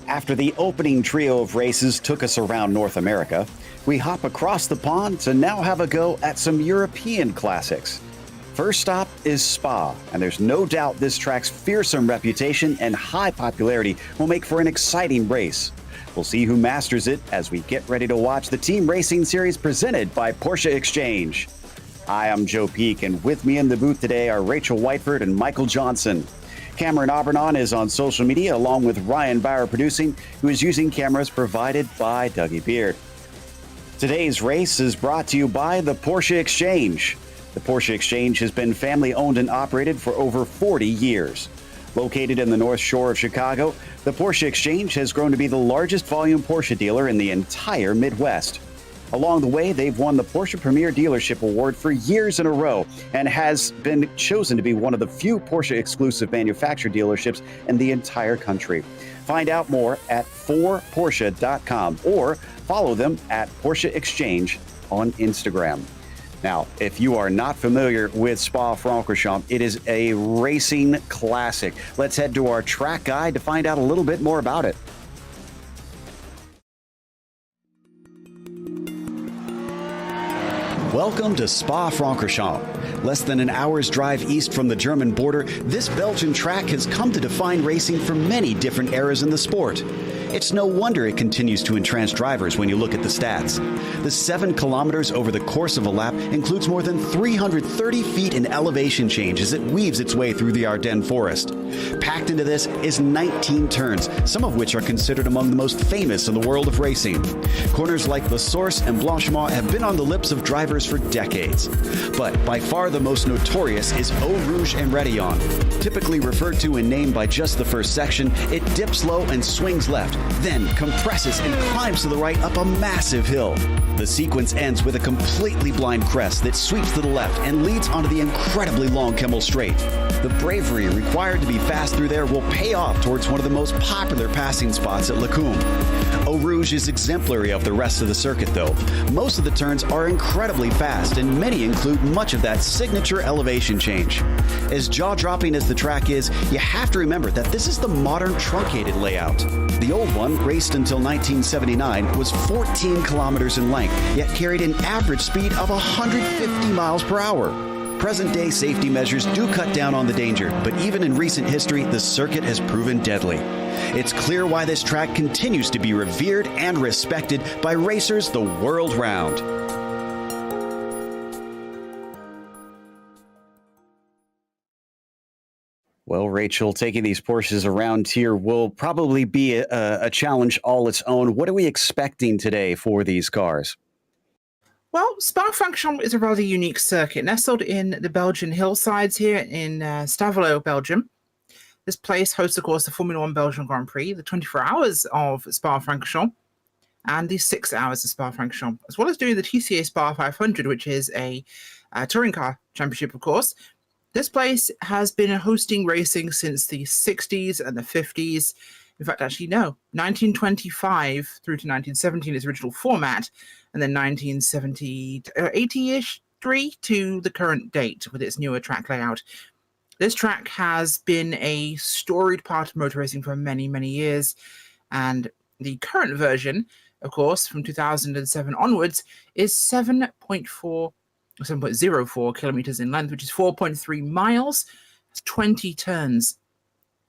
After the opening trio of races took us around North America, we hop across the pond to now have a go at some European classics. First stop is Spa, and there's no doubt this track's fearsome reputation and high popularity will make for an exciting race. We'll see who masters it as we get ready to watch the Team Racing Series presented by Porsche Exchange. Hi, I'm Joe Peak, and with me in the booth today are Rachel Whiteford and Michael Johnson. Cameron Aubernon is on social media along with Ryan Bauer producing, who is using cameras provided by Dougie Beard. Today's race is brought to you by the Porsche Exchange. The Porsche Exchange has been family owned and operated for over 40 years. Located in the North Shore of Chicago, the Porsche Exchange has grown to be the largest volume Porsche dealer in the entire Midwest. Along the way, they've won the Porsche Premier Dealership Award for years in a row and has been chosen to be one of the few Porsche exclusive manufacturer dealerships in the entire country. Find out more at 4Porsche.com or follow them at Porsche Exchange on Instagram. Now, if you are not familiar with Spa-Francorchamps, it is a racing classic. Let's head to our track guide to find out a little bit more about it. Welcome to Spa-Francorchamps. Less than an hour's drive east from the German border, this Belgian track has come to define racing for many different eras in the sport. It's no wonder it continues to entrance drivers when you look at the stats. The 7 kilometers over the course of a lap includes more than 330 feet in elevation change as it weaves its way through the Ardennes forest. Packed into this is 19 turns, some of which are considered among the most famous in the world of racing. Corners like La Source and Blanchemont have been on the lips of drivers for decades. But by far the most notorious is Eau Rouge and Rétillon. Typically referred to and named by just the first section, it dips low and swings left, then compresses and climbs to the right up a massive hill. The sequence ends with a completely blind crest that sweeps to the left and leads onto the incredibly long Kemmel Straight. The bravery required to be fast through there will pay off towards one of the most popular passing spots at Lacombe. Eau Rouge is exemplary of the rest of the circuit though. Most of the turns are incredibly fast and many include much of that signature elevation change. As jaw-dropping as the track is, you have to remember that this is the modern truncated layout. The old one, raced until 1979, was 14 kilometers in length, yet carried an average speed of 150 miles per hour. Present-day safety measures do cut down on the danger, but even in recent history, the circuit has proven deadly. It's clear why this track continues to be revered and respected by racers the world round. Well, Rachel, taking these Porsches around here will probably be a challenge all its own. What are we expecting today for these cars? Well, Spa-Francorchamps is a rather unique circuit, nestled in the Belgian hillsides here in Stavelot, Belgium. This place hosts, of course, the Formula One Belgian Grand Prix, the 24 hours of Spa-Francorchamps, and the 6 hours of Spa-Francorchamps, as well as doing the TCA Spa 500, which is a touring car championship, of course. This place has been hosting racing since the 60s and the 50s. In fact, actually, no, 1925 through to 1917 is original format, and then 1970, 80-ish, to the current date with its newer track layout. This track has been a storied part of motor racing for many, many years, and the current version, of course, from 2007 onwards, is 7.04 kilometers in length, which is 4.3 miles. That's 20 turns.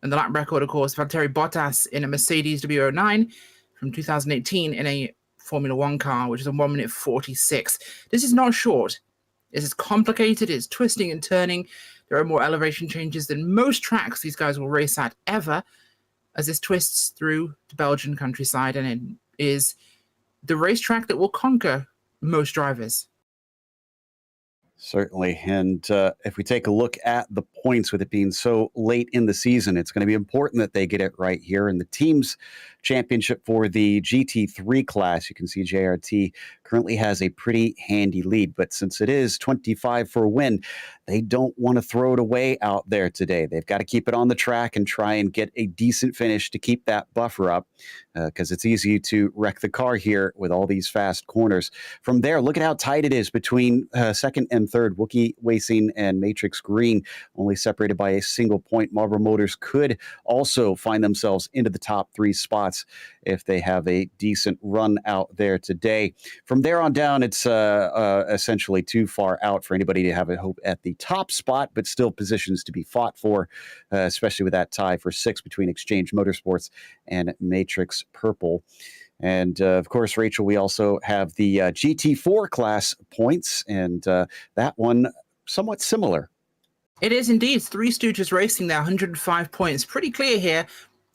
And the lap record, of course, Valtteri Bottas in a Mercedes W09 from 2018 in a Formula One car, which is a 1 minute 46. This is not short. This is complicated. It's twisting and turning. There are more elevation changes than most tracks these guys will race at ever, as this twists through the Belgian countryside, and it is the racetrack that will conquer most drivers. Certainly. And if we take a look at the points with it being so late in the season, it's going to be important that they get it right here. In the team's championship for the GT3 class, you can see JRT currently has a pretty handy lead. But since it is 25 for a win, they don't want to throw it away out there today. They've got to keep it on the track and try and get a decent finish to keep that buffer up, because it's easy to wreck the car here with all these fast corners. From there, look at how tight it is between second and third, Wookiee Racing and Matrix Green. Only only separated by a single point. Marlboro Motors could also find themselves into the top 3 spots if they have a decent run out there today. From there on down, it's essentially too far out for anybody to have a hope at the top spot, but still positions to be fought for, especially with that tie for 6 between Exchange Motorsports and Matrix Purple. And, of course, Rachel, we also have the GT4 class points, and that one somewhat similar. It is indeed. Three Stooges Racing there, 105 points. Pretty clear here.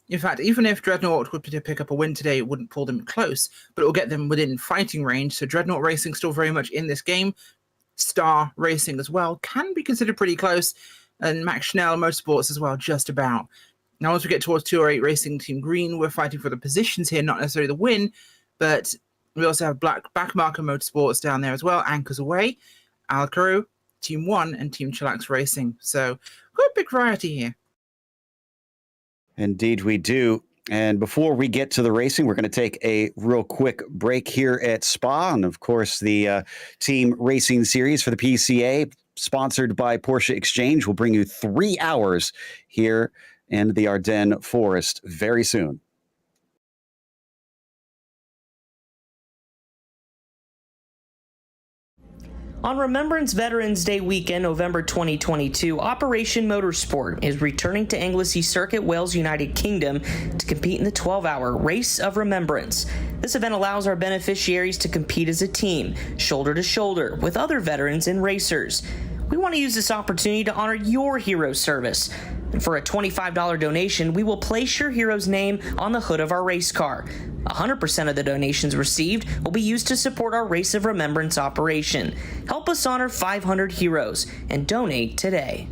In fact, even if Dreadnought would pick up a win today, it wouldn't pull them close, but it will get them within fighting range. So Dreadnought Racing still very much in this game. Star Racing as well can be considered pretty close, and Max Schnell Motorsports as well, just about. Now, once we get towards 208 Racing Team Green, we're fighting for the positions here, not necessarily the win, but we also have Backmarker Motorsports down there as well, anchors away, Alcaru, Team 1, and Team Chillax Racing. So, quite a big variety here. Indeed, we do. And before we get to the racing, we're going to take a real quick break here at Spa. And, of course, the Team Racing Series for the PCA, sponsored by Porsche Exchange, will bring you 3 hours here in the Ardennes Forest very soon. On Remembrance Veterans Day weekend, November 2022, Operation Motorsport is returning to Anglesey Circuit, Wales, United Kingdom to compete in the 12-hour Race of Remembrance. This event allows our beneficiaries to compete as a team, shoulder to shoulder, with other veterans and racers. We want to use this opportunity to honor your hero's service. And for a $25 donation, we will place your hero's name on the hood of our race car. 100% of the donations received will be used to support our Race of Remembrance operation. Help us honor 500 heroes and donate today.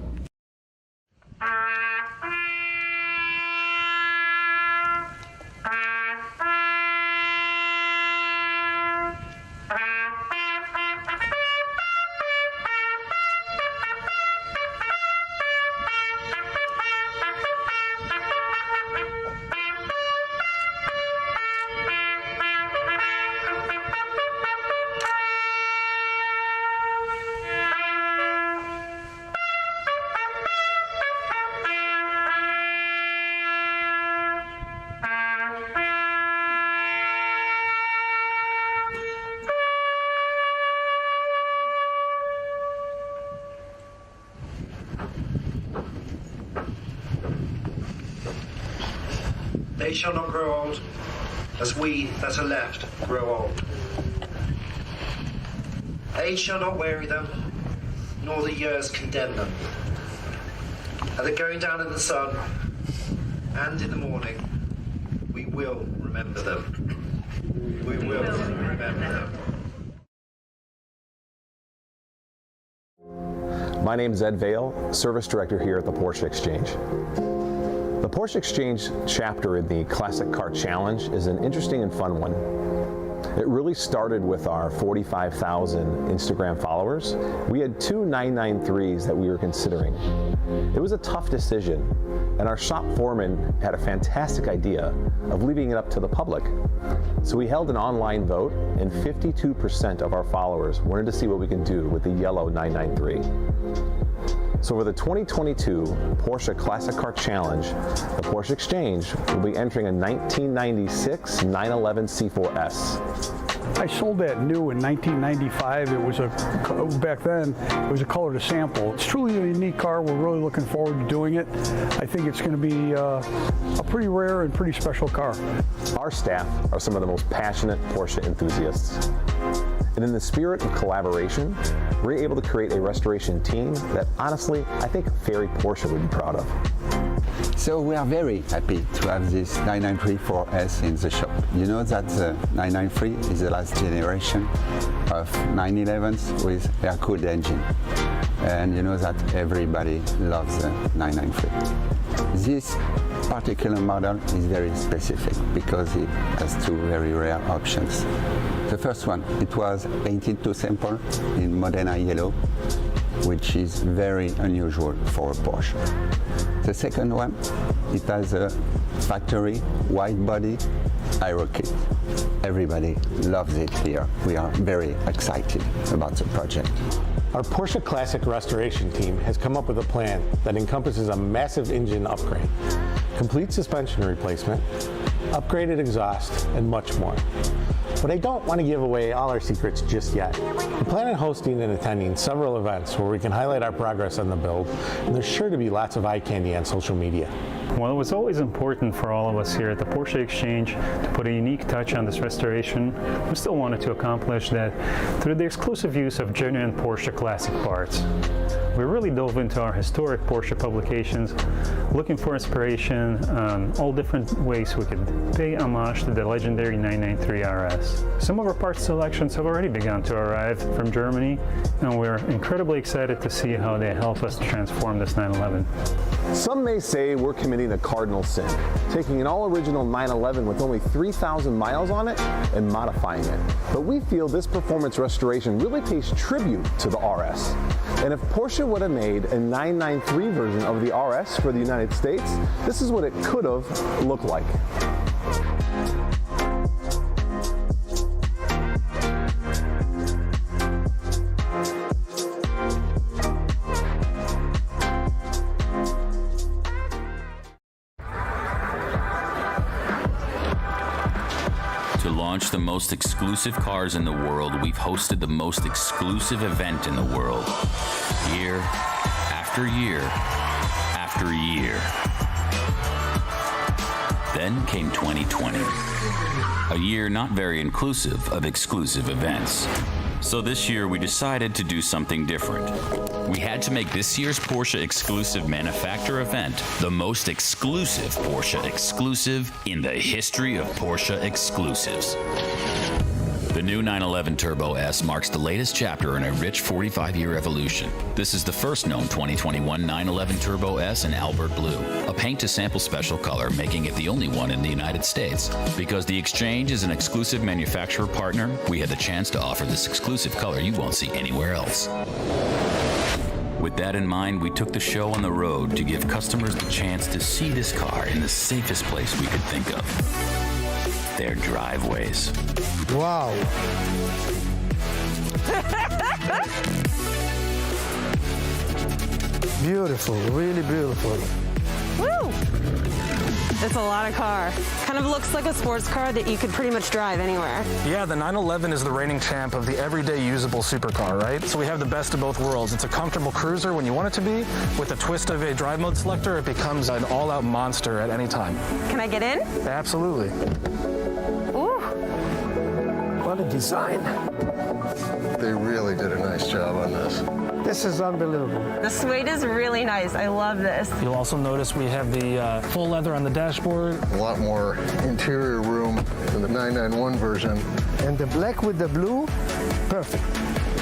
They shall not grow old, as we that are left grow old. Age shall not weary them, nor the years condemn them. At the going down of the sun, and in the morning, we will remember them. We will remember them. My name is Ed Vail, Service Director here at the Porsche Exchange. The Porsche Exchange chapter in the Classic Car Challenge is an interesting and fun one. It really started with our 45,000 Instagram followers. We had 2 993s that we were considering. It was a tough decision, and our shop foreman had a fantastic idea of leaving it up to the public. So we held an online vote, and 52% of our followers wanted to see what we can do with the yellow 993. So for the 2022 Porsche Classic Car Challenge, the Porsche Exchange will be entering a 1996 911 C4S. I sold that new in 1995. It was back then, it was a color to sample. It's truly a unique car. We're really looking forward to doing it. I think it's going to be a pretty rare and pretty special car. Our staff are some of the most passionate Porsche enthusiasts. And in the spirit of collaboration, we're able to create a restoration team that honestly, I think Ferry Porsche would be proud of. So we are very happy to have this 993 4S in the shop. You know that the 993 is the last generation of 911s with air-cooled engine. And you know that everybody loves the 993. This particular model is very specific because it has 2 very rare options. The first one, it was painted to sample in Modena yellow, which is very unusual for a Porsche. The second one, it has a factory wide body aero kit. Everybody loves it here. We are very excited about the project. Our Porsche Classic restoration team has come up with a plan that encompasses a massive engine upgrade, complete suspension replacement, upgraded exhaust, and much more. But I don't want to give away all our secrets just yet. We plan on hosting and attending several events where we can highlight our progress on the build, and there's sure to be lots of eye candy on social media. Well, it was always important for all of us here at the Porsche Exchange to put a unique touch on this restoration. We still wanted to accomplish that through the exclusive use of genuine Porsche classic parts. We really dove into our historic Porsche publications, looking for inspiration on all different ways we could pay homage to the legendary 993 RS. Some of our parts selections have already begun to arrive from Germany, and we're incredibly excited to see how they help us transform this 911. Some may say we're committing a cardinal sin, taking an all-original 911 with only 3,000 miles on it and modifying it. But we feel this performance restoration really pays tribute to the RS. And if Porsche would have made a 993 version of the RS for the United States, this is what it could have looked like. To launch the most exclusive cars in the world, we've hosted the most exclusive event in the world. Year after year after year. Then came 2020. A year not very inclusive of exclusive events. So this year we decided to do something different. We had to make this year's Porsche exclusive manufacturer event the most exclusive Porsche exclusive in the history of Porsche exclusives. The new 911 Turbo S marks the latest chapter in a rich 45-year evolution. This is the first known 2021 911 Turbo S in Albert Blue, a paint-to-sample special color, making it the only one in the United States. Because the Exchange is an exclusive manufacturer partner, we had the chance to offer this exclusive color you won't see anywhere else. With that in mind, we took the show on the road to give customers the chance to see this car in the safest place we could think of. Their driveways. Wow. Beautiful, really beautiful. Woo! It's a lot of car. Kind of looks like a sports car that you could pretty much drive anywhere. Yeah, the 911 is the reigning champ of the everyday usable supercar, right? So we have the best of both worlds. It's a comfortable cruiser when you want it to be. With a twist of a drive mode selector, it becomes an all-out monster at any time. Can I get in? Absolutely. Ooh. What a design. They really did a nice job on this. This is unbelievable. The suede is really nice. I love this. You'll also notice we have the full leather on the dashboard. A lot more interior room than the 991 version. And the black with the blue, perfect.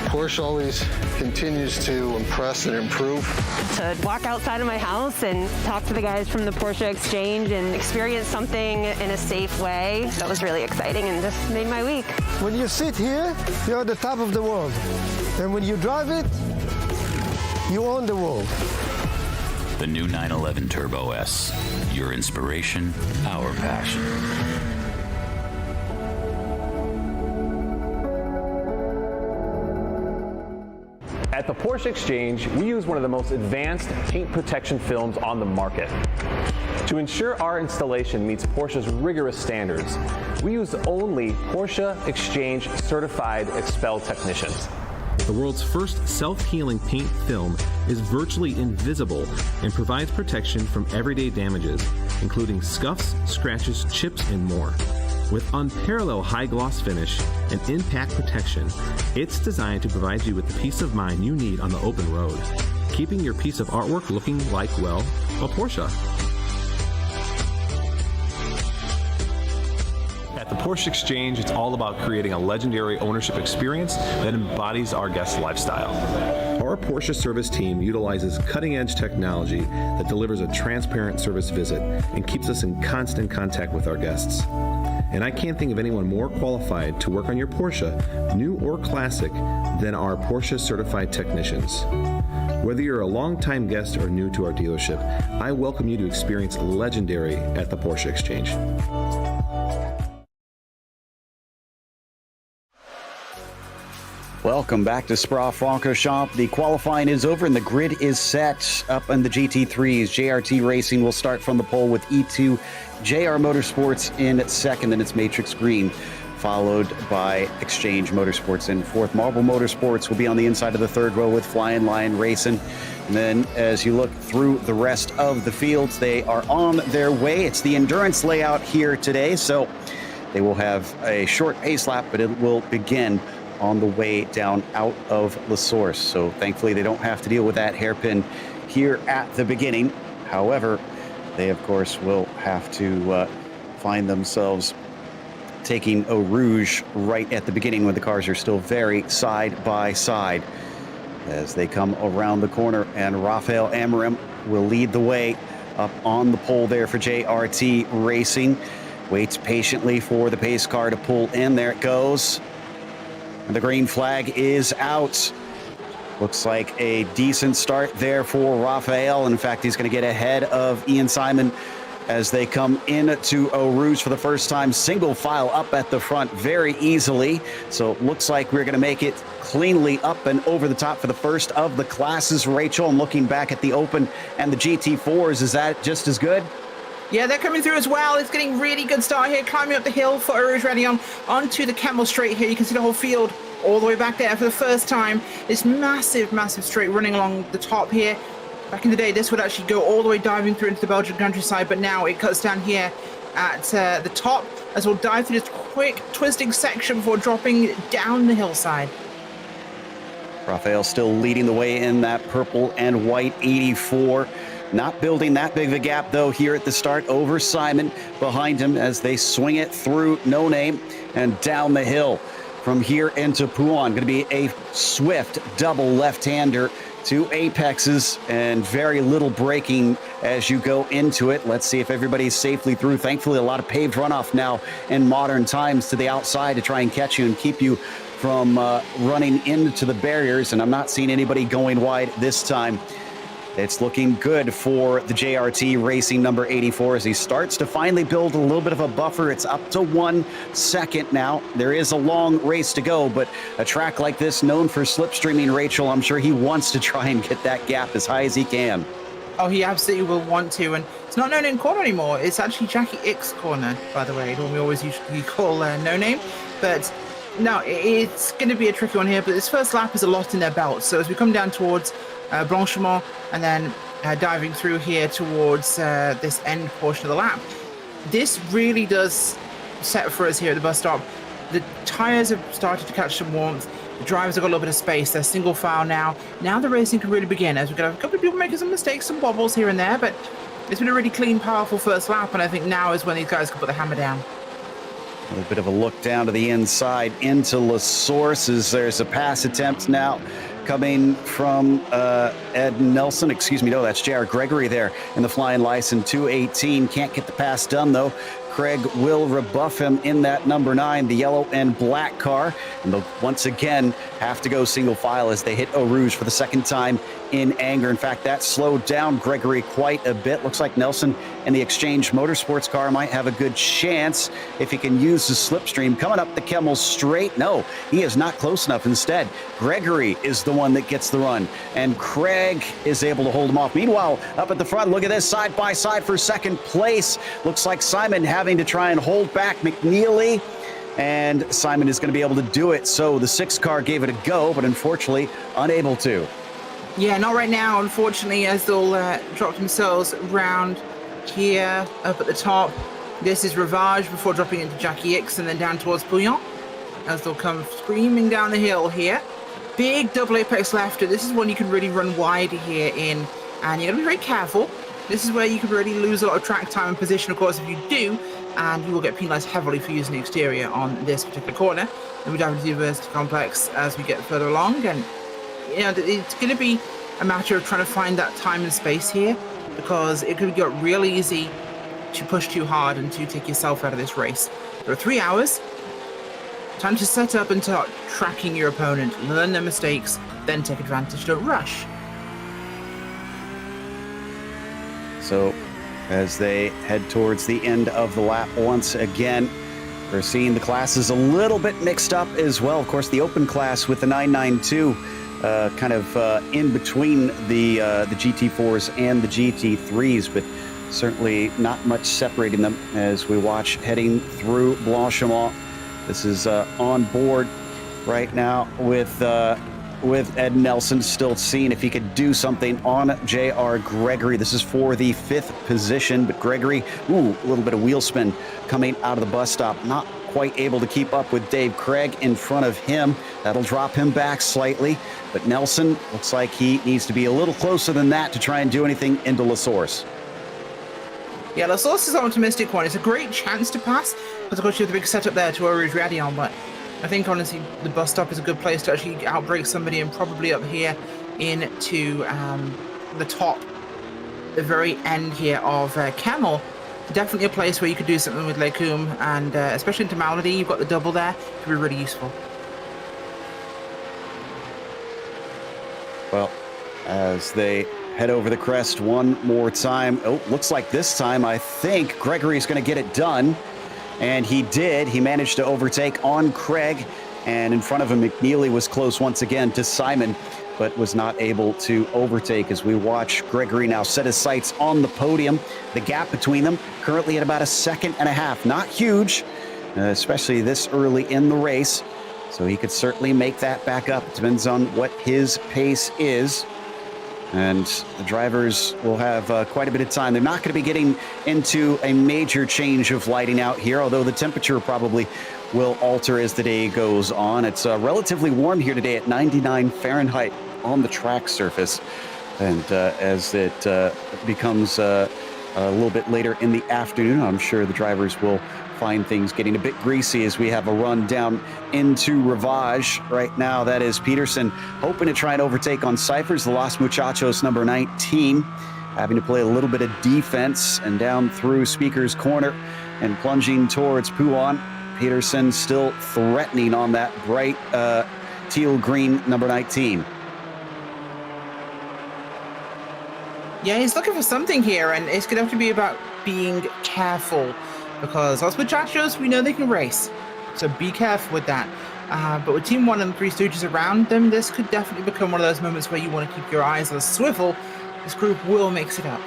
Porsche always continues to impress and improve. To walk outside of my house and talk to the guys from the Porsche Exchange and experience something in a safe way, that was really exciting and just made my week. When you sit here, you're at the top of the world. And when you drive it, you own the world. The new 911 Turbo S. Your inspiration, our passion. At the Porsche Exchange, we use one of the most advanced paint protection films on the market. To ensure our installation meets Porsche's rigorous standards, we use only Porsche Exchange certified expel technicians. The world's first self-healing paint film is virtually invisible and provides protection from everyday damages, including scuffs, scratches, chips, and more. With unparalleled high gloss finish and impact protection, it's designed to provide you with the peace of mind you need on the open road, keeping your piece of artwork looking like, well, a Porsche. At the Porsche Exchange, it's all about creating a legendary ownership experience that embodies our guest lifestyle. Our Porsche service team utilizes cutting-edge technology that delivers a transparent service visit and keeps us in constant contact with our guests. And I can't think of anyone more qualified to work on your Porsche, new or classic, than our Porsche certified technicians. Whether you're a longtime guest or new to our dealership, I welcome you to experience legendary at the Porsche Exchange. Welcome back to Spa-Francorchamps. The qualifying is over and the grid is set up in the GT3s. JRT Racing will start from the pole with E2, JR Motorsports in second, and it's Matrix Green, followed by Exchange Motorsports in fourth. Marble Motorsports will be on the inside of the third row with Flying Lion Racing. And then as you look through the rest of the fields, they are on their way. It's the endurance layout here today, so they will have a short pace lap, but it will begin on the way down out of La Source. So thankfully they don't have to deal with that hairpin here at the beginning. However, they of course will have to find themselves taking Eau Rouge right at the beginning when the cars are still very side by side as they come around the corner, and Rafael Amorim will lead the way up on the pole there for JRT Racing. Waits patiently for the pace car to pull in. There it goes. And the green flag is out. Looks like a decent start there for Rafael. In fact, he's going to get ahead of Ian Simon as they come into Eau Rouge for the first time. Single file up at the front very easily. So it looks like we're going to make it cleanly up and over the top for the first of the classes. Rachel, I'm looking back at the Open and the GT4s. Is that just as good? Yeah, they're coming through as well. It's getting really good start here, climbing up the hill for Eau Rouge Raidillon onto the Camel Straight here. You can see the whole field all the way back there for the first time. This massive, massive straight running along the top here. Back in the day, this would actually go all the way diving through into the Belgian countryside, but now it cuts down here at the top as we'll dive through this quick twisting section before dropping down the hillside. Rafael still leading the way in that purple and white 84. Not building that big of a gap, though, here at the start over Simon behind him as they swing it through No Name and down the hill. From here into Pouan, going to be a swift double left-hander, two apexes, and very little braking as you go into it. Let's see if everybody's safely through. Thankfully, a lot of paved runoff now in modern times to the outside to try and catch you and keep you from running into the barriers, and I'm not seeing anybody going wide this time. It's looking good for the JRT Racing number 84 as he starts to finally build a little bit of a buffer. It's up to 1 second now. There is a long race to go, but a track like this known for slipstreaming, Rachel, I'm sure he wants to try and get that gap as high as he can. Oh, he absolutely will want to, and it's not No Name Corner anymore. It's actually Jackie Ick's Corner, by the way, the one we always usually call No Name. But no, it's going to be a tricky one here, but this first lap is a lot in their belts. So as we come down towards Blanchimont and then diving through here towards this end portion of the lap, this really does set for us here at the bus stop. The tires have started to catch some warmth. The drivers have got a little bit of space. They're single file now. Now the racing can really begin, as we've got a couple of people making some mistakes, some bobbles here and there, but it's been a really clean, powerful first lap, and I think now is when these guys can put the hammer down. A little bit of a look down to the inside into La Source as there's a pass attempt now coming from Ed Nelson. Excuse me, no, that's J.R. Gregory there in the flying license 218. Can't get the pass done, though. Craig will rebuff him in that number 9, the yellow and black car. And they'll once again have to go single file as they hit Eau Rouge for the second time in anger. In fact, that slowed down Gregory quite a bit. Looks like Nelson and the Exchange Motorsports car might have a good chance if he can use the slipstream. Coming up the Kemmel Straight. No, he is not close enough. Instead, Gregory is the one that gets the run, and Craig is able to hold him off. Meanwhile, up at the front, look at this, side by side for second place. Looks like Simon having to try and hold back McNeely, and Simon is going to be able to do it. So the 6 car gave it a go, but unfortunately unable to. Yeah, not right now, unfortunately, as they'll drop themselves round here up at the top. This is Ravage before dropping into Jackie Ick's and then down towards Pouillon as they'll come screaming down the hill here. Big double apex left. This is one you can really run wide here in, and you're going to be very careful. This is where you can really lose a lot of track time and position, of course, if you do, and you will get penalized heavily for using the exterior on this particular corner. Then we dive into the University Complex as we get further along, and you know, it's going to be a matter of trying to find that time and space here, because it could get real easy to push too hard and to take yourself out of this race. There are 3 hours. Time to set up and start tracking your opponent, learn their mistakes, then take advantage. Don't rush. So as they head towards the end of the lap once again, we're seeing the classes a little bit mixed up as well. Of course, the open class with the 992 kind of in between the GT4s and the GT3s, but certainly not much separating them as we watch heading through Blanchimont. This is on board right now with Ed Nelson, still seeing if he could do something on J.R. Gregory. This is for the 5th position, but Gregory, a little bit of wheel spin coming out of the bus stop. Not quite able to keep up with Dave Craig in front of him. That'll drop him back slightly, but Nelson looks like he needs to be a little closer than that to try and do anything into La Source. Yeah, La Source is an optimistic one. It's a great chance to pass, because of course you have the big setup there to Rouge Radion, but I think honestly the bus stop is a good place to actually outbrake somebody, and probably up here into the top, the very end here of Camel. Definitely a place where you could do something with Lecum, and especially into Malady, you've got the double there, it could be really useful. Well, as they head over the crest one more time. Oh, looks like this time I think Gregory's going to get it done. And he did. He managed to overtake on Craig. And in front of him, McNeely was close once again to Simon, but was not able to overtake as we watch Gregory now set his sights on the podium. The gap between them currently at about 1.5 seconds. Not huge, especially this early in the race. So he could certainly make that back up. It depends on what his pace is. And the drivers will have quite a bit of time. They're not going to be getting into a major change of lighting out here, although the temperature probably will alter as the day goes on. It's relatively warm here today at 99 Fahrenheit on the track surface. And as it becomes a little bit later in the afternoon, I'm sure the drivers will find things getting a bit greasy as we have a run down into Rivage. Right now, that is Peterson hoping to try and overtake on Cyphers, the Los Muchachos number 19, having to play a little bit of defense, and down through Speaker's Corner and plunging towards Pouan. Peterson still threatening on that bright teal green number 19. Yeah, he's looking for something here, and it's going to have to be about being careful, because Los Muchachos, we know they can race, so be careful with that. But with Team 1 and 3 Stooges around them, this could definitely become one of those moments where you want to keep your eyes on a swivel. This group will mix it up.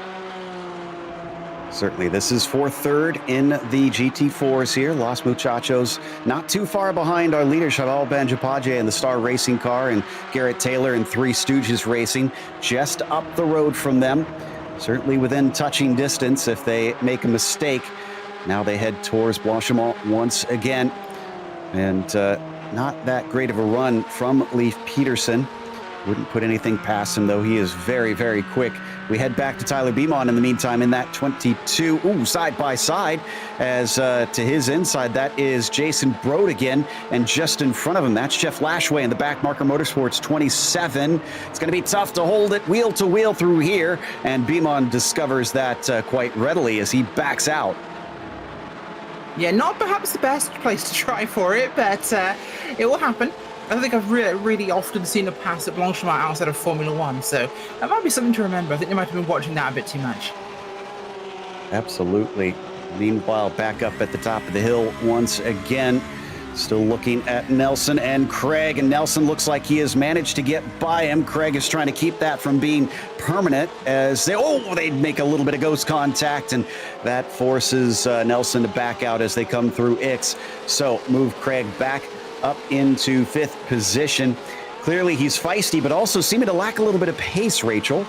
Certainly, this is for third in the GT4s here. Los Muchachos not too far behind our leader, Chaval Banjapaje in the Star Racing car, and Garrett Taylor in Three Stooges Racing just up the road from them. Certainly within touching distance if they make a mistake. Now they head towards Blanchimont once again. And not that great of a run from Leif Peterson. Wouldn't put anything past him, though. He is very, very quick. We head back to Tyler Beaumont in the meantime in that 22. Side by side. As to his inside, that is Jason Brode again. And just in front of him, that's Jeff Lashway in the back marker Motorsports 27. It's going to be tough to hold it wheel to wheel through here. And Beaumont discovers that quite readily as he backs out. Yeah, not perhaps the best place to try for it, but it will happen. I don't think I've really often seen a pass at Blanchimont outside of Formula One, so that might be something to remember. I think they might have been watching that a bit too much. Absolutely. Meanwhile, back up at the top of the hill once again. Still looking at Nelson and Craig, and Nelson looks like he has managed to get by him. Craig is trying to keep that from being permanent as they make a little bit of ghost contact, and that forces Nelson to back out as they come through Ix. So move Craig back up into 5th position. Clearly he's feisty, but also seeming to lack a little bit of pace, Rachel.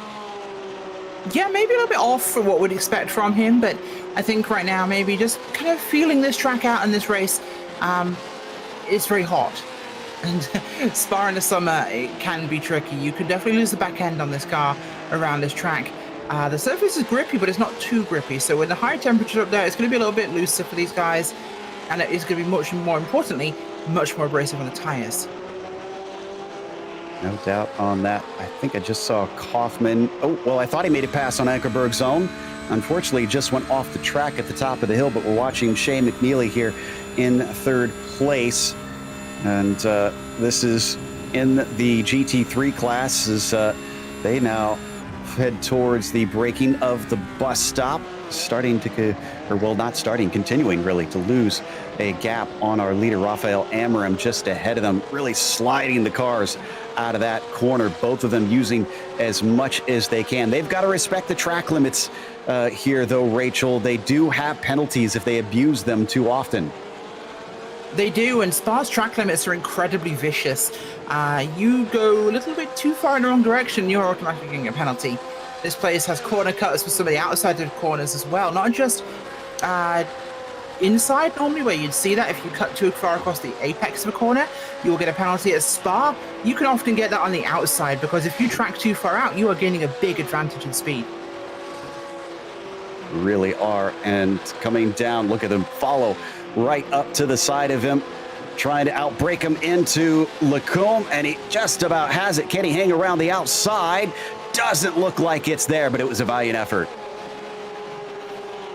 Yeah, maybe a little bit off for what we'd expect from him, but I think right now maybe just kind of feeling this track out in this race. It's very hot, and Spa in the summer, it can be tricky. You could definitely lose the back end on this car around this track. The surface is grippy, but it's not too grippy, so with the high temperature up there, it's going to be a little bit looser for these guys, and it is going to be much more importantly, much more abrasive on the tires. No doubt on that. I think I just saw Kaufman. I thought he made it past on Ankerberg's zone. Unfortunately, he just went off the track at the top of the hill, but we're watching Shane McNeely here in 3rd place. And this is in the GT3 class as they now head towards the breaking of the bus stop, continuing really to lose a gap on our leader, Rafael Amorim, just ahead of them, really sliding the cars out of that corner, both of them using as much as they can. They've got to respect the track limits here, though, Rachel. They do have penalties if they abuse them too often. They do, and Spa's track limits are incredibly vicious. You go a little bit too far in the wrong direction, you're automatically getting a penalty. This place has corner cuts for some of the outside of the corners as well, not just inside normally where you'd see that. If you cut too far across the apex of a corner, you'll get a penalty. At Spa, you can often get that on the outside, because if you track too far out, you are gaining a big advantage in speed. Really are, and coming down, look at them follow right up to the side of him, trying to outbrake him into Lacombe, and he just about has it. Can he hang around the outside? Doesn't look like it's there, but it was a valiant effort.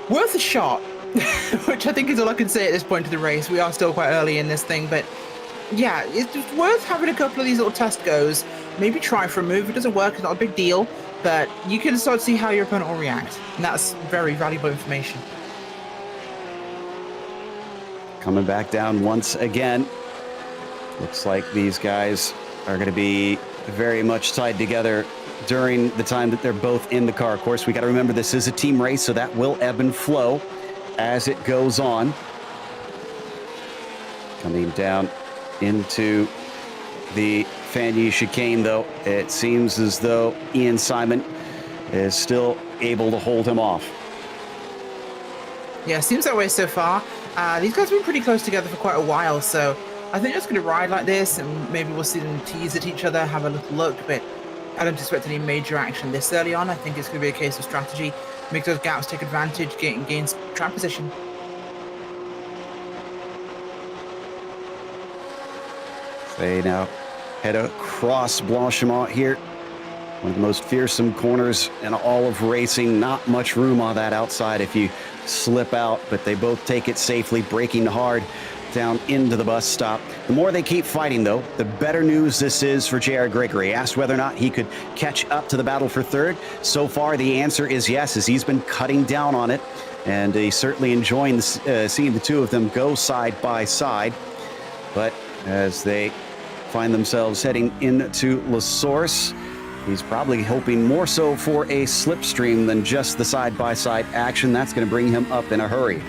Worth a shot, which I think is all I can say at this point of the race. We are still quite early in this thing, but yeah, it's worth having a couple of these little test goes. Maybe try for a move. If it doesn't work, it's not a big deal, but you can start to see how your opponent will react, and that's very valuable information. Coming back down once again. Looks like these guys are going to be very much tied together during the time that they're both in the car. Of course, we got to remember this is a team race, so that will ebb and flow as it goes on. Coming down into the Fanyi chicane, though, it seems as though Ian Simon is still able to hold him off. Yeah, seems that way so far. These guys have been pretty close together for quite a while, so I think it's going to ride like this, and maybe we'll see them tease at each other, have a little look, but I don't expect any major action this early on. I think it's going to be a case of strategy, make those gaps, take advantage, gain track position. They now head across Blanchimont here. One of the most fearsome corners in all of racing. Not much room on that outside if you slip out, but they both take it safely, braking hard down into the bus stop. The more they keep fighting, though, the better news this is for J.R. Gregory. Asked whether or not he could catch up to the battle for third. So far, the answer is yes, as he's been cutting down on it, and he's certainly enjoying seeing the two of them go side by side. But as they find themselves heading into La Source, he's probably hoping more so for a slipstream than just the side-by-side action. That's going to bring him up in a hurry.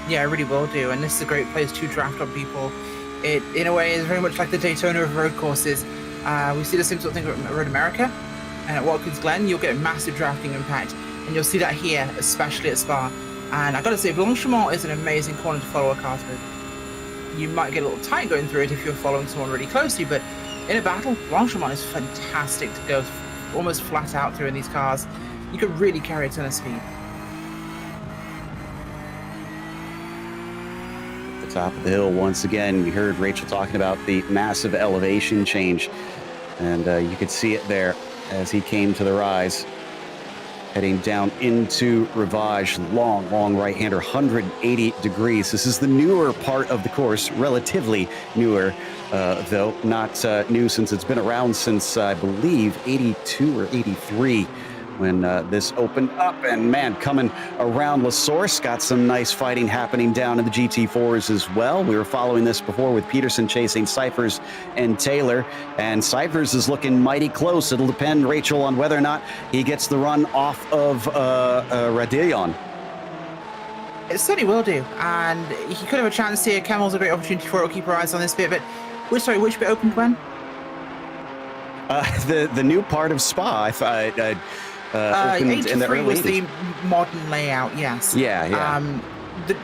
Yeah, I really will do, and this is a great place to draft on people. It, in a way, is very much like the Daytona of road courses. We see the same sort of thing at Road America, and at Watkins Glen, you'll get a massive drafting impact, and you'll see that here, especially at Spa. And I got to say, Blanchimont is an amazing corner to follow a car through. You might get a little tight going through it if you're following someone really closely, but in a battle, Blanchimont is fantastic to go almost flat out through in these cars. You could really carry a ton of speed. Top of the hill once again. You heard Rachel talking about the massive elevation change, and you could see it there as he came to the rise, heading down into Rivage. Long right-hander, 180 degrees. This is the newer part of the course, relatively newer, though not new since it's been around since I believe 82 or 83 when this opened up. And man, coming around La Source, got some nice fighting happening down in the GT4s as well. We were following this before with Peterson chasing Cyphers and Taylor, and Cyphers is looking mighty close. It'll depend, Rachel, on whether or not he gets the run off of Radillon. It certainly will do, and he could have a chance here. Camel's a great opportunity for it. We'll keep our eyes on this bit, but which bit opened when? The new part of Spa. Opened in the early was 80s. The modern layout, yes. Yeah.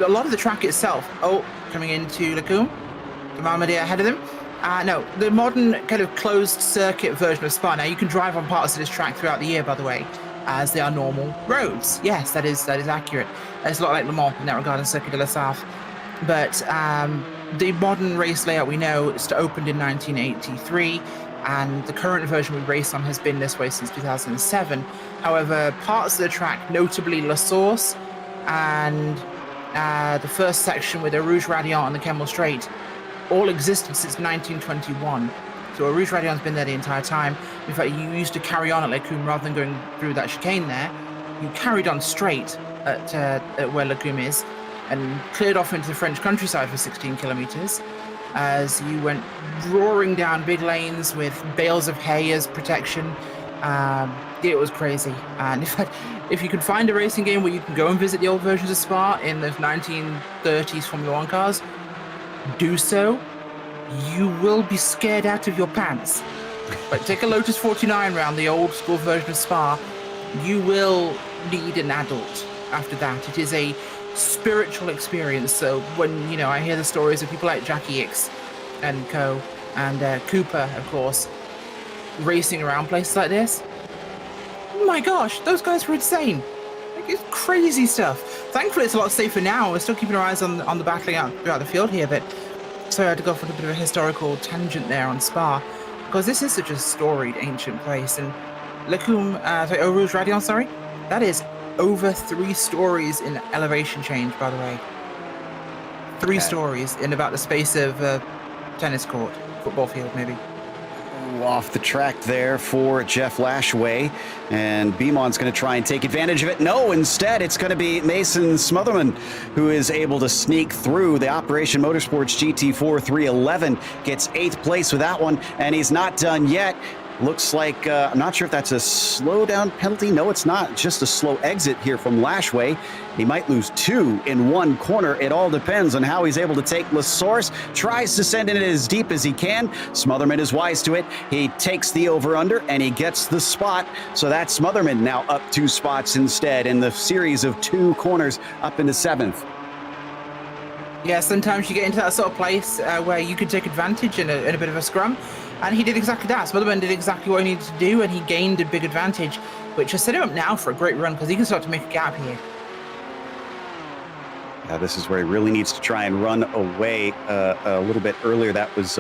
A lot of the track itself. Oh, coming into Lacombe. Mamadi ahead of them. No, the modern kind of closed circuit version of Spa. Now you can drive on parts of this track throughout the year, by the way, as they are normal roads. Yes, that is accurate. It's a lot like Le Mans in that regard and Circuit de la Sarthe. But the modern race layout we know is opened in 1983. And the current version we race on has been this way since 2007. However, parts of the track, notably La Source and the first section with the Rouge Radiant and the Kemmel Straight, all existed since 1921. So Rouge Radion's been there the entire time. In fact, you used to carry on at Lecum rather than going through that chicane there. You carried on straight at where Lecum is and cleared off into the French countryside for 16 kilometers as you went roaring down big lanes with bales of hay as protection. It was crazy. And if you could find a racing game where you can go and visit the old versions of Spa in those 1930s Formula One cars, do so. You will be scared out of your pants. But take a Lotus 49 round the old school version of Spa. You will need an adult after that. It is a spiritual experience. So when, I hear the stories of people like Jackie Hicks and co. and Cooper, of course, racing around places like this, oh my gosh, those guys were insane. Like, it's crazy stuff. Thankfully, it's a lot safer now. We're still keeping our eyes on the battling out throughout the field here, but so I had to go for a bit of a historical tangent there on Spa, because this is such a storied ancient place. And Lecum, Eau Rouge Radion, sorry, that is over 3 stories in elevation change, by the way. 3 stories in about the space of a tennis court, football field, maybe. Off the track there for Jeff Lashway, and Beamon's going to try and take advantage of it. No, instead it's going to be Mason Smotherman who is able to sneak through. The Operation Motorsports GT4 311 gets 8th place with that one, and he's not done yet. Looks like, I'm not sure if that's a slowdown penalty. No, it's not. Just a slow exit here from Lashway. He might lose 2 in one corner. It all depends on how he's able to take La Source. Tries to send it as deep as he can. Smotherman is wise to it. He takes the over-under, and he gets the spot. So that's Smotherman now up 2 spots instead in the series of 2 corners up into 7th. Yeah, sometimes you get into that sort of place where you can take advantage in a bit of a scrum. And he did exactly that. Smotherman did exactly what he needed to do, and he gained a big advantage, which has set him up now for a great run because he can start to make a gap here. This is where he really needs to try and run away a little bit earlier. That was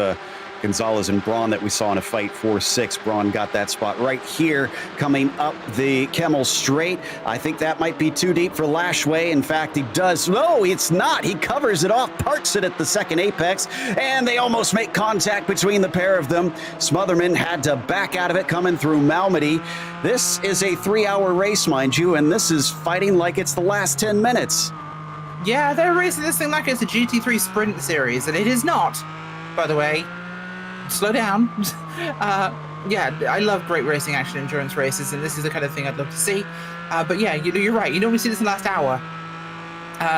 Gonzalez and Braun that we saw in a fight 4-6. Braun got that spot right here coming up the Kemmel Straight. I think that might be too deep for Lashway. In fact, he does. No, it's not. He covers it off, parks it at the second apex, and they almost make contact between the pair of them. Smotherman had to back out of it coming through Malmedy. This is a 3-hour race, mind you, and this is fighting like it's the last 10 minutes. Yeah, they're racing this thing like it's a GT3 sprint series, and it is not, by the way. Slow down. Yeah, I love great racing action endurance races, and this is the kind of thing I'd love to see. But yeah, you're right. You normally see this in the last hour.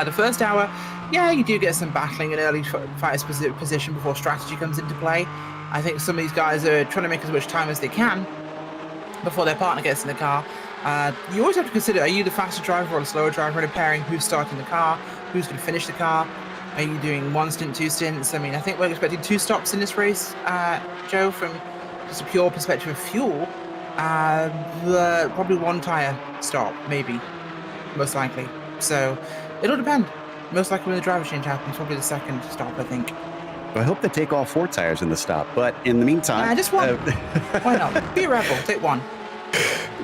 The first hour, yeah, you do get some battling in early fighter's position before strategy comes into play. I think some of these guys are trying to make as much time as they can before their partner gets in the car. You always have to consider, are you the faster driver or the slower driver in a pairing? Who's starting the car? Who's going to finish the car? Are you doing 1 stint, 2 stints? I mean, I think we're expecting 2 stops in this race, Joe, from just a pure perspective of fuel. Probably 1 tyre stop, maybe, most likely. So it'll depend. Most likely when the driver change happens, probably the 2nd stop, I think. I hope they take all 4 tires in the stop, but in the meantime... just 1. Why not? Be a rebel, take 1.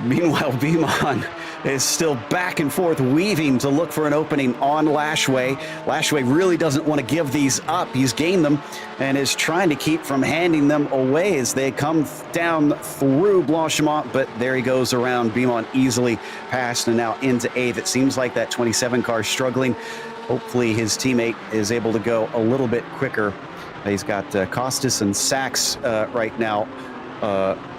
Meanwhile, Beamon is still back and forth weaving to look for an opening on Lashway. Lashway really doesn't want to give these up. He's gained them and is trying to keep from handing them away as they come down through Blanchimont, but there he goes around. Beamon easily passed and now into 8th. It seems like that 27 car is struggling. Hopefully his teammate is able to go a little bit quicker. He's got Costas and Sachs right now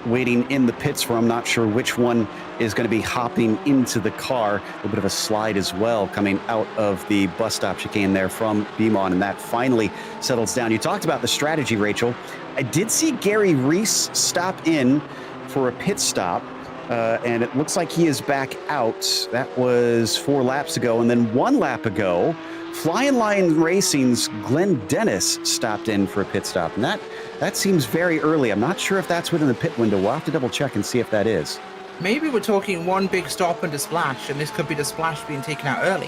waiting in the pits for him. Not sure which one is going to be hopping into the car. A little bit of a slide as well coming out of the bus stop chicane there from Beamon, and that finally settles down. You talked about the strategy, Rachel. I did see Gary Reese stop in for a pit stop, and it looks like he is back out. That was 4 laps ago, and then 1 lap ago, Flying Lion Racing's Glenn Dennis stopped in for a pit stop, and that seems very early. I'm not sure if that's within the pit window. We'll have to double check and see if that is. Maybe we're talking 1 big stop and a splash, and this could be the splash being taken out early.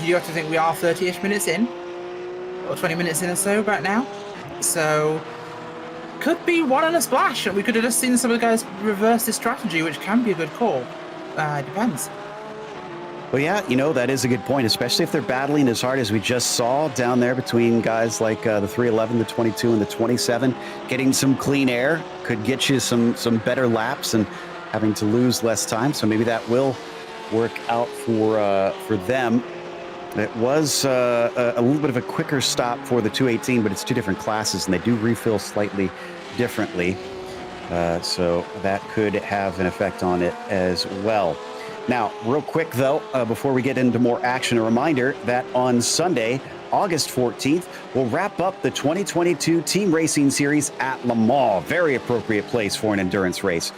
You have to think we are 30-ish minutes in, or 20 minutes in or so right now. So, could be 1 and a splash, and we could have just seen some of the guys reverse this strategy, which can be a good call. It depends. Well, yeah, that is a good point, especially if they're battling as hard as we just saw down there between guys like the 311, the 22, and the 27. Getting some clean air could get you some better laps and having to lose less time. So maybe that will work out for them. It was a little bit of a quicker stop for the 218, but it's two different classes, and they do refill slightly differently. So that could have an effect on it as well. Now, real quick, though, before we get into more action, a reminder that on Sunday, August 14th, we'll wrap up the 2022 Team Racing Series at Le Mans. Very appropriate place for an endurance race.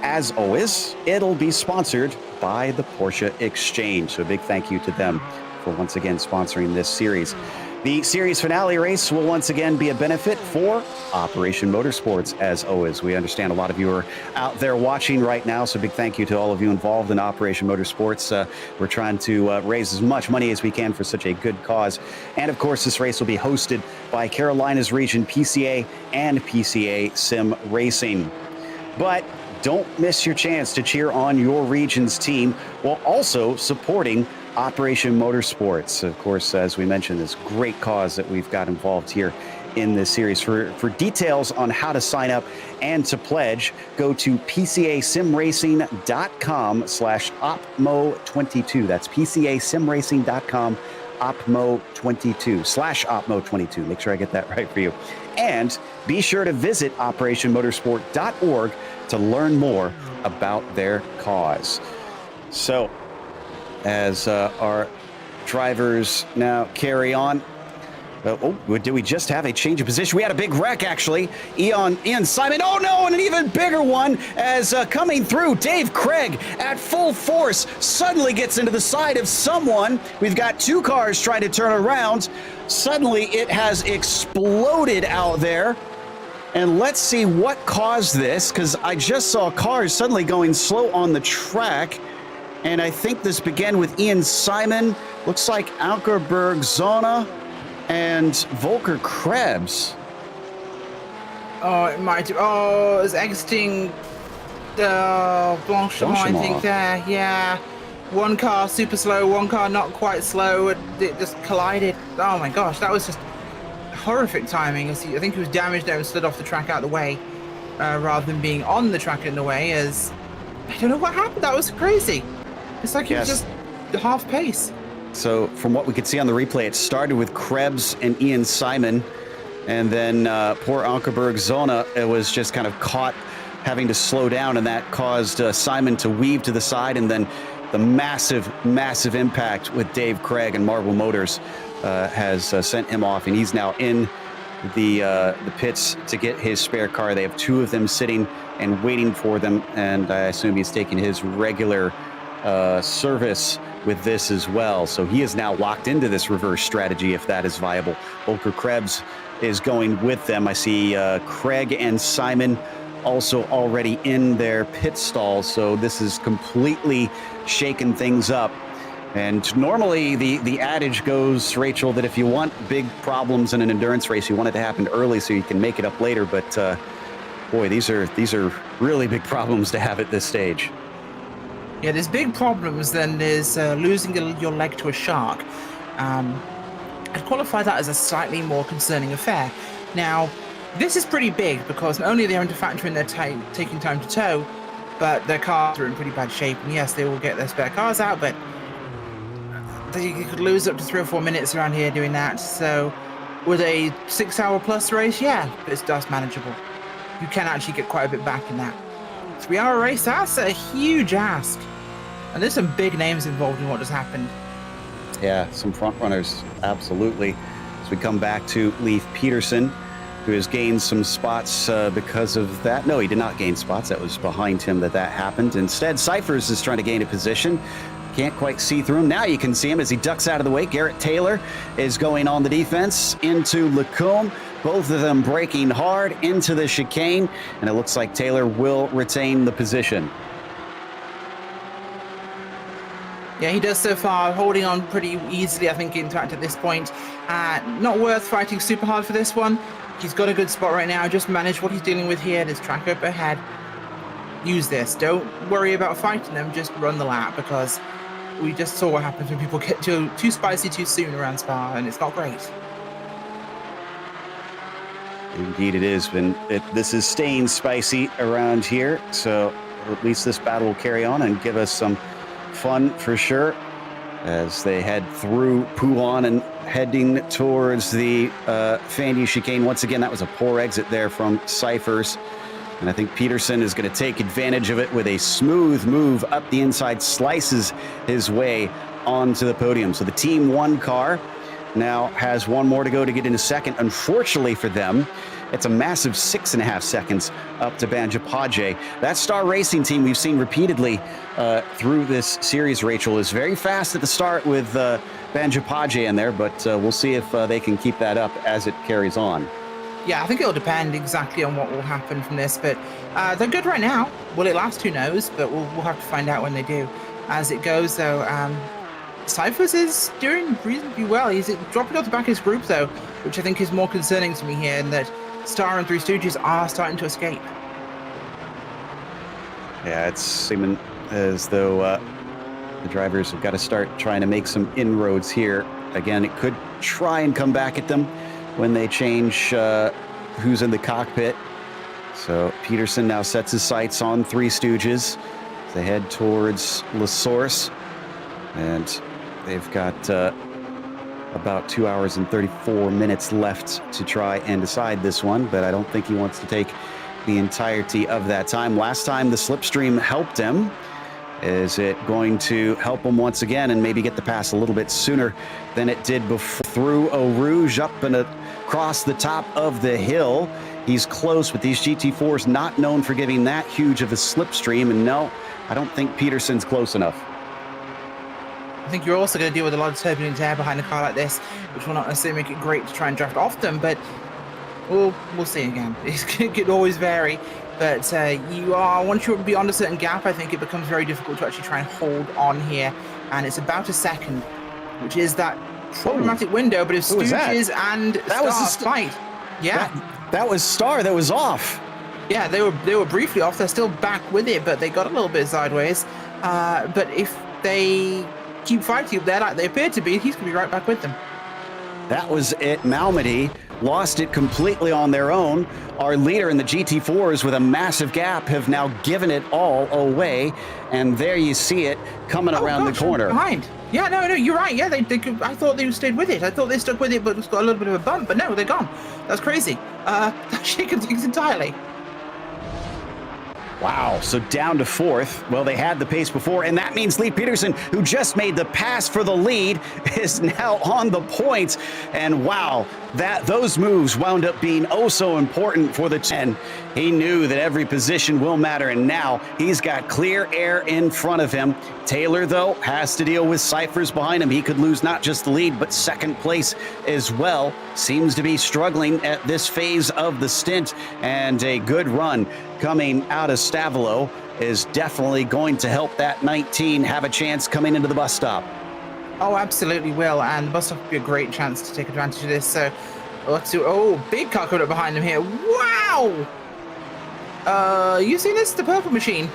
As always, it'll be sponsored by the Porsche Exchange. So a big thank you to them for once again sponsoring this series. The series finale race will once again be a benefit for Operation Motorsports, as always. We understand a lot of you are out there watching right now, so big thank you to all of you involved in Operation Motorsports. We're trying to raise as much money as we can for such a good cause. And of course, this race will be hosted by Carolinas Region PCA and PCA Sim Racing. But don't miss your chance to cheer on your region's team while also supporting Operation Motorsports. Of course, as we mentioned, this great cause that we've got involved here in this series. For details on how to sign up and to pledge, go to PCASimRacing.com/OPMO22. That's PCASimRacing.com OPMO22/OPMO22. Make sure I get that right for you. And be sure to visit OperationMotorsport.org to learn more about their cause. So, as our drivers now carry on. Did we just have a change of position? We had a big wreck, actually. Ian Simon. Oh, no, and an even bigger one as coming through. Dave Craig at full force suddenly gets into the side of someone. We've got two cars trying to turn around. Suddenly, it has exploded out there. And let's see what caused this, because I just saw cars suddenly going slow on the track. And I think this began with Ian Simon, looks like Ankerberg Zona, and Volker Krebs. Oh, it might have. Oh, it was exiting Blanchemont, I think, there. Yeah. One car super slow, one car not quite slow. It just collided. Oh my gosh, that was just horrific timing. I think he was damaged there and slid off the track out of the way rather than being on the track in the way. As I don't know what happened. That was crazy. It's like he was just half pace. So from what we could see on the replay, it started with Krebs and Ian Simon, and then poor Ankerberg Zona was just kind of caught having to slow down, and that caused Simon to weave to the side, and then the massive impact with Dave Craig and Marble Motors has sent him off, and he's now in the pits to get his spare car. They have two of them sitting and waiting for them, and I assume he's taking his regular service with this as well. So he is now locked into this reverse strategy if that is viable. Volker Krebs is going with them. I see Craig and Simon also already in their pit stall. So this is completely shaken things up. And normally the adage goes, Rachel, that if you want big problems in an endurance race, you want it to happen early so you can make it up later. But boy, these are really big problems to have at this stage. Yeah, there's big problems. Then there's losing your leg to a shark. I'd qualify that as a slightly more concerning affair. Now, this is pretty big because not only are they having to factor in their taking time to tow, but their cars are in pretty bad shape. And yes, they will get their spare cars out, but they could lose up to 3 or 4 minutes around here doing that. So with a 6-hour plus race, yeah, it's just manageable. You can actually get quite a bit back in that. 3-hour race, that's a huge ask. And there's some big names involved in what just happened. Yeah, some front runners, absolutely. As we come back to Leif Peterson, who has gained some spots because of that. No, he did not gain spots. That was behind him that happened. Instead, Cyphers is trying to gain a position. Can't quite see through him. Now you can see him as he ducks out of the way. Garrett Taylor is going on the defense into Lacombe. Both of them braking hard into the chicane, and it looks like Taylor will retain the position. Yeah, he does so far, holding on pretty easily, I think, in fact, at this point. Not worth fighting super hard for this one. He's got a good spot right now. Just manage what he's dealing with here. There's track up ahead. Use this. Don't worry about fighting them. Just run the lap, because we just saw what happens when people get too spicy too soon around Spa, and it's not great. Indeed it is. This is staying spicy around here, so at least this battle will carry on and give us some fun for sure as they head through Poulan and heading towards the Fandiu chicane. Once again, that was a poor exit there from Cyphers. And I think Peterson is going to take advantage of it with a smooth move up the inside, slices his way onto the podium. So the Team 1 car now has one more to go to get into second. Unfortunately for them, it's a massive 6.5 seconds up to Banjapaje. That Star Racing team we've seen repeatedly through this series, Rachel, is very fast at the start with Banjapaje in there, but we'll see if they can keep that up as it carries on. Yeah, I think it'll depend exactly on what will happen from this, but they're good right now. Will it last? Who knows? But we'll have to find out when they do. As it goes, though, Cyphers is doing reasonably well. He's dropping off the back of his group, though, which I think is more concerning to me here, in that Star and Three Stooges are starting to escape. Yeah, it's seeming as though the drivers have got to start trying to make some inroads here. Again, it could try and come back at them when they change who's in the cockpit. So Peterson now sets his sights on Three Stooges as they head towards La Source. And they've got about 2 hours and 34 minutes left to try and decide this one, but I don't think he wants to take the entirety of that time. Last time the slipstream helped him. Is it going to help him once again and maybe get the pass a little bit sooner than it did before? Through Eau Rouge, up and across the top of the hill. He's close, but these GT4s not known for giving that huge of a slipstream, and no, I don't think Peterson's close enough. I think you're also going to deal with a lot of turbulent air behind a car like this, which will not necessarily make it great to try and draft off them, but we'll see again. It could always vary, but once you're beyond a certain gap, I think it becomes very difficult to actually try and hold on here, and it's about a second, which is that problematic window, but if Stooges and Star fight, that was Star that was off. Yeah, they were briefly off. They're still back with it, but they got a little bit sideways. But if they keep fighting up there like they appear to be, he's going to be right back with them. That was it. Malmedy lost it completely on their own. Our leader in the GT4s with a massive gap have now given it all away. And there you see it coming around the corner. Behind. Yeah, no, you're right. Yeah, they could, I thought they stayed with it. I thought they stuck with it, but it's got a little bit of a bump. But no, they're gone. That's crazy. That shaken things entirely. Wow, so down to fourth. Well, they had the pace before, and that means Lee Peterson, who just made the pass for the lead, is now on the points. And wow, those moves wound up being oh so important for the 10. He knew that every position will matter, and now he's got clear air in front of him. Taylor, though, has to deal with Cyphers behind him. He could lose not just the lead, but second place as well. Seems to be struggling at this phase of the stint, and a good run coming out of Stavolo is definitely going to help that 19 have a chance coming into the bus stop. Oh, absolutely will, and the bus stop would be a great chance to take advantage of this. So let's do, big car coming up behind him here. Wow! You seen this? The purple machine.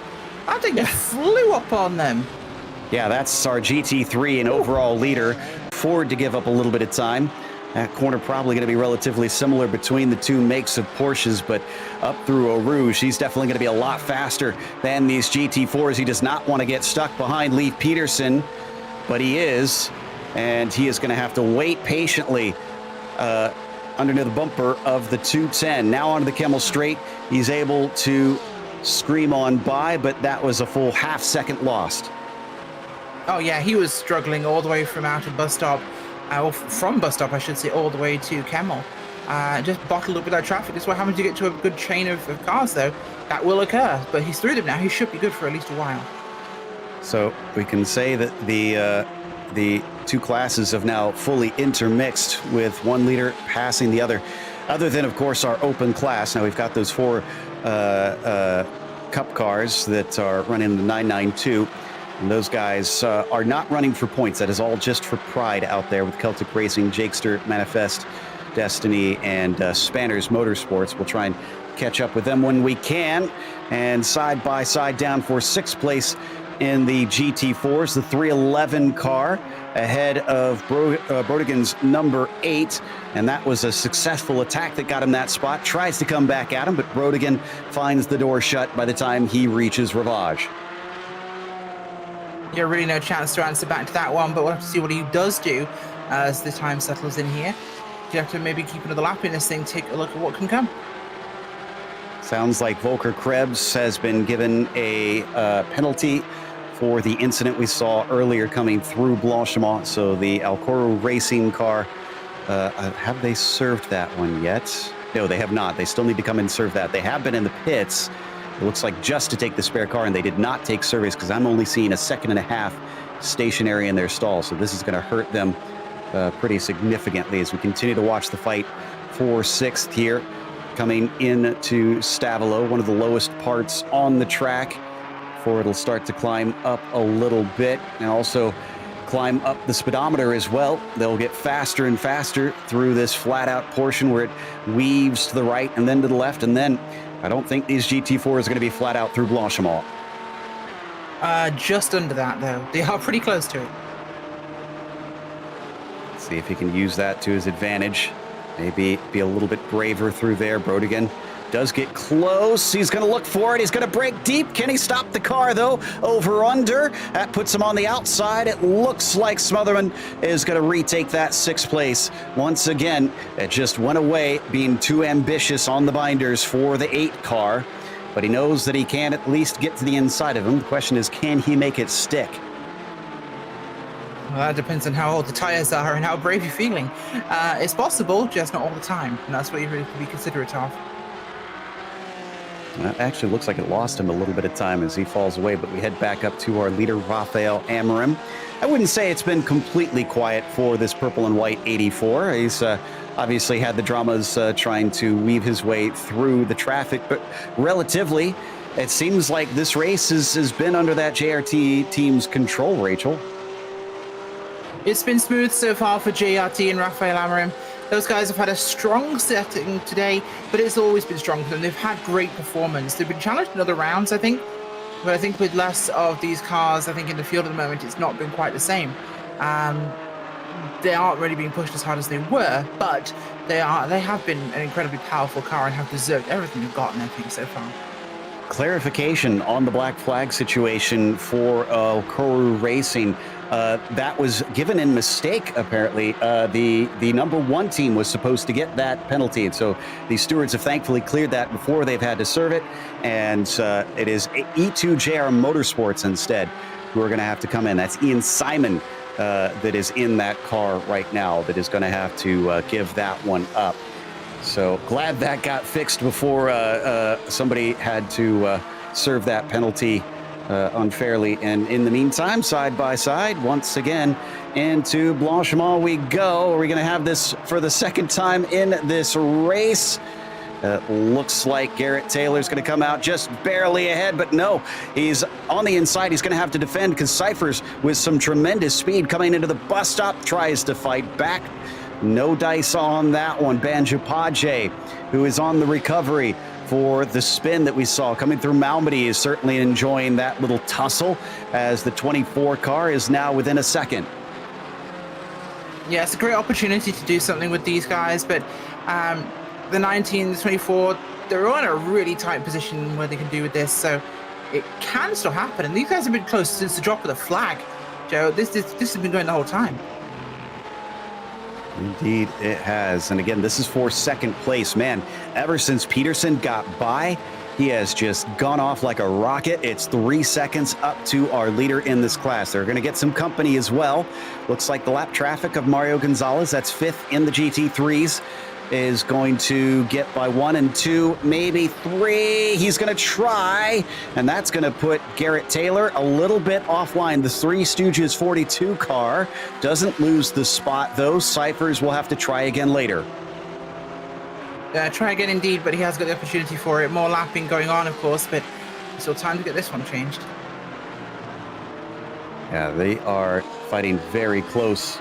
I think it flew up on them. Yeah, that's our GT3 and overall leader. Ford to give up a little bit of time. That corner probably going to be relatively similar between the two makes of Porsches, but up through Eau Rouge, he's definitely going to be a lot faster than these GT4s. He does not want to get stuck behind Lee Peterson, but he is, and he is going to have to wait patiently underneath the bumper of the 210. Now onto the Kemmel Straight. He's able to scream on by, but that was a full half-second lost. Oh, yeah, he was struggling all the way from out of bus stop. From bus stop, I should say, all the way to Kemmel. Just bottled up with that traffic. That's what happens to get to a good chain of cars, though. That will occur, but he's through them now. He should be good for at least a while. So we can say that the two classes have now fully intermixed, with one leader passing the other than, of course, our open class. Now we've got those four Cup cars that are running the 992. And those guys are not running for points. That is all just for pride out there with Celtic Racing, Jakester, Manifest, Destiny, and Spanners Motorsports. We'll try and catch up with them when we can. And side by side down for sixth place in the GT4s, the 311 car ahead of Brodegen's number 8, and that was a successful attack that got him that spot. Tries to come back at him, but Brodegen finds the door shut by the time he reaches Ravage. Yeah, really no chance to answer back to that one, but we'll have to see what he does do as the time settles in here. You have to maybe keep another lap in this thing, take a look at what can come. Sounds like Volker Krebs has been given a penalty for the incident we saw earlier coming through Blanchimont. So the Alcoro Racing car, have they served that one yet? No, they have not. They still need to come and serve that. They have been in the pits, it looks like just to take the spare car, and they did not take service because I'm only seeing 1.5 seconds stationary in their stall. So this is going to hurt them pretty significantly as we continue to watch the fight for 6th here. Coming into Stavolo, one of the lowest parts on the track, before it'll start to climb up a little bit and also climb up the speedometer as well. They'll get faster and faster through this flat out portion where it weaves to the right and then to the left, and then I don't think these GT4s are going to be flat out through Blanchimont. Just under that though. They are pretty close to it. Let's see if he can use that to his advantage. Maybe be a little bit braver through there. Brodegen does get close. He's going to look for it. He's going to break deep. Can he stop the car, though? Over under. That puts him on the outside. It looks like Smotherman is going to retake that 6th place. Once again, it just went away, being too ambitious on the binders for the 8 car. But he knows that he can at least get to the inside of him. The question is, can he make it stick? Well, that depends on how old the tires are and how brave you're feeling. It's possible, just not all the time. And that's what you really have to be considerate of. That actually looks like it lost him a little bit of time as he falls away, but we head back up to our leader, Rafael Amorim. I wouldn't say it's been completely quiet for this purple and white 84. He's obviously had the dramas trying to weave his way through the traffic, but relatively, it seems like this race has been under that JRT team's control, Rachel. It's been smooth so far for JRT and Rafael Amorim. Those guys have had a strong setting today, but it's always been strong for them. They've had great performance. They've been challenged in other rounds, I think, but I think with less of these cars, I think in the field at the moment, it's not been quite the same. They aren't really being pushed as hard as they were, but they have been an incredibly powerful car and have deserved everything they've gotten, I think, so far. Clarification on the black flag situation for Koru Racing. That was given in mistake, apparently. The number 1 team was supposed to get that penalty, and so the stewards have thankfully cleared that before they've had to serve it, and it is E2JR Motorsports instead who are going to have to come in. That's Ian Simon that is in that car right now that is going to have to give that one up. So glad that got fixed before somebody had to serve that penalty unfairly. And in the meantime, side by side, once again, into Blanchimont we go. Are we going to have this for the 2nd time in this race? Looks like Garrett Taylor's going to come out just barely ahead, but no, he's on the inside. He's going to have to defend because Cyphers, with some tremendous speed coming into the bus stop, tries to fight back. No dice on that one. Banjo Paje, who is on the recovery for the spin that we saw coming through Malmedy, is certainly enjoying that little tussle as the 24 car is now within a second. Yeah, it's a great opportunity to do something with these guys, but the 19, the 24, they're all in a really tight position where they can do with this, so it can still happen. And these guys have been close since the drop of the flag, Joe. This has been going the whole time. Indeed, it has. And again, this is for 2nd place. Man, ever since Peterson got by, he has just gone off like a rocket. It's 3 seconds up to our leader in this class. They're going to get some company as well. Looks like the lap traffic of Mario Gonzalez, that's 5th in the GT3s, is going to get by 1 and 2, maybe 3. He's going to try, and that's going to put Garrett Taylor a little bit offline. The Three Stooges 42 car doesn't lose the spot, though. Cyphers will have to try again later. Try again indeed, but he has got the opportunity for it. More lapping going on, of course, but still time to get this one changed. Yeah, they are fighting very close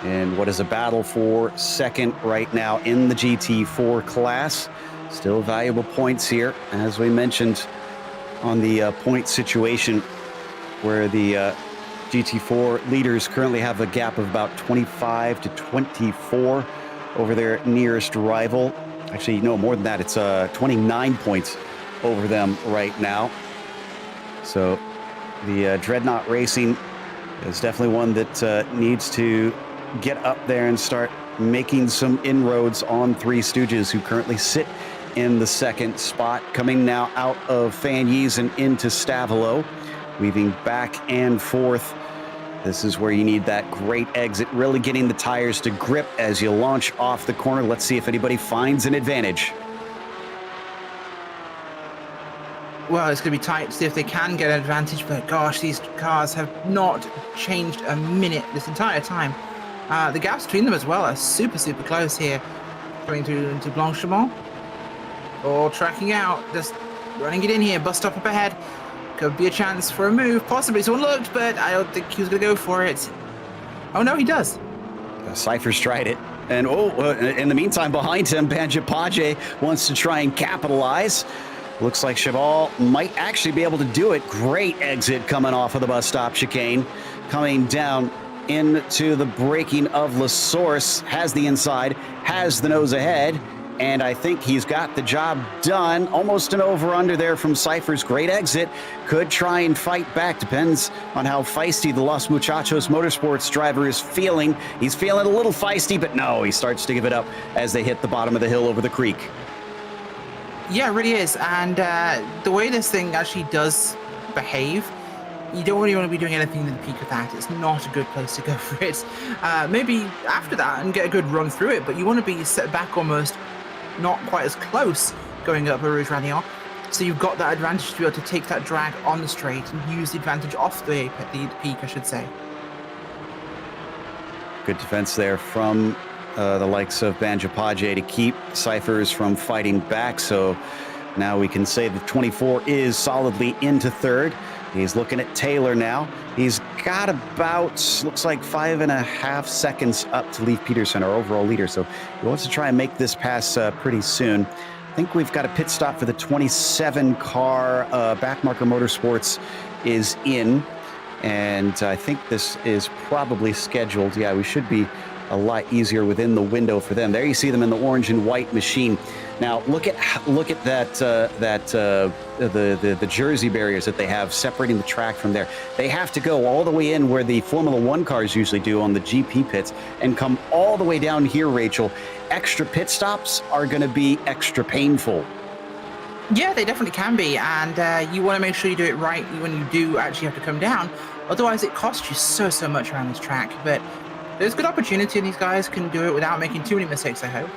in what is a battle for 2nd right now in the GT4 class. Still valuable points here, as we mentioned on the point situation. where the GT4 leaders currently have a gap of about 25 to 24 over their nearest rival. Actually, no, more than that. It's 29 points over them right now. So the Dreadnought Racing is definitely one that needs to get up there and start making some inroads on Three Stooges, who currently sit in the second spot, coming now out of Fanyes and into Stavelo, weaving back and forth. This is where you need that great exit, really getting the tires to grip as you launch off the corner. Let's see if anybody finds an advantage. Well, it's going to be tight to see if they can get an advantage, but gosh, these cars have not changed a minute this entire time. The gaps between them as well are super, super close here. Going through into Blanchimont. All tracking out, just running it in here, bus stop up ahead. Could be a chance for a move, possibly. Someone looked, but I don't think he was going to go for it. Oh, no, he does. Cypher's tried it. And in the meantime, behind him, Banjapaje wants to try and capitalize. Looks like Cheval might actually be able to do it. Great exit coming off of the bus stop chicane. Coming down into the braking of La Source. Has the inside, has the nose ahead. And I think he's got the job done. Almost an over-under there from Cypher's great exit. Could try and fight back. Depends on how feisty the Los Muchachos Motorsports driver is feeling. He's feeling a little feisty, but no, he starts to give it up as they hit the bottom of the hill over the creek. Yeah, it really is. And the way this thing actually does behave, you don't really want to be doing anything to the peak of that. It's not a good place to go for it. Maybe after that and get a good run through it, but you want to be set back almost not quite as close going up a Rouge Radiant. So you've got that advantage to be able to take that drag on the straight and use the advantage off the peak, I should say. Good defense there from the likes of Banjapaje to keep Cyphers from fighting back. So now we can say the 24 is solidly into third. He's looking at Taylor now. He's got about, looks like 5.5 seconds up to Leif Peterson, our overall leader. So he wants to try and make this pass pretty soon. I think we've got a pit stop for the 27 car. Backmarker Motorsports is in. And I think this is probably scheduled. Yeah, we should be a lot easier within the window for them. There you see them in the orange and white machine. Now look at that the jersey barriers that they have separating the track from there. They have to go all the way in where the Formula One cars usually do on the GP pits and come all the way down here, Rachel. Extra pit stops are going to be extra painful. Yeah, they definitely can be, and you want to make sure you do it right when you do actually have to come down. Otherwise, it costs you so much around this track. But there's good opportunity, and these guys can do it without making too many mistakes, I hope.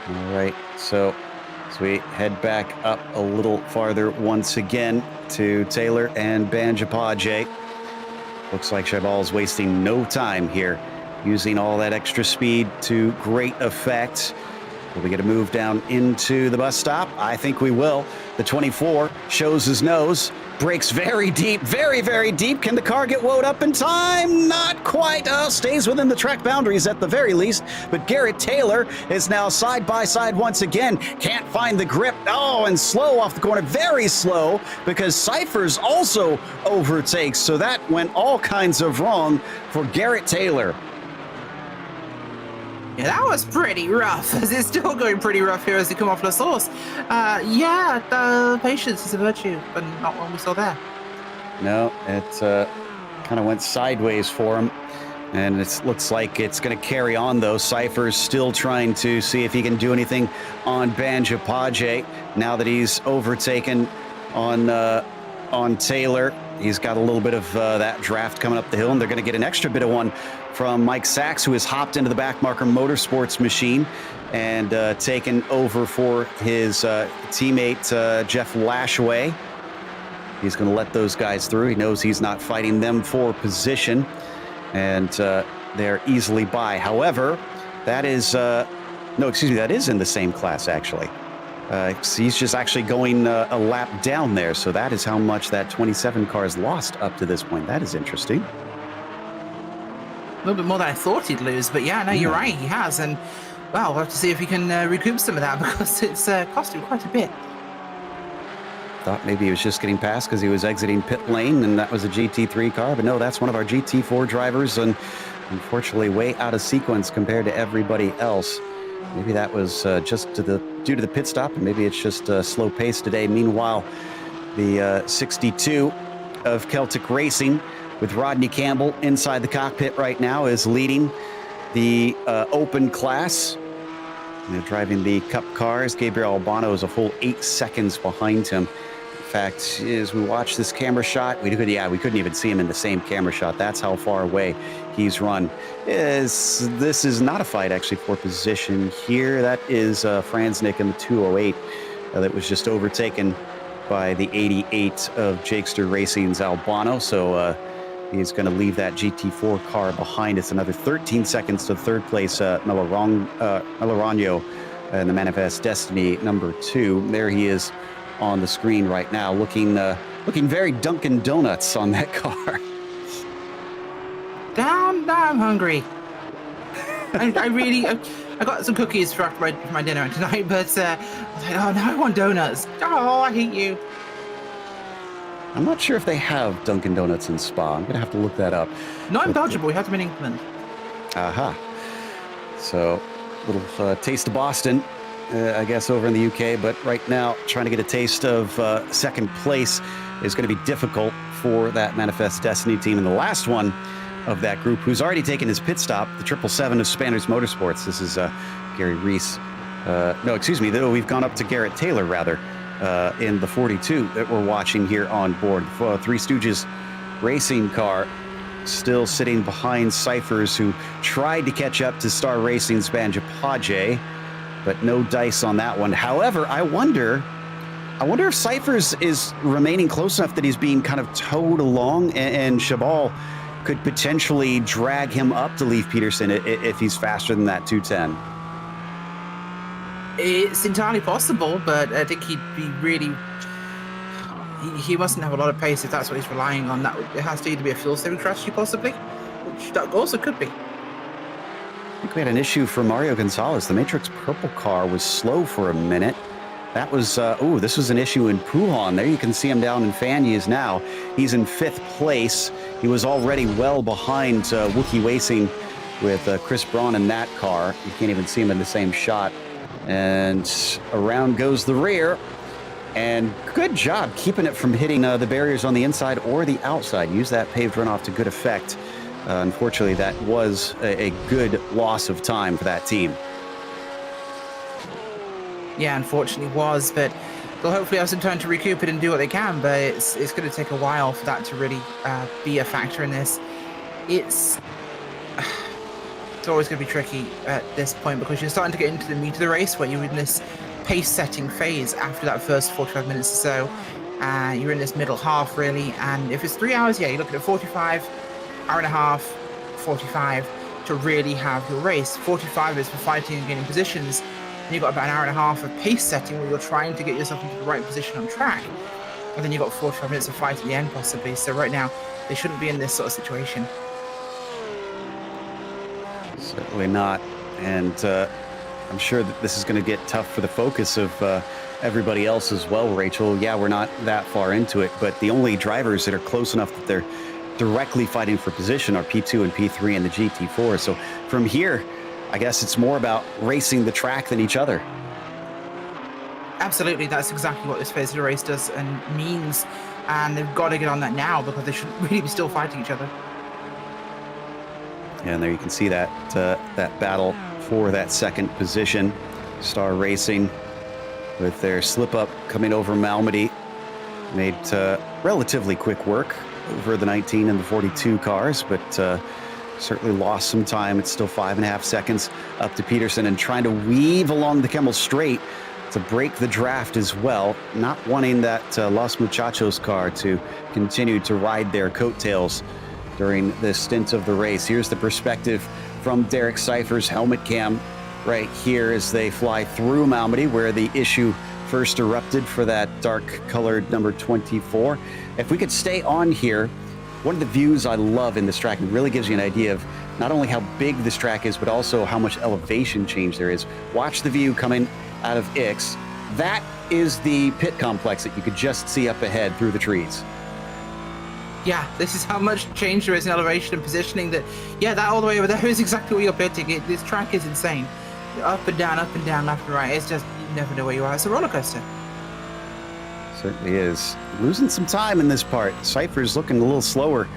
All right, so as we head back up a little farther once again to Taylor and Banjapaje. Looks like Cheval's wasting no time here, using all that extra speed to great effect. Will we get a move down into the bus stop? I think we will. The 24 shows his nose, brakes very deep, very deep. Can the car get woed up in time? Not quite. Stays within the track boundaries at the very least. But Garrett Taylor is now side by side once again. Can't find the grip. Oh, and slow off the corner. Very slow because Cyphers also overtakes. So that went all kinds of wrong for Garrett Taylor. Yeah, that was pretty rough, as it's still going pretty rough here as they come off La Source. Yeah, the patience is a virtue, but not what we saw there. No, it kind of went sideways for him, and it looks like it's going to carry on, though. Cypher's still trying to see if he can do anything on Banjapaje now that he's overtaken on Taylor. He's got a little bit of that draft coming up the hill, and they're going to get an extra bit of one from Mike Sachs, who has hopped into the Backmarker Motorsports machine and taken over for his teammate, Jeff Lashaway. He's going to let those guys through. He knows he's not fighting them for position, and they're easily by. However, that is, that is in the same class, actually. He's just actually going a lap down there, so that is how much that 27 car has lost up to this point. That is interesting. A little bit more than I thought he'd lose, but yeah, no, you're right, he has, and well, we'll have to see if he can recoup some of that because it's cost him quite a bit. Thought maybe he was just getting past because he was exiting pit lane and that was a GT3 car, but no, that's one of our GT4 drivers, and unfortunately way out of sequence compared to everybody else. Maybe that was just due to the pit stop, and maybe it's just a slow pace today. Meanwhile, the 62 of Celtic Racing with Rodney Campbell inside the cockpit right now is leading the open class. And they're driving the Cup cars. Gabriel Albano is a full 8 seconds behind him. In fact, as we watch this camera shot, we couldn't even see him in the same camera shot. That's how far away he's run. This is not a fight, actually, for position here. That is Franznik in the 208 that was just overtaken by the 88 of Jakester Racing's Albano. So he's going to leave that GT4 car behind. It's another 13 seconds to third place, Melorano in the Manifest Destiny number 2. There he is on the screen right now, looking very Dunkin' Donuts on that car. Damn, I'm hungry. I got some cookies for my dinner tonight, but I was like, oh, now I want donuts. Oh, I hate you. I'm not sure if they have Dunkin' Donuts in Spa. I'm going to have to look that up. Not in Belgium, but we have them in England. Aha. So, little taste of Boston, I guess, over in the UK. But right now, trying to get a taste of second place is going to be difficult for that Manifest Destiny team. And the last one of that group, who's already taken his pit stop, the 777 of Spanners Motorsports. This is Gary Reese. No, excuse me. We've gone up to Garrett Taylor, rather, in the 42 that we're watching here on board. Three Stooges racing car still sitting behind Cyphers, who tried to catch up to Star Racing's Banjapaje, but no dice on that one. However, I wonder if Cyphers is remaining close enough that he's being kind of towed along, and Chabal could potentially drag him up to Leif Peterson if he's faster than that 210. It's entirely possible, but I think he'd be really... He mustn't have a lot of pace if that's what he's relying on. It has to either be a fuel-saving strategy, possibly, which that also could be. I think we had an issue for Mario Gonzalez. The Matrix Purple car was slow for a minute. That was, this was an issue in Pujon. There you can see him down in Fanyes now. He's in 5th place. He was already well behind Wookiee Racing with Chris Braun in that car. You can't even see him in the same shot. And around goes the rear. And good job keeping it from hitting the barriers on the inside or the outside. Use that paved runoff to good effect. Unfortunately, that was a good loss of time for that team. Yeah, unfortunately was, but they'll hopefully have some time to recoup it and do what they can, but it's going to take a while for that to really be a factor in this. It's always going to be tricky at this point, because you're starting to get into the meat of the race where you're in this pace-setting phase after that first 45 minutes or so. You're in this middle half, really, and if it's 3 hours, yeah, you're looking at 45, hour and a half, 45 to really have your race. 45 is for fighting and gaining positions, and you've got about an hour and a half of pace setting where you're trying to get yourself into the right position on track, and then you've got 45 minutes of fight at the end, possibly. So right now, they shouldn't be in this sort of situation. Certainly not, and I'm sure that this is going to get tough for the focus of everybody else as well, Rachel. Yeah, we're not that far into it, but the only drivers that are close enough that they're directly fighting for position are P2 and P3 and the GT4. So from here, I guess it's more about racing the track than each other. Absolutely, that's exactly what this phase of the race does and means, and they've got to get on that now, because they shouldn't really be still fighting each other. And there you can see that that battle for that second position. Star Racing, with their slip-up coming over Malmedy, made relatively quick work over the 19 and the 42 cars, but certainly lost some time. It's still 5.5 seconds up to Peterson, and trying to weave along the Kemmel Straight to break the draft as well, not wanting that Los Muchachos car to continue to ride their coattails during this stint of the race. Here's the perspective from Derek Cypher's helmet cam right here as they fly through Malmedy, where the issue first erupted for that dark colored number 24. If we could stay on here, one of the views I love in this track, and really gives you an idea of not only how big this track is, but also how much elevation change there is. Watch the view coming out of Ix. That is the pit complex that you could just see up ahead through the trees. Yeah, this is how much change there is in elevation and positioning that, that all the way over there is exactly where you're pitting. This track is insane. Up and down, left and right. It's just, you never know where you are. It's a roller coaster. Certainly is. Losing some time in this part. Cypher's looking a little slower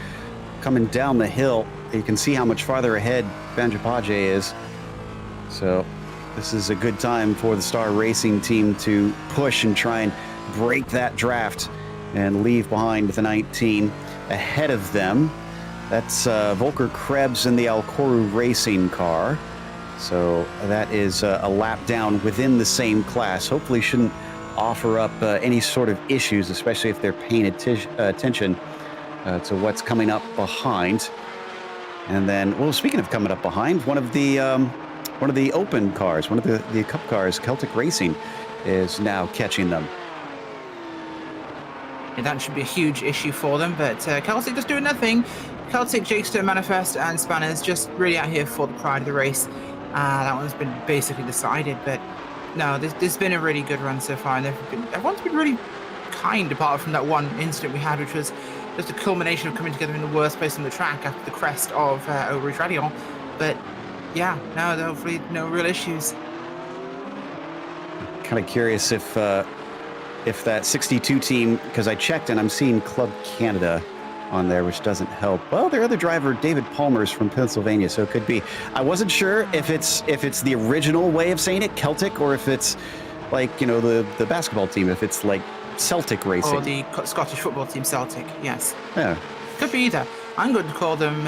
coming down the hill. You can see how much farther ahead Banjapaje is. So this is a good time for the Star Racing team to push and try and break that draft and leave behind the 19 ahead of them. That's Volker Krebs in the Alcoru Racing car. So that is a lap down within the same class. Hopefully shouldn't offer up any sort of issues, especially if they're paying attention to what's coming up behind. And then, well, speaking of coming up behind, one of the open cars, one of the Cup cars, Celtic Racing, is now catching them. Yeah, that should be a huge issue for them, but Celtic just doing nothing. Celtic, Jakester, Manifest, and Spanners just really out here for the pride of the race. That one's been basically decided, but no, this has been a really good run so far, and everyone's been really kind, apart from that one incident we had, which was just a culmination of coming together in the worst place on the track after the crest of Eau Rouge Radion. But yeah, no, hopefully no real issues. Kind of curious if that 62 team, because I checked and I'm seeing Club Canada on there, which doesn't help. Well, their other driver, David Palmer's from Pennsylvania, so it could be. I wasn't sure if it's the original way of saying it, Celtic, or if it's like, you know, the basketball team, if it's like Celtic Racing. Or the Scottish football team, Celtic, yes. Yeah. Could be either. I'm going to call them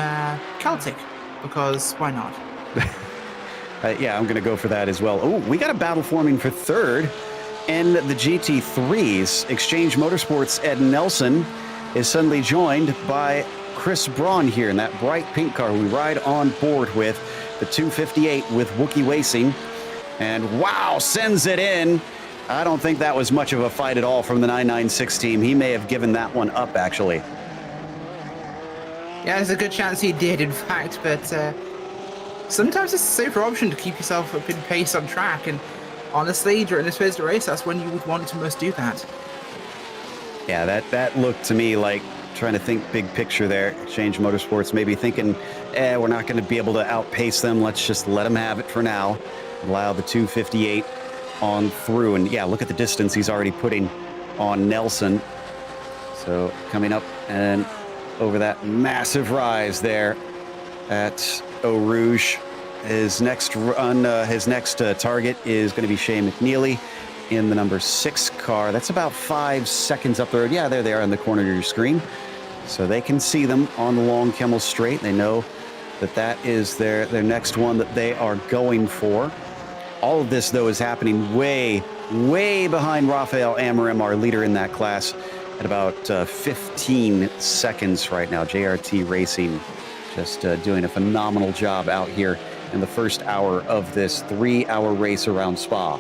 Celtic, because why not? Yeah, I'm going to go for that as well. Oh, we got a battle forming for third. In the GT3s, Exchange Motorsports' Ed Nelson is suddenly joined by Chris Braun here in that bright pink car we ride on board with, the 258 with Wookiee Racing. And wow, sends it in. I don't think that was much of a fight at all from the 996 team. He may have given that one up, actually. Yeah, there's a good chance he did, in fact, but sometimes it's a safer option to keep yourself up in pace on track, and honestly, during this phase of the race, that's when you would want to most do that. Yeah, that looked to me like trying to think big picture there. Exchange Motorsports maybe thinking, we're not going to be able to outpace them. Let's just let them have it for now. Allow the 258 on through. And yeah, look at the distance he's already putting on Nelson. So coming up and over that massive rise there at Eau Rouge. His next run, his next target is going to be Shea McNeely in the number 6 car. That's about 5 seconds up the road. Yeah, there they are in the corner of your screen. So they can see them on the long Kemmel Straight. They know that is their next one that they are going for. All of this, though, is happening way behind Rafael Amorim, our leader in that class, at about 15 seconds right now. JRT Racing just doing a phenomenal job out here in the first hour of this 3-hour race around Spa.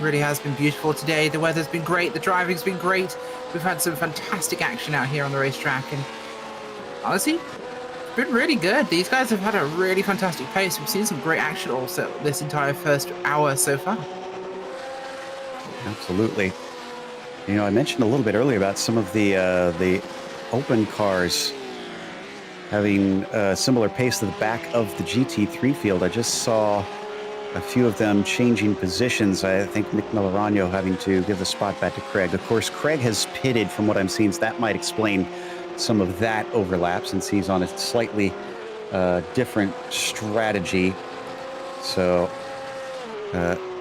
Really has been beautiful today. The weather's been great. The driving's been great. We've had some fantastic action out here on the racetrack, and honestly, it's been really good. These guys have had a really fantastic pace. We've seen some great action also this entire first hour so far. Absolutely. You know, I mentioned a little bit earlier about some of the open cars having a similar pace to the back of the GT3 field. I just saw a few of them changing positions. I think Nick Millerano having to give the spot back to Craig. Of course, Craig has pitted from what I'm seeing, so that might explain some of that overlap since he's on a slightly different strategy. So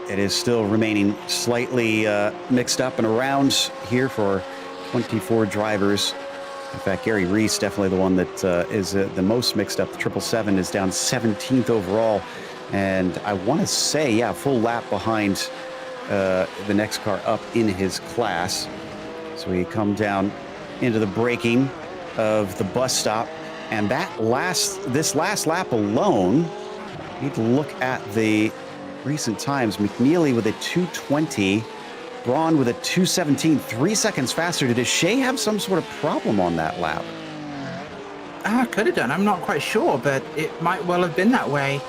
it is still remaining slightly mixed up and around here for 24 drivers. In fact, Gary Reese, definitely the one that is the most mixed up. The 777 is down 17th overall. And I want to say, yeah, full lap behind the next car up in his class. So we come down into the braking of the bus stop. And this last lap alone, you need to look at the recent times. McNeely with a 2:20, Braun with a 2:17, 3 seconds faster. Did Shea have some sort of problem on that lap? Could have done. I'm not quite sure, but it might well have been that way.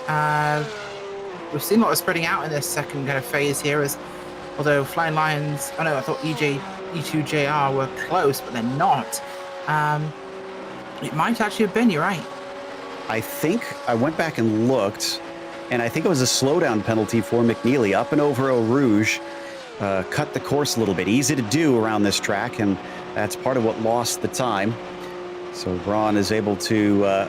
we've seen a lot of spreading out in this second kind of phase here, as although Flying Lions, I thought E2JR were close, but they're not. It might actually have been, you're right. I think I went back and looked, and I think it was a slowdown penalty for McNeely up and over Eau Rouge. Cut the course a little bit. Easy to do around this track, and that's part of what lost the time. So Braun is able to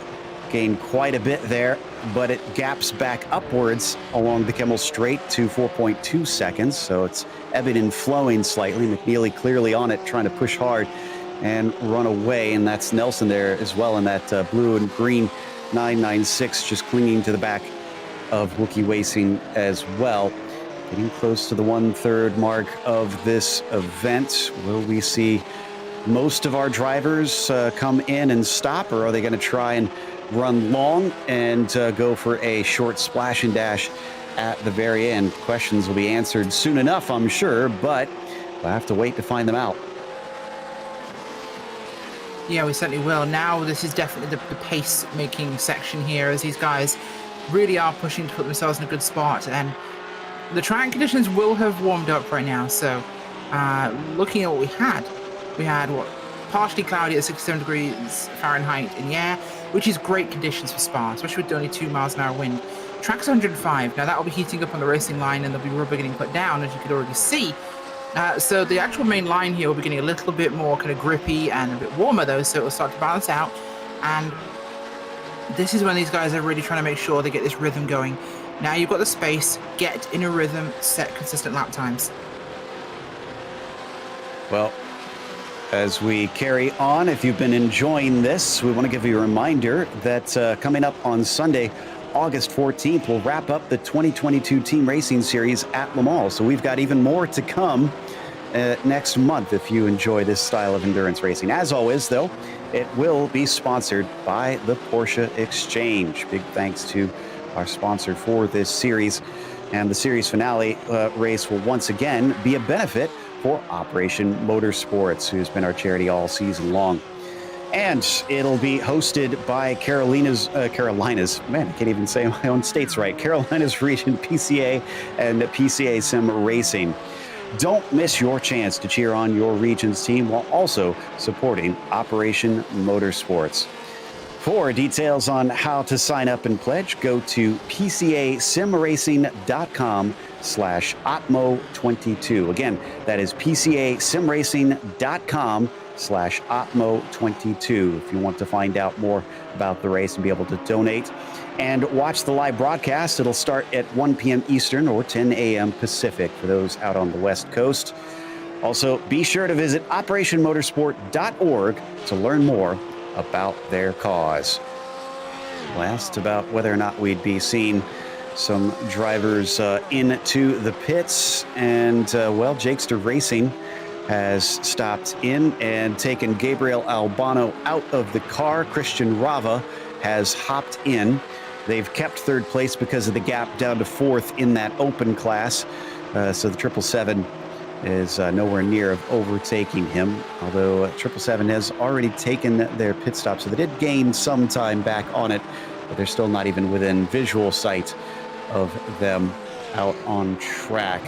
gain quite a bit there, but it gaps back upwards along the Kimmel Straight to 4.2 seconds. So it's ebbing and flowing slightly. McNeely clearly on it, trying to push hard and run away. And that's Nelson there as well in that blue and green 996, just clinging to the back of Wookie Racing as well. Getting close to the 1/3 mark of this event. Will we see most of our drivers come in and stop, or are they going to try and run long and go for a short splash and dash at the very end? Questions will be answered soon enough, I'm sure, but we'll have to wait to find them out. Yeah, we certainly will. Now this is definitely the pace-making section here, as these guys really are pushing to put themselves in a good spot, and the track conditions will have warmed up right now. So looking at what we had what, partially cloudy at 67 degrees Fahrenheit in the air, which is great conditions for Spa, especially with only 2 miles an hour wind. Track's 105. Now that will be heating up on the racing line, and there'll be rubber getting put down, as you could already see. So the actual main line here will be getting a little bit more kind of grippy and a bit warmer though, so it'll start to balance out. And this is when these guys are really trying to make sure they get this rhythm going. Now you've got the space, get in a rhythm, set consistent lap times. Well, as we carry on, if you've been enjoying this, we want to give you a reminder that coming up on Sunday, August 14th, we'll wrap up the 2022 Team Racing Series at Le Mans. So we've got even more to come next month if you enjoy this style of endurance racing. As always, though, it will be sponsored by the Porsche Exchange. Big thanks to our sponsor for this series. And the series finale race will once again be a benefit for Operation Motorsports, who's been our charity all season long. And it'll be hosted by Carolinas, man, I can't even say my own states right, Carolinas Region PCA and PCA Sim Racing. Don't miss your chance to cheer on your region's team while also supporting Operation Motorsports. For details on how to sign up and pledge, go to pcasimracing.com/Opmo22. Again, that is pcasimracing.com/Opmo22 if you want to find out more about the race and be able to donate. And watch the live broadcast. It'll start at 1 p.m. Eastern or 10 a.m. Pacific for those out on the West Coast. Also, be sure to visit operationmotorsport.org to learn more about their cause. Last about whether or not we'd be seeing some drivers into the pits, and well, Jakester Racing has stopped in and taken Gabriel Albano out of the car. Christian Rava has hopped in. They've kept third place because of the gap down to fourth in that open class. So the 777 is nowhere near of overtaking him, although 777 has already taken their pit stop, so they did gain some time back on it, but they're still not even within visual sight of them out on track.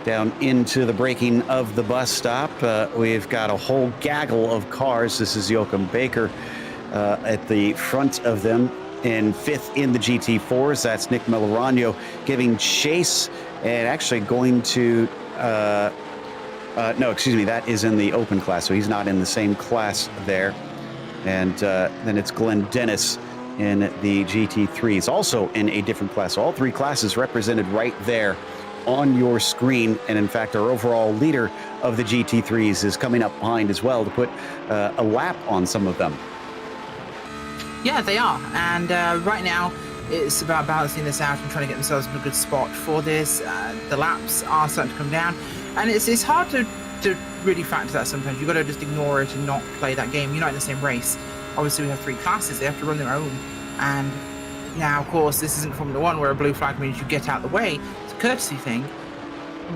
Down into the braking of the bus stop, we've got a whole gaggle of cars. This is Joachim Baker at the front of them in fifth in the GT4s. That's Nick Melorano giving chase and actually going to no, excuse me, that is in the open class, so he's not in the same class there. And then it's Glenn Dennis in the GT3s, also in a different class. All three classes represented right there on your screen. And in fact, our overall leader of the GT3s is coming up behind as well to put a lap on some of them. Yeah, they are. And right now, it's about balancing this out and trying to get themselves in a good spot for this. The laps are starting to come down. And it's hard to really factor that sometimes. You've got to just ignore it and not play that game. You're not in the same race. Obviously, we have three classes. They have to run their own. And now, of course, this isn't Formula One where a blue flag means you get out of the way. It's a courtesy thing.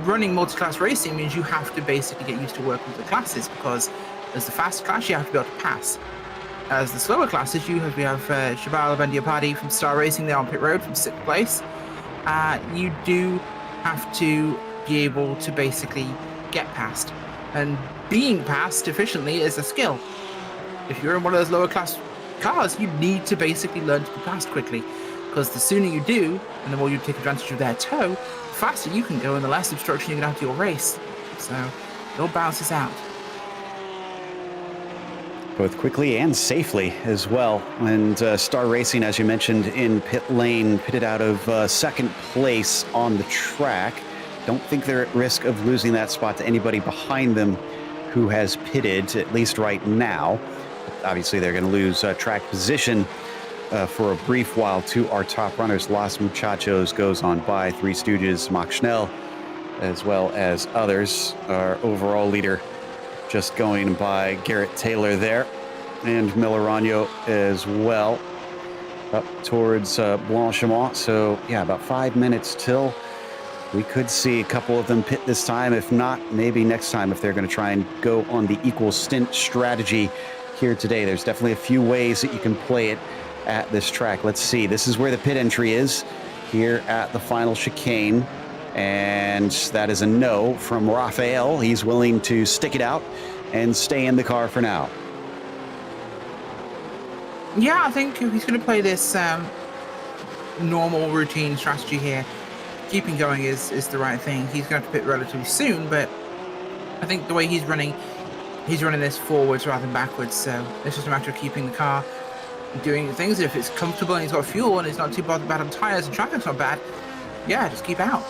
Running multi-class racing means you have to basically get used to working with the classes, because as the fast class, you have to be able to pass. As the slower classes, we have Shabala Bandiapati from Star Racing there on pit road from 6th place. you do have to be able to basically get past. And being past efficiently is a skill. If you're in one of those lower class cars, you need to basically learn to be past quickly. Because the sooner you do, and the more you take advantage of their tow, the faster you can go and the less obstruction you're going to have to your race. So it all balances out. Both quickly and safely as well. And Star Racing, as you mentioned, in pit lane, pitted out of second place on the track. Don't think they're at risk of losing that spot to anybody behind them who has pitted, at least right now. Obviously, they're going to lose track position for a brief while to our top runners. Los Muchachos goes on by, Three Stooges, Max Schnell, as well as others. Our overall leader just going by Garrett Taylor there, and Millerano as well, up towards Blanchimont. So yeah, about 5 minutes till we could see a couple of them pit this time. If not, maybe next time if they're going to try and go on the equal stint strategy here today. There's definitely a few ways that you can play it at this track. Let's see. This is where the pit entry is here at the final chicane. And that is a no from Rafael. He's willing to stick it out and stay in the car for now. Yeah, I think if he's going to play this normal routine strategy here, keeping going is the right thing. He's going to have to pit relatively soon, but I think the way he's running this forwards rather than backwards. So it's just a matter of keeping the car doing things. If it's comfortable and he's got fuel and it's not too bad on tires and traffic's not bad, yeah, just keep out.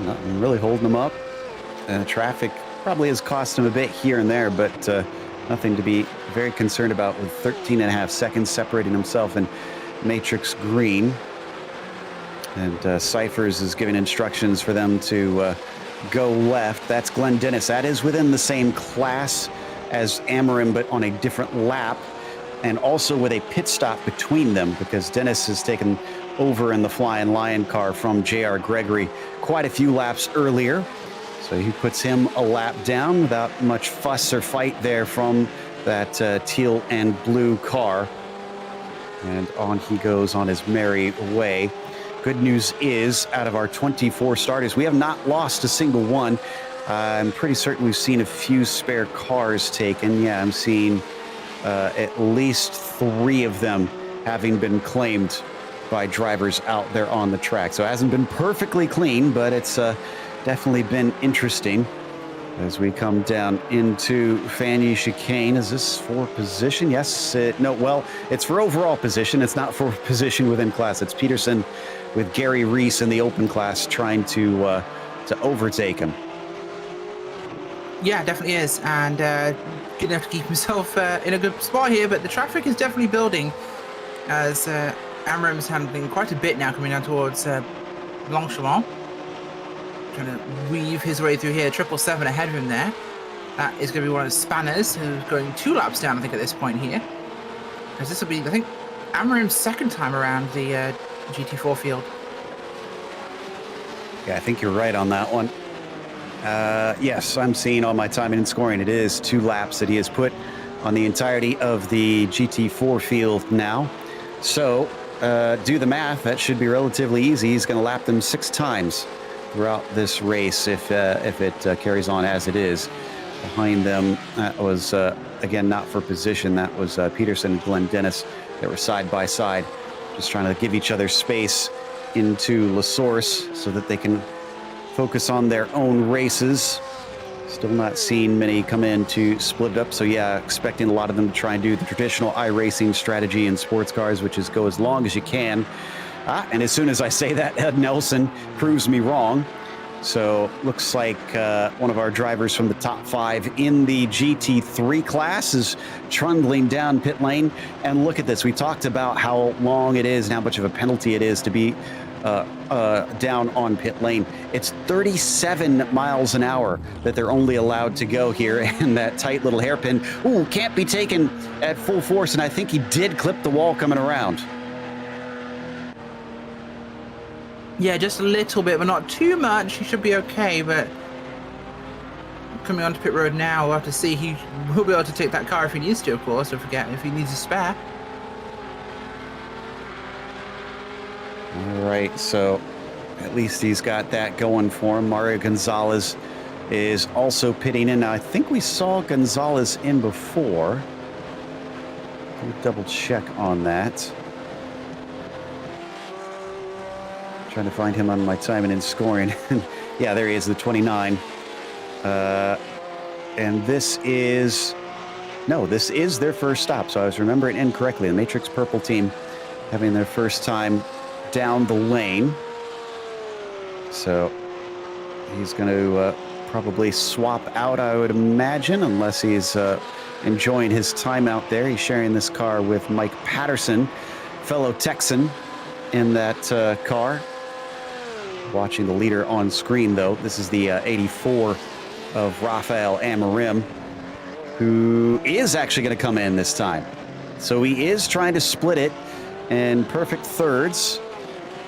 Nothing really holding them up. Traffic probably has cost him a bit here and there, but nothing to be very concerned about, with 13.5 seconds separating himself and Matrix Green. And Cyphers is giving instructions for them to go left. That's Glenn Dennis. That is within the same class as Amarim, but on a different lap, and also with a pit stop between them, because Dennis has taken over in the Flying Lion car from J.R. Gregory quite a few laps earlier. So he puts him a lap down without much fuss or fight there from that teal and blue car. And on he goes on his merry way. Good news is, out of our 24 starters, we have not lost a single one. I'm pretty certain we've seen a few spare cars taken. Yeah, I'm seeing at least 3 of them having been claimed by drivers out there on the track. So it hasn't been perfectly clean, but it's definitely been interesting as we come down into Fanny Chicane. Is this for position? Yes. No, well, it's for overall position. It's not for position within class. It's Peterson with Gary Reese in the open class trying to overtake him. Yeah, definitely is, and gonna have to keep himself in a good spot here. But the traffic is definitely building as Amarim's handling quite a bit now, coming down towards Blanchimont. Trying to weave his way through here. 777 ahead of him there. That is going to be one of the spanners, who's going 2 laps down, I think, at this point here. Because this will be, I think, Amarim's second time around the GT4 field. Yeah, I think you're right on that one. Yes, I'm seeing all my timing and scoring. It is 2 laps that he has put on the entirety of the GT4 field now. So, do the math. That should be relatively easy. He's going to lap them 6 times throughout this race if it carries on as it is. Behind them, that was, again, not for position. That was Peterson and Glenn Dennis. They were side by side, just trying to give each other space into La Source so that they can focus on their own races. Still not seeing many come in to split it up. So yeah, expecting a lot of them to try and do the traditional iRacing strategy in sports cars, which is go as long as you can. And as soon as I say that, Ed Nelson proves me wrong. So looks like one of our drivers from the top 5 in the GT3 class is trundling down pit lane. And look at this. We talked about how long it is and how much of a penalty it is to be down on pit lane. It's 37 miles an hour that they're only allowed to go here, and that tight little hairpin, can't be taken at full force, and I think he did clip the wall coming around. Yeah, just a little bit, but not too much. He should be okay, but coming onto pit road now, we'll have to see. He will be able to take that car if he needs to, of course. Don't forget, if he needs a spare. All right, so at least he's got that going for him. Mario Gonzalez is also pitting in. Now, I think we saw Gonzalez in before. Let me double check on that. Trying to find him on my timing and scoring. Yeah, there he is, the 29. And this is their first stop. So I was remembering incorrectly. The Matrix Purple team having their first time down the lane. So he's going to probably swap out, I would imagine, unless he's enjoying his time out there. He's sharing this car with Mike Patterson, fellow Texan, in that car. Watching the leader on screen, though. This is the 84 of Rafael Amorim, who is actually going to come in this time. So he is trying to split it in perfect thirds.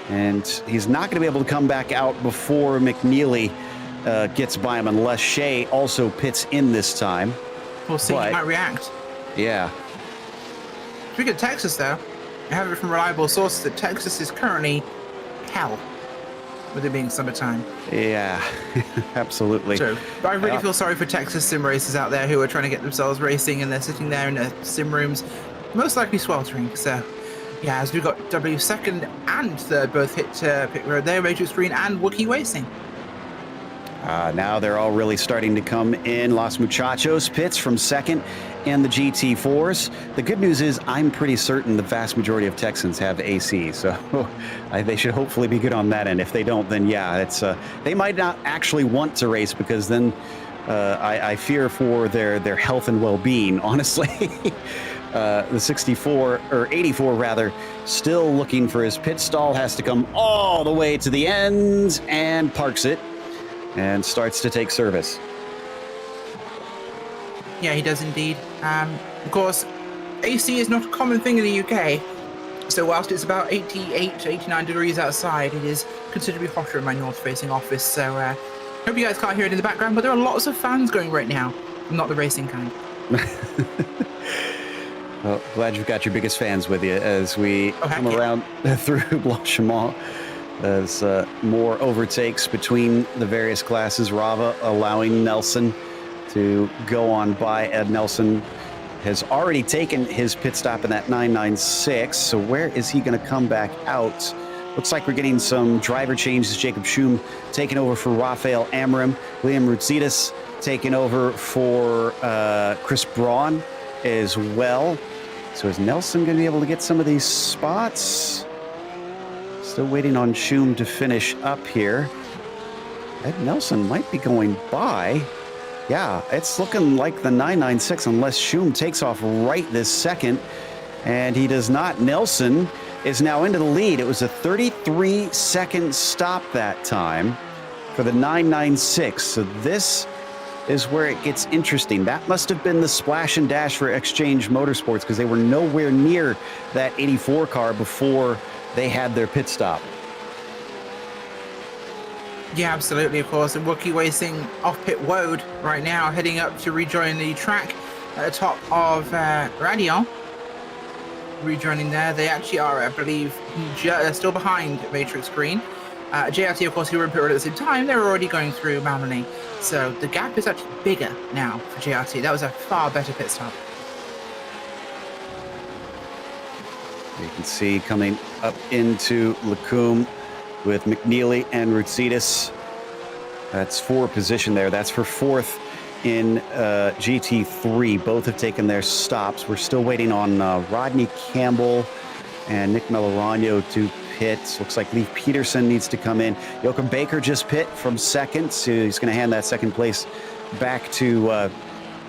And he's not going to be able to come back out before McNeely gets by him, unless Shea also pits in this time. We'll see. He might react. Yeah. Speaking of Texas, though, I have it from reliable sources that Texas is currently hell, with it being summertime. Yeah, absolutely. So I really feel sorry for Texas sim racers out there who are trying to get themselves racing, and they're sitting there in their sim rooms, most likely sweltering. So, yeah, as we've got W second and third both hit pit road there, Matrix Green and Wookiee Racing. Now they're all really starting to come in. Los Muchachos pits from second and the GT4s. The good news is I'm pretty certain the vast majority of Texans have AC, so they should hopefully be good on that end. If they don't, then yeah, it's they might not actually want to race, because then I fear for their health and well-being, honestly. The 64, or 84 rather, still looking for his pit stall, has to come all the way to the end and parks it and starts to take service. Yeah, he does indeed. Of course, AC is not a common thing in the UK, so whilst it's about 88 to 89 degrees outside, it is considerably hotter in my north-facing office, so hope you guys can't hear it in the background, but there are lots of fans going right now. Not the racing kind. Well, glad you've got your biggest fans with you as we come around through Blanchiment. As more overtakes between the various classes. Rava allowing Nelson to go on by. Ed Nelson has already taken his pit stop in that 996. So where is he going to come back out? Looks like we're getting some driver changes. Jacob Schum taking over for Rafael Amorim. William Routsidas taking over for Chris Braun as well. So is Nelson going to be able to get some of these spots? Still waiting on Schum to finish up here. Ed Nelson might be going by. Yeah, it's looking like the 996 unless Schum takes off right this second. And he does not. Nelson is now into the lead. It was a 33-second stop that time for the 996. So this is where it gets interesting. That must have been the splash and dash for Exchange Motorsports, because they were nowhere near that 84 car before they had their pit stop. Yeah, absolutely, of course. And Wookiee Racing off pit road right now, heading up to rejoin the track at the top of Radion. Rejoining there. They actually are, I believe, still behind Matrix Green. JRT, of course, who were in pit road at the same time, they were already going through Malmoney. So the gap is actually bigger now for JRT. That was a far better pit stop. You can see coming up into Lacombe with McNeely and Routsidas. That's for position there. That's for fourth in GT3. Both have taken their stops. We're still waiting on Rodney Campbell and Nick Melorano to pit. Looks like Leif Peterson needs to come in. Joachim Baker just pit from second, so he's going to hand that second place back to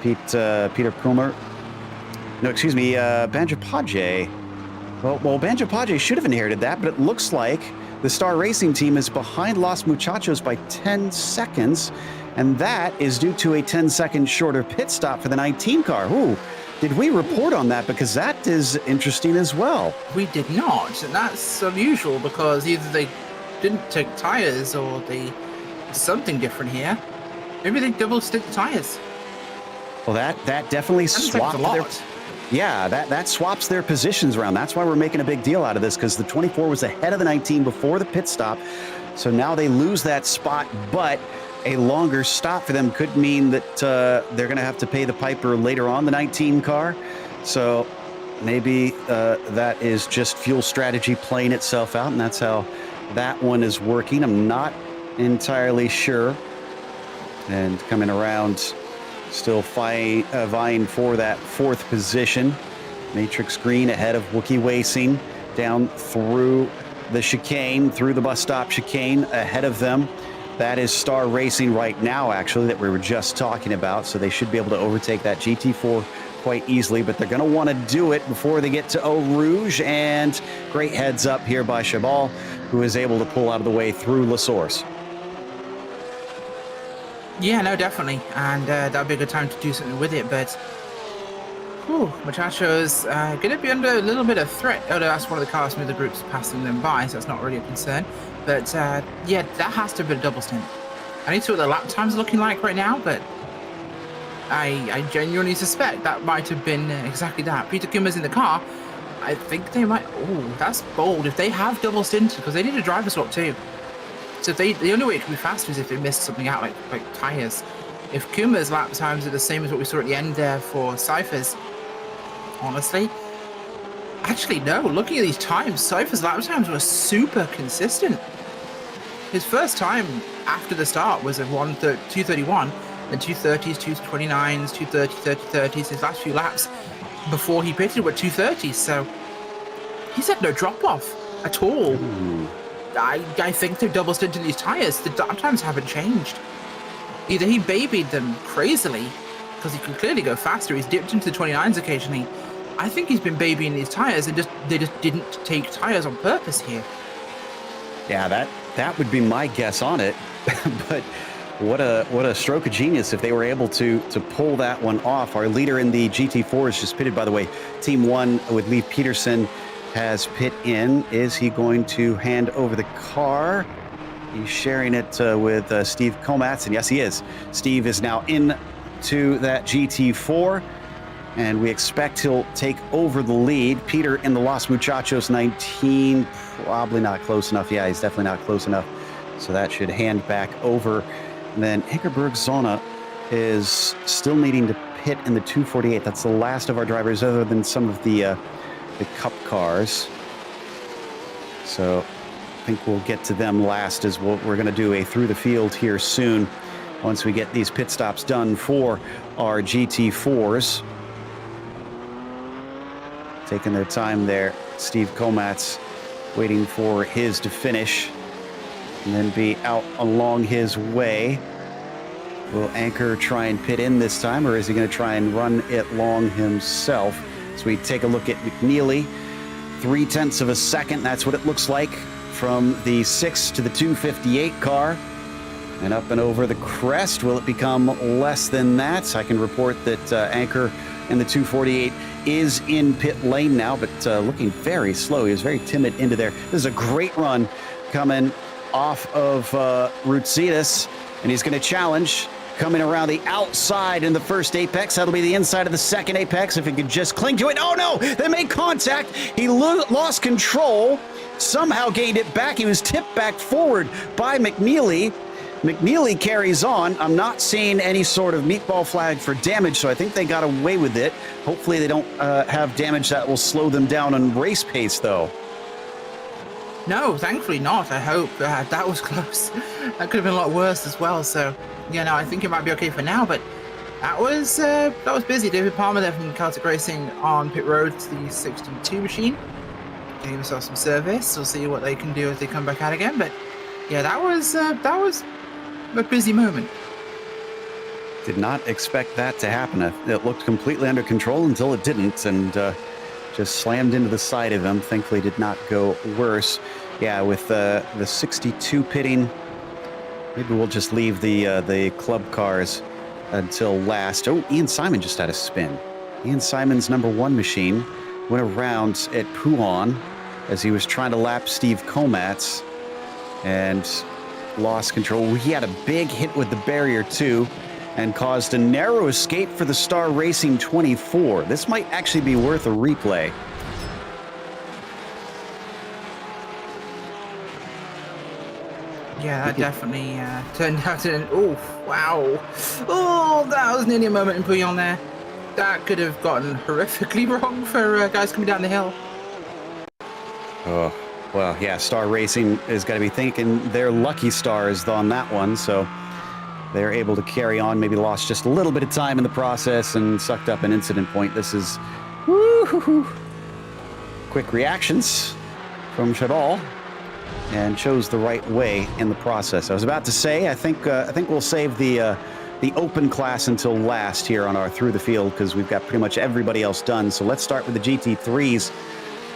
Peter Kummer. No, excuse me, Banjapaje. Well, Banjapaje should have inherited that, but it looks like the Star Racing team is behind Los Muchachos by 10 seconds, and that is due to a 10-second shorter pit stop for the 19 car. Ooh, did we report on that? Because that is interesting as well. We did not, and that's unusual because either they didn't take tires or they something different here. Maybe they double stick the tires. Well, that definitely swapped their... Yeah, that swaps their positions around. That's why we're making a big deal out of this, because the 24 was ahead of the 19 before the pit stop. So now they lose that spot, but a longer stop for them could mean that they're going to have to pay the piper later on, the 19 car. So maybe that is just fuel strategy playing itself out, and that's how that one is working. I'm not entirely sure. And coming around, still vying for that fourth position. Matrix Green ahead of Wookiee Racing down through the chicane, through the bus stop chicane, ahead of them. That is Star Racing right now, actually, that we were just talking about. So they should be able to overtake that GT4 quite easily, but they're going to want to do it before they get to Eau Rouge. And great heads up here by Chabal, who is able to pull out of the way through La Source. Yeah, no, definitely. And that'd be a good time to do something with it, but Muchacho's going to be under a little bit of threat. Although that's one of the cars from the groups passing them by, so that's not really a concern. But yeah, that has to be a double stint. I need to see what the lap time's looking like right now, but I genuinely suspect that might have been exactly that. Peter Kummer's in the car. I think they might... Oh, that's bold. If they have double stinted, because they need a driver swap too. So if the only way it can be faster is if they missed something out, like tyres. If Kuma's lap times are the same as what we saw at the end there for Cypher's, honestly, actually no. Looking at these times, Cypher's lap times were super consistent. His first time after the start was at 2:31, then 2:30s, 2:29s, 2:30, 30:30s. His last few laps before he pitted were 2:30s. So he's had no drop off at all. Ooh. I think they're double stinting these tyres. The lap times haven't changed. Either he babied them crazily, because he can clearly go faster. He's dipped into the 29s occasionally. I think he's been babying these tyres, and they just didn't take tyres on purpose here. Yeah, that would be my guess on it. But what a stroke of genius if they were able to pull that one off. Our leader in the GT4 is just pitted, by the way. Team 1 with Lee Peterson has pit in. Is he going to hand over the car? He's sharing it with Steve Komatz, and yes, he is. Steve is now into that GT4, and we expect he'll take over the lead. Peter in the Los Muchachos 19, probably not close enough. Yeah, he's definitely not close enough. So that should hand back over. And then Hickerberg Zona is still needing to pit in the 248. That's the last of our drivers, other than some of the Cup cars. So I think we'll get to them last, as we're going to do a through the field here soon once we get these pit stops done for our GT4s. Taking their time there, Steve Komatz waiting for his to finish and then be out along his way. Will Anchor try and pit in this time, or is he going to try and run it long himself? So we take a look at McNeely, 0.3 of a second. That's what it looks like from the 6 to the 258 car. And up and over the crest, will it become less than that? I can report that Anchor in the 248 is in pit lane now, but looking very slow. He was very timid into there. This is a great run coming off of Routsidas, and he's going to challenge. Coming around the outside in the first apex. That'll be the inside of the second apex if he could just cling to it. Oh no, they made contact. He lost control, somehow gained it back. He was tipped back forward by McNeely. McNeely carries on. I'm not seeing any sort of meatball flag for damage, so I think they got away with it. Hopefully they don't have damage that will slow them down on race pace, though. No, thankfully not. I hope. That was close. That could have been a lot worse as well. So, yeah, no, I think it might be okay for now. But that was busy. David Palmer there from Celtic Racing on pit road to the 62 machine, getting himself some service. We'll see what they can do as they come back out again. But yeah, that was a busy moment. Did not expect that to happen. It looked completely under control until it didn't, and just slammed into the side of him. Thankfully did not go worse. Yeah, with the 62 pitting, maybe we'll just leave the club cars until last. Oh, Ian Simon just had a spin. Ian Simon's number 1 machine went around at Pouhon as he was trying to lap Steve Komatz and lost control. He had a big hit with the barrier too, and caused a narrow escape for the Star Racing 24. This might actually be worth a replay. Yeah, that definitely turned out to an... Oh, wow. Oh, that was nearly a moment in Bouillon there. That could have gotten horrifically wrong for guys coming down the hill. Oh, well, yeah, Star Racing is going to be thinking they're lucky stars on that one, so they're able to carry on, maybe lost just a little bit of time in the process and sucked up an incident point. This is... Woo-hoo-hoo. Quick reactions from Chadal. And chose the right way in the process. I was about to say, I think we'll save the open class until last here on our Through the Field, because we've got pretty much everybody else done. So let's start with the GT3s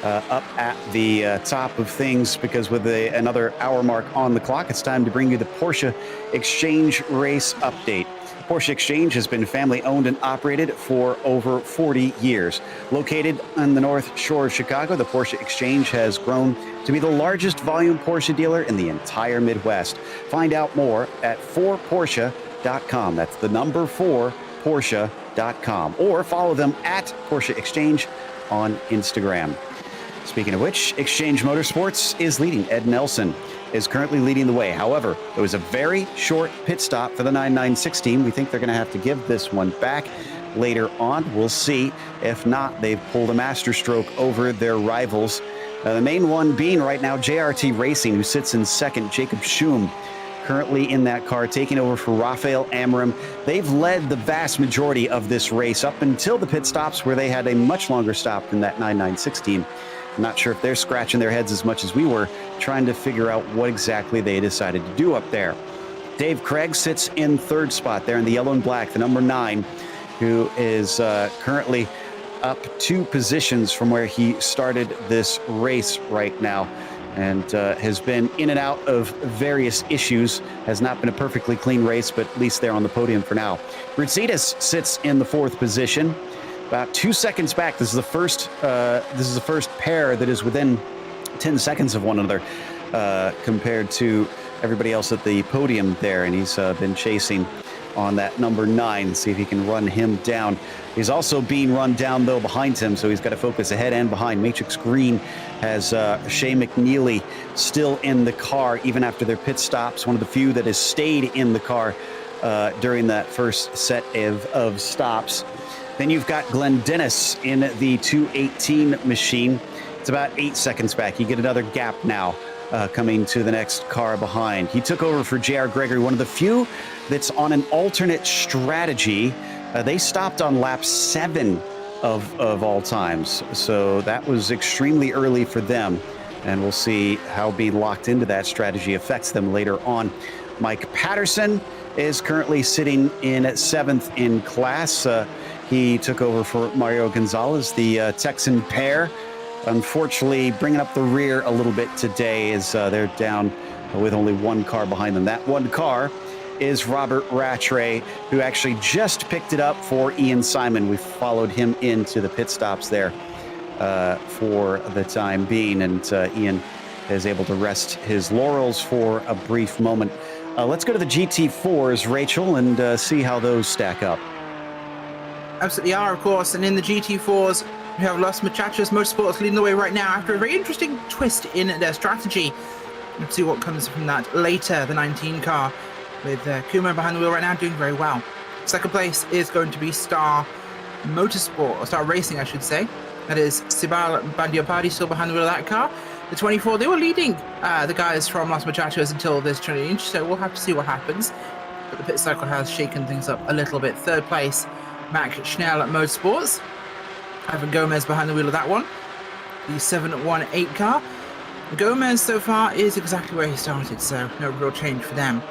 up at the top of things, because with another hour mark on the clock, it's time to bring you the Porsche Exchange race update. Porsche Exchange has been family-owned and operated for over 40 years. Located on the North Shore of Chicago, the Porsche Exchange has grown to be the largest volume Porsche dealer in the entire Midwest. Find out more at 4Porsche.com. That's the number 4Porsche.com. Or follow them at Porsche Exchange on Instagram. Speaking of which, Exchange Motorsports is leading. Ed Nelson is currently leading the way. However, it was a very short pit stop for the 996 team. We think they're going to have to give this one back later on. We'll see. If not, they've pulled a masterstroke over their rivals. The main one being right now JRT Racing, who sits in second. Jacob Schum currently in that car, taking over for Rafael Amorim. They've led the vast majority of this race up until the pit stops, where they had a much longer stop than that 996 team. I'm not sure if they're scratching their heads as much as we were, trying to figure out what exactly they decided to do up there. Dave Craig sits in third spot there in the yellow and black, the number 9, who is currently up 2 positions from where he started this race right now, and has been in and out of various issues. Has not been a perfectly clean race, but at least they're on the podium for now. Mercedes sits in the 4th position, about 2 seconds back. This is the first pair that is within 10 seconds of one another compared to everybody else at the podium there, and he's been chasing on that number 9, see if he can run him down. He's also being run down, though, behind him, so he's got to focus ahead and behind. Matrix Green has Shea McNeely still in the car, even after their pit stops, one of the few that has stayed in the car during that first set of stops. Then you've got Glenn Dennis in the 218 machine. It's about 8 seconds back. You get another gap now coming to the next car behind. He took over for J.R. Gregory, one of the few that's on an alternate strategy. They stopped on lap 7 of all times, so that was extremely early for them, and we'll see how being locked into that strategy affects them later on. Mike Patterson is currently sitting in 7th in class. He took over for Mario Gonzalez, the Texan pair. Unfortunately, bringing up the rear a little bit today as they're down with only 1 car behind them. That 1 car is Robert Rattray, who actually just picked it up for Ian Simon. We followed him into the pit stops there for the time being, and Ian is able to rest his laurels for a brief moment. Let's go to the GT4s, Rachel, and see how those stack up. Absolutely are, of course. And in the GT4s, we have Los Muchachos Motorsports leading the way right now after a very interesting twist in their strategy. Let's see what comes from that later. The 19 car with Kuma behind the wheel right now, doing very well. Second place is going to be Star Motorsport, or Star Racing, I should say. That is Sibal Bandiopardi still behind the wheel of that car. The 24, they were leading the guys from Los Muchachos until this change, so we'll have to see what happens. But the pit cycle has shaken things up a little bit. Third place, Mac Schnell at Motorsports. Ivan Gomez behind the wheel of that one. The 718 car. Gomez so far is exactly where he started, so no real change for them.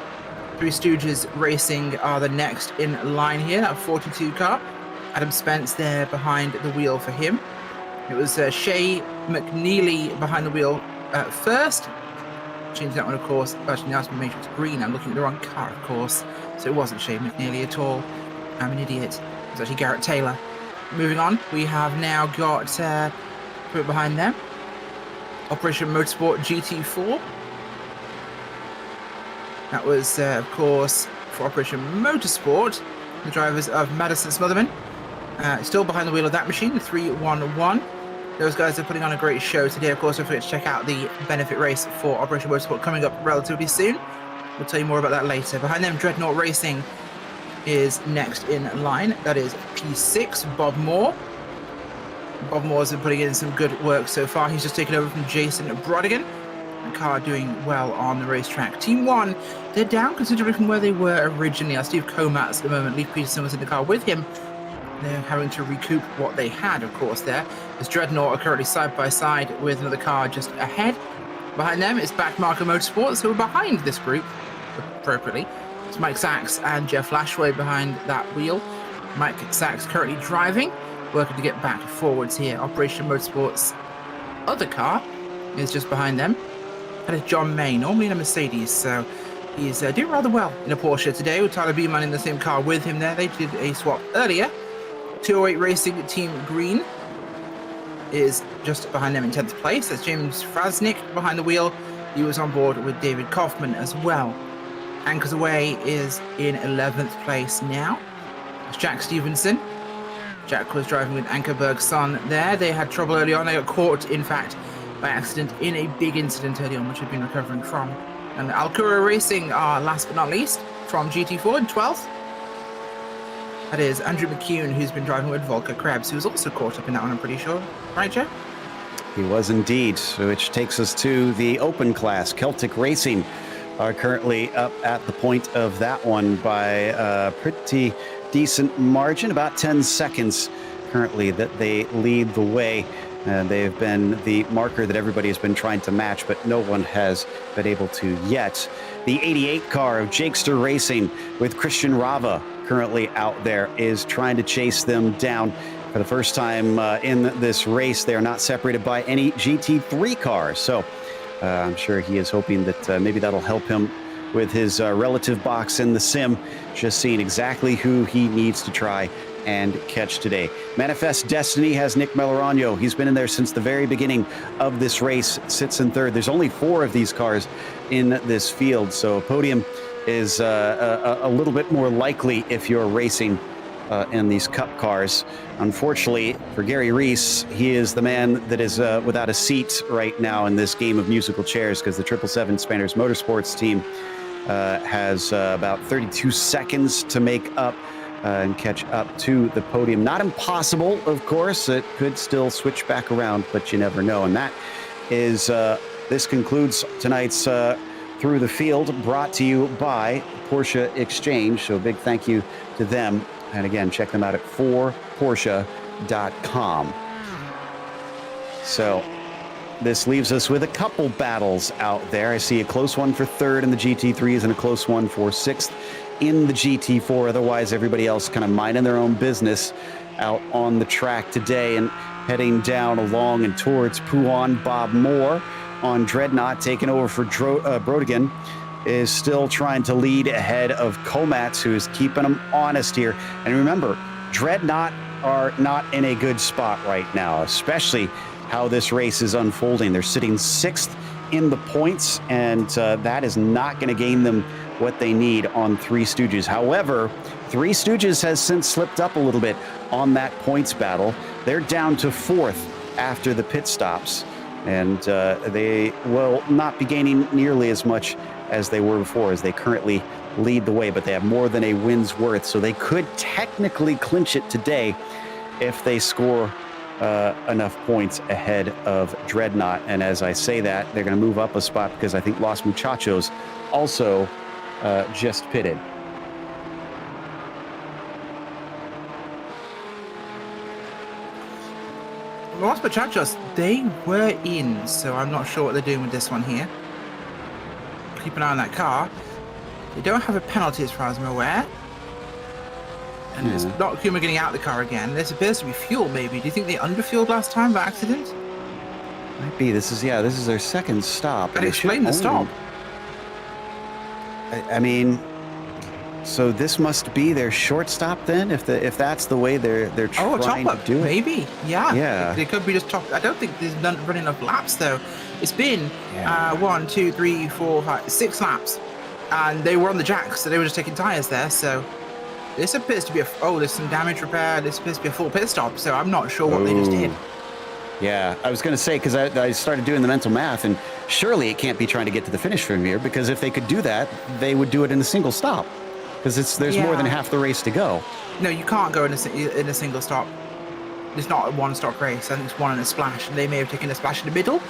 Three Stooges Racing are the next in line here, that 42 car. Adam Spence there behind the wheel for him. It was Shea McNeely behind the wheel first. Changed that one, of course. Actually, now it's Matrix Green. I'm looking at the wrong car, of course. So it wasn't Shea McNeely at all. I'm an idiot. It was actually Garrett Taylor. Moving on, we have now got put it behind them. Operation Motorsport GT4. That was, of course, for Operation Motorsport. the drivers of Madison Smotherman. Still behind the wheel of that machine, the 311. Those guys are putting on a great show today. Of course, don't forget to check out the benefit race for Operation Motorsport coming up relatively soon. We'll tell you more about that later. Behind them, Dreadnought Racing is next in line. That is P6, Bob Moore. Bob Moore's been putting in some good work so far. He's just taken over from Jason Brodigan. The car doing well on the racetrack. Team 1, they're down considerably from where they were originally. Steve Komatz at the moment. Leif Peterson was in the car with him. They're having to recoup what they had, of course, there. As Dreadnought are currently side by side with another car just ahead. Behind them is Backmarker Motorsports, who are behind this group, appropriately. It's Mike Sachs and Jeff Lashway behind that wheel. Mike Sachs currently driving, working to get back forwards here. Operation Motorsports' other car is just behind them. That is John May, normally in a Mercedes, so he's doing rather well in a Porsche today with Tyler Beeman in the same car with him there. They did a swap earlier. 208 Racing Team Green is just behind them in 10th place. That's James Frasnick behind the wheel. He was on board with David Kaufman as well. Anchors Away is in 11th place now. It's Jack Stevenson. Jack was driving with Ankerberg's son there. They had trouble early on. They got caught, in fact, by accident in a big incident early on, which they've been recovering from. And Alcura Racing are last but not least from GT4 in 12th. That is Andrew McCune, who's been driving with Volker Krebs, who was also caught up in that one, I'm pretty sure. Right, Joe? He was indeed, which takes us to the open class. Celtic Racing are currently up at the point of that one by a pretty decent margin, about 10 seconds currently that they lead the way. They've been the marker that everybody has been trying to match, but no one has been able to yet. The 88 car of Jakester Racing with Christian Rava currently out there is trying to chase them down. For the first time in this race, they are not separated by any GT3 cars. So I'm sure he is hoping that maybe that'll help him with his relative box in the sim, just seeing exactly who he needs to try and catch today. Manifest Destiny has Nick Melorano. He's been in there since the very beginning of this race, sits in third. There's only 4 of these cars in this field, so a podium is a little bit more likely if you're racing in these cup cars. Unfortunately for Gary Reese, he is the man that is without a seat right now in this game of musical chairs, because the 777 Spanners Motorsports team has about 32 seconds to make up and catch up to the podium. Not impossible, of course. It could still switch back around, but you never know. And that is, this concludes tonight's Through the Field, brought to you by Porsche Exchange. So a big thank you to them. And again, check them out at 4Porsche.com. So this leaves us with a couple battles out there. I see a close one for third in the GT3s and a close one for 6th in the GT4. Otherwise, everybody else kind of minding their own business out on the track today and heading down along and towards Pouan. Bob Moore on Dreadnought, taking over for Brodigan, is still trying to lead ahead of Komatz, who is keeping him honest here. And remember, Dreadnought are not in a good spot right now, especially how this race is unfolding. They're sitting 6th in the points, and that is not going to gain them what they need on Three Stooges. However, Three Stooges has since slipped up a little bit on that points battle. They're down to 4th after the pit stops, and they will not be gaining nearly as much as they were before, as they currently lead the way, but they have more than a win's worth, so they could technically clinch it today if they score enough points ahead of Dreadnought. And as I say that, they're going to move up a spot because I think Los Muchachos also just pitted. Los Muchachos, they were in, so I'm not sure what they're doing with this one here. Keep an eye on that car. They don't have a penalty as far as I'm aware. And it's not Kuma getting out of the car again. This appears to be fuel, maybe. Do you think they underfueled last time by accident? Might be. This is their second stop. But explain the stop. I mean, so this must be their short stop then, if that's the way they're trying to do it. Maybe. Yeah. Yeah. They could be just top. I don't think there's none running enough laps though. It's been 1, 2, 3, 4, 5, 6 laps, and they were on the jacks, so they were just taking tires there. So This appears to be there's some damage repair. This appears to be a full pit stop, so I'm not sure what they just did. Yeah, I was going to say, because I started doing the mental math, and surely it can't be trying to get to the finish from here, because if they could do that, they would do it in a single stop, because there's more than half the race to go. No, you can't go in a single stop. It's not a one-stop race. I think it's one and a splash, and they may have taken a splash in the middle.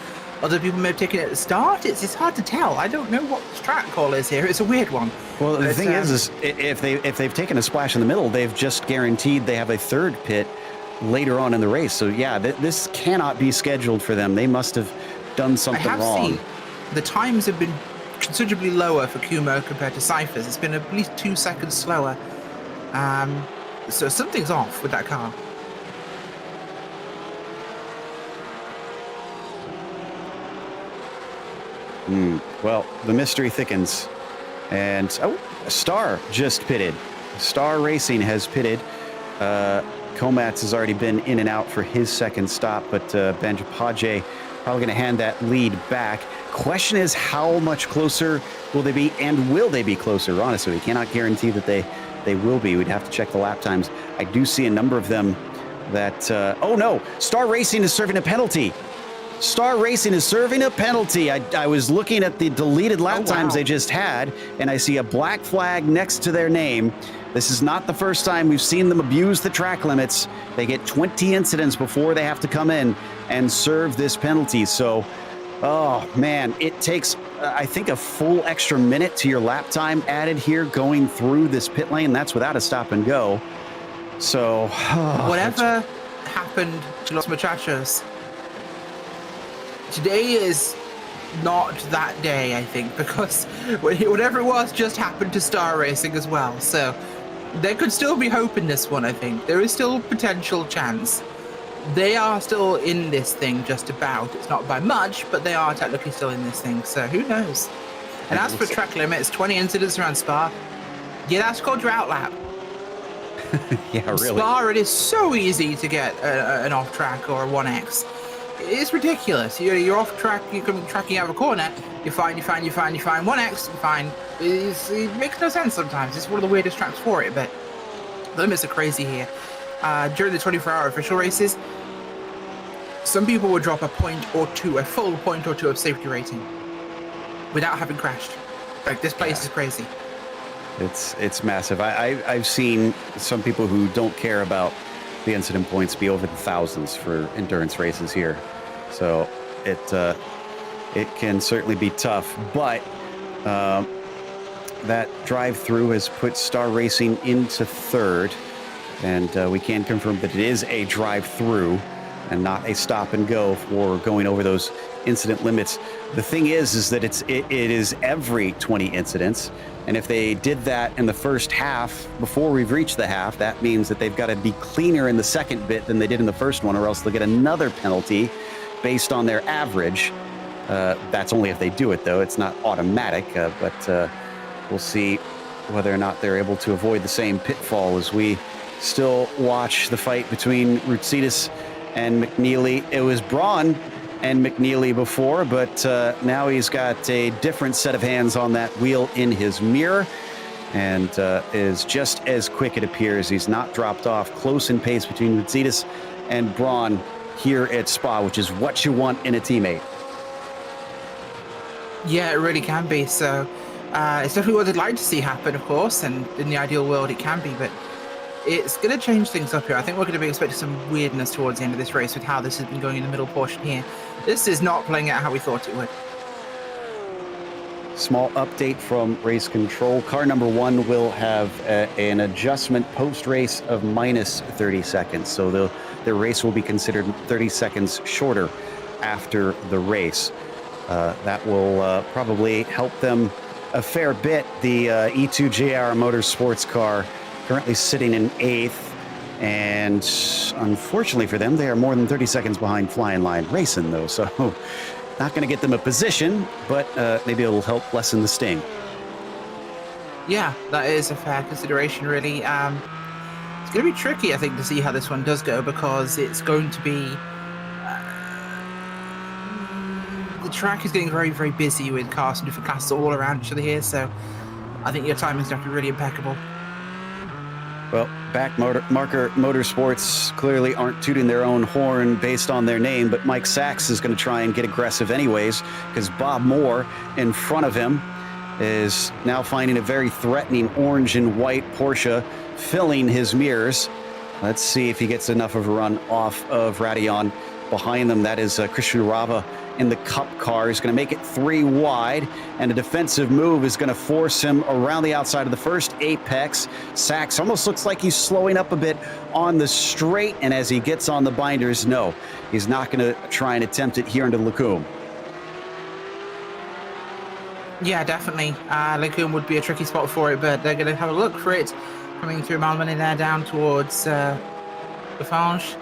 Other people may have taken it at the start. It's hard to tell. I don't know what the track call is here. It's a weird one. Well, the thing is if they've taken a splash in the middle, they've just guaranteed they have a third pit later on in the race. So yeah, this cannot be scheduled for them. They must have done something wrong. I have seen the times have been considerably lower for Kumo compared to Cypher's. It's been at least 2 seconds slower. So something's off with that car. Well, the mystery thickens. And Star just pitted. Star Racing has pitted. Komatz has already been in and out for his second stop, but Benjapaje probably going to hand that lead back. Question is, how much closer will they be, and will they be closer? Honestly, we cannot guarantee that they will be. We'd have to check the lap times. I do see a number of them that... oh no, Star Racing is serving a penalty. Star Racing is serving a penalty. I was looking at the deleted lap times they just had, and I see a black flag next to their name. This is not the first time we've seen them abuse the track limits. They get 20 incidents before they have to come in and serve this penalty. So, oh man, it takes, I think, a full extra minute to your lap time added here going through this pit lane. That's without a stop and go. So, whatever happened to Los Muchachos, today is not that day, I think, because whatever it was just happened to Star Racing as well. So there could still be hope in this one, I think. There is still potential chance. They are still in this thing just about. It's not by much, but they are technically still in this thing. So who knows? And as for track limits, 20 incidents around Spa. Yeah, that's called your outlap. Yeah, really. Spa, it is so easy to get an off track or a 1X. It's ridiculous. You're off track, you're tracking out of a corner, you're fine, 1X, you're fine. It makes no sense sometimes. It's one of the weirdest tracks for it, but the limits are crazy here. During the 24-hour official races, some people would drop a point or two, a full point or two of safety rating without having crashed. Like, this place is crazy. It's massive. I've seen some people who don't care about the incident points be over the thousands for endurance races here. So it can certainly be tough, but that drive-through has put Star Racing into third, and we can confirm that it is a drive-through and not a stop and go for going over those incident limits. The thing is that it is every 20 incidents. And if they did that in the first half, before we've reached the half, that means that they've got to be cleaner in the second bit than they did in the first one, or else they'll get another penalty based on their average. That's only if they do it, though. It's not automatic, but we'll see whether or not they're able to avoid the same pitfall as we still watch the fight between Routsitis and McNeely. It was Braun and McNeely before, but now he's got a different set of hands on that wheel in his mirror, and is just as quick, it appears. He's not dropped off. Close in pace between Routsitis and Braun here at Spa, which is what you want in a teammate. Yeah, it really can be. So it's definitely what I'd like to see happen, of course, and in the ideal world it can be, but it's going to change things up here. I think we're going to be expecting some weirdness towards the end of this race with how this has been going in the middle portion here. This is not playing out how we thought it would. Small update from race control. Car number 1 will have an adjustment post-race of minus 30 seconds. So the race will be considered 30 seconds shorter after the race. That will probably help them a fair bit. The E2JR Motorsports car currently sitting in 8th, and unfortunately for them, they are more than 30 seconds behind Flying Lion Racing, though, so not going to get them a position, but maybe it'll help lessen the sting. Yeah, that is a fair consideration, really. It's going to be tricky, I think, to see how this one does go, because it's going to be... the track is getting very, very busy with cars and different classes all around each other here, so I think your timing's going to have to be really impeccable. Well, Marker Motorsports clearly aren't tooting their own horn based on their name, but Mike Sachs is going to try and get aggressive anyways, because Bob Moore in front of him is now finding a very threatening orange and white Porsche filling his mirrors. Let's see if he gets enough of a run off of Radion. Behind them, that is Christian Rava in the Cup car. He's going to make it 3 wide, and a defensive move is going to force him around the outside of the first apex. Sachs almost looks like he's slowing up a bit on the straight, and as he gets on the binders, no, he's not going to try and attempt it here into Lacombe. Yeah, definitely. Lacombe would be a tricky spot for it, but they're going to have a look for it. Coming through Malmany there down towards Lafange.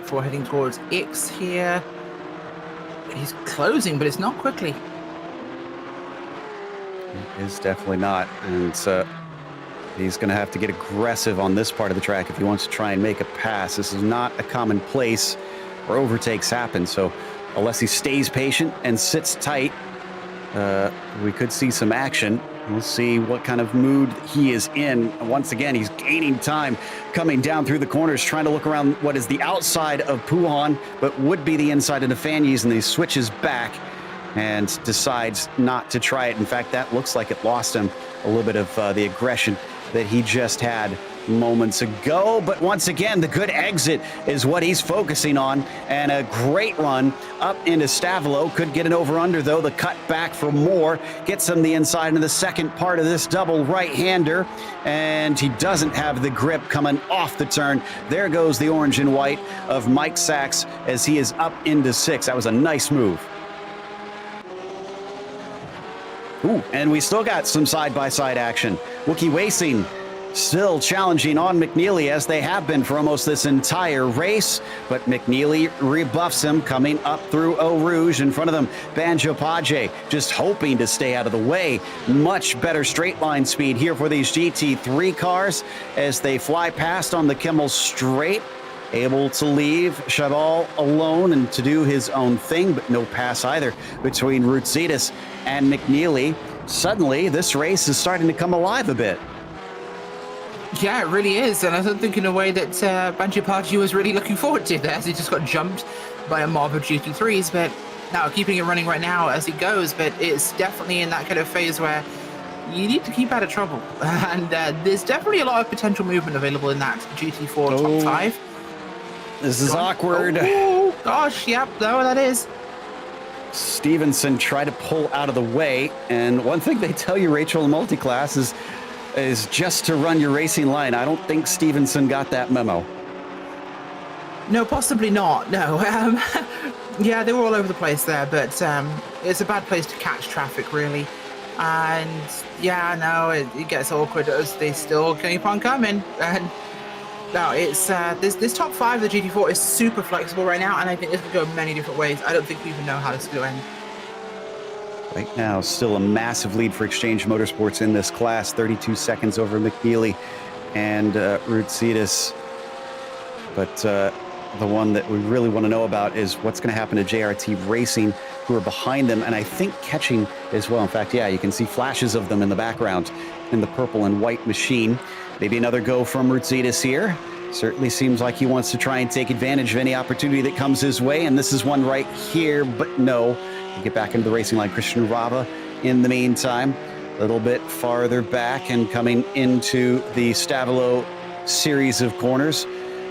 Before heading towards X here. He's closing, but it's not quickly. It is definitely not. And he's going to have to get aggressive on this part of the track if he wants to try and make a pass. This is not a common place where overtakes happen. So unless he stays patient and sits tight, we could see some action. We'll see what kind of mood he is in. Once again, he's gaining time coming down through the corners, trying to look around what is the outside of Pouhon, but would be the inside of Nafanyes, and he switches back and decides not to try it. In fact, that looks like it lost him a little bit of the aggression that he just had moments ago. But once again, the good exit is what he's focusing on, and a great run up into Stavolo. Could get an over-under, though. The cut back for Moore gets him the inside into the second part of this double right-hander, and he doesn't have the grip coming off the turn. There goes the orange and white of Mike Sachs as he is up into 6. That was a nice move. Ooh, and we still got some side-by-side action. Wookie Racing still challenging on McNeely, as they have been for almost this entire race, but McNeely rebuffs him coming up through Eau Rouge. In front of them, Banjo Paje just hoping to stay out of the way. Much better straight line speed here for these GT3 cars as they fly past on the Kimmel straight, able to leave Chaval alone and to do his own thing, but no pass either between Routsitis and McNeely. Suddenly, this race is starting to come alive a bit. Yeah, it really is, and I don't think in a way that Banjo Paje was really looking forward to that, as he just got jumped by a mob of GT3s, but now keeping it running right now as it goes, but it's definitely in that kind of phase where you need to keep out of trouble, and there's definitely a lot of potential movement available in that GT4 top 5. This is awkward. Oh, gosh, yep, no, that is. Stevenson tried to pull out of the way, and one thing they tell you, Rachel, in multi-class is just to run your racing line. I don't think Stevenson got that memo. No, possibly not, no. Yeah, they were all over the place there, but it's a bad place to catch traffic, really. And yeah, no, it gets awkward as they still keep on coming. And no, it's this top 5 of the GT4 is super flexible right now, and I think this could go many different ways. I don't think we even know how this is going to end. Right now, still a massive lead for Exchange Motorsports in this class, 32 seconds over McNeely and Routsitis. But the one that we really want to know about is what's going to happen to JRT Racing, who are behind them, and I think catching as well. In fact, yeah, you can see flashes of them in the background in the purple and white machine. Maybe another go from Routsitis here. Certainly seems like he wants to try and take advantage of any opportunity that comes his way, and this is one right here, but no. We'll get back into the racing line. Christian Rava in the meantime, a little bit farther back and coming into the Stavolo series of corners.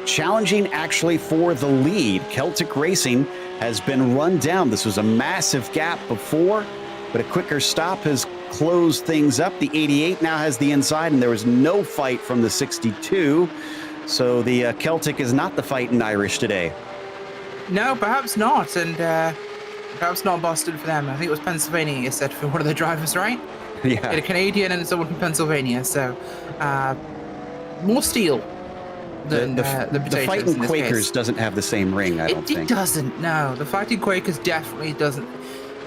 Challenging actually for the lead. Celtic Racing has been run down. This was a massive gap before, but a quicker stop has closed things up. The 88 now has the inside, and there was no fight from the 62. So the Celtic is not the fighting Irish today. No, perhaps not, and perhaps not Boston for them. I think it was Pennsylvania, you said, for one of the drivers, right? Yeah. A Canadian and someone from Pennsylvania, so more steel than the potatoes. The Fighting Quakers doesn't have the same ring, I don't think. It doesn't, no. The Fighting Quakers definitely doesn't.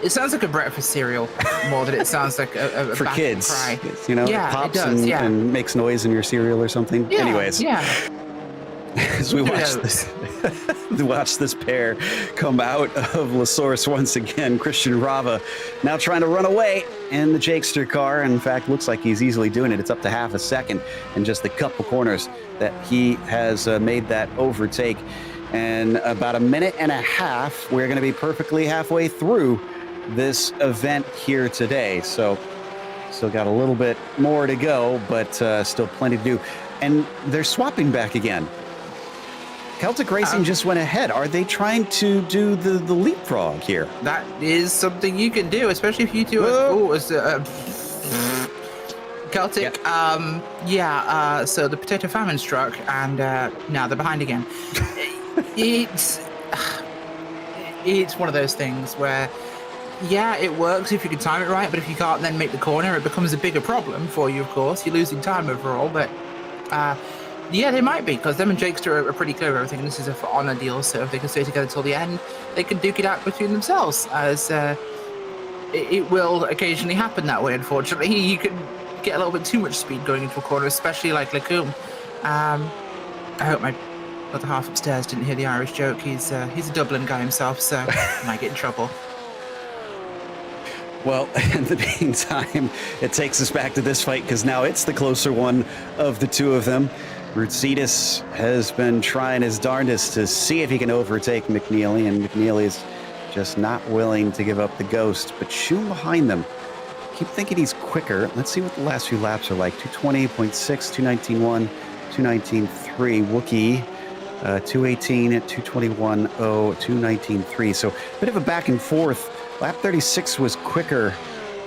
It sounds like a breakfast cereal more than it sounds like a for kids, cry. You know, yeah, it pops it does, and makes noise in your cereal or something. Yeah, Anyways. Yeah. as we watch this pair come out of La Source once again. Christian Rava now trying to run away in the Jakester car. In fact, looks like he's easily doing it. It's up to half a second in just a couple corners that he has made that overtake. And about a minute and a half, we're going to be perfectly halfway through this event here today. So still got a little bit more to go, but still plenty to do. And they're swapping back again. Celtic Racing just went ahead. Are they trying to do the leapfrog here? That is something you can do, especially if you do Celtic. Yep. So the potato famine struck, and now they're behind again. It's one of those things where, yeah, it works if you can time it right, but if you can't then make the corner, it becomes a bigger problem for you, of course. You're losing time overall, but yeah, they might be, because them and Jakester are pretty clear of everything, and this is a for-honor deal, so if they can stay together till the end, they can duke it out between themselves, as it will occasionally happen that way, unfortunately. You can get a little bit too much speed going into a corner, especially like Lacombe. I hope my other half upstairs didn't hear the Irish joke. He's a Dublin guy himself, so he might get in trouble. Well, in the meantime, it takes us back to this fight, because now it's the closer one of the two of them. Rutsitis has been trying his darndest to see if he can overtake McNeely, and McNeely is just not willing to give up the ghost. But Schum behind them. Keep thinking he's quicker. Let's see what the last few laps are like. 220.6, 219.1, 219.3. Wookie, 218 at 221.0, 219.3. So a bit of a back and forth. Lap 36 was quicker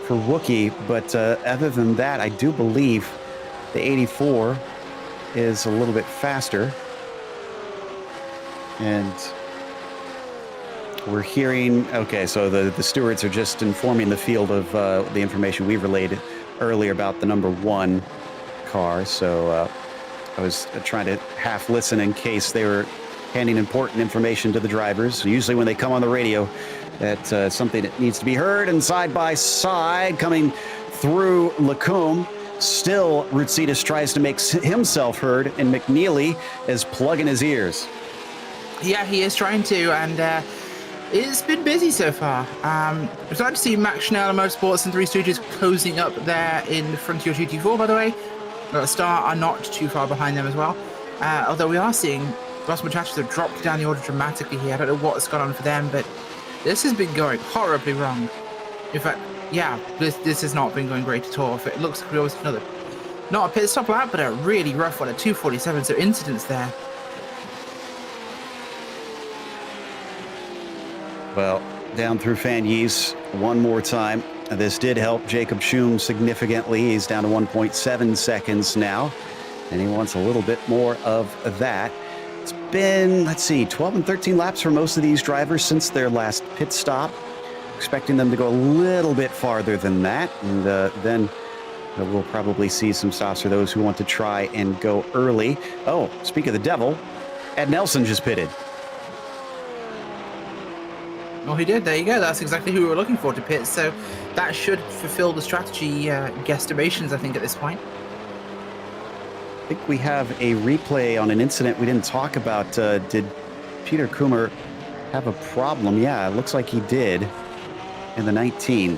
for Wookie, but other than that, I do believe the 84 is a little bit faster. And we're hearing, okay, so the stewards are just informing the field of the information we relayed earlier about the number 1 car. So I was trying to half listen in case they were handing important information to the drivers. Usually when they come on the radio, that's something that needs to be heard. And side by side, coming through Lacombe, still Rutsitis tries to make himself heard, and McNeely is plugging his ears. Yeah, he is trying to, and it's been busy so far. We're starting to see Max Schnell and Motorsports and Three Stooges closing up there in front of your GT4, by the way. Star are not too far behind them as well. Although we are seeing Ross Muchachos have dropped down the order dramatically here. I don't know what's gone on for them, but this has been going horribly wrong. In fact, yeah, this has not been going great at all. It looks like we always another, not a pit stop lap, but a really rough one at 2:47. So incidents there. Well, down through Fanyes one more time. This did help Jacob Schum significantly. He's down to 1.7 seconds now, and he wants a little bit more of that. It's been, let's see, 12 and 13 laps for most of these drivers since their last pit stop. Expecting them to go a little bit farther than that, and then we'll probably see some stops for those who want to try and go early. Oh, speak of the devil, Ed Nelson just pitted. Well, he did. There you go. That's exactly who we were looking for to pit. So that should fulfill the strategy guesstimations, I think, at this point. I think we have a replay on an incident we didn't talk about. Did Peter Kummer have a problem? Yeah, it looks like he did in the 19.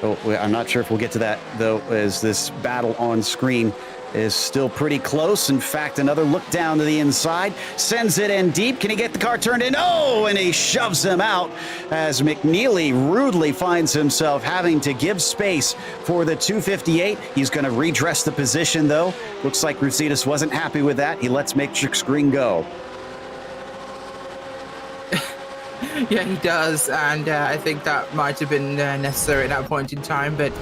Oh, I'm not sure if we'll get to that, though, as this battle on screen is still pretty close. In fact, another look down to the inside, sends it in deep. Can he get the car turned in? Oh, and he shoves him out as McNeely rudely finds himself having to give space for the 258. He's going to redress the position, though. Looks like Rutsitis wasn't happy with that. He lets Matrix Green go. Yeah, he does, and I think that might have been necessary at that point in time, but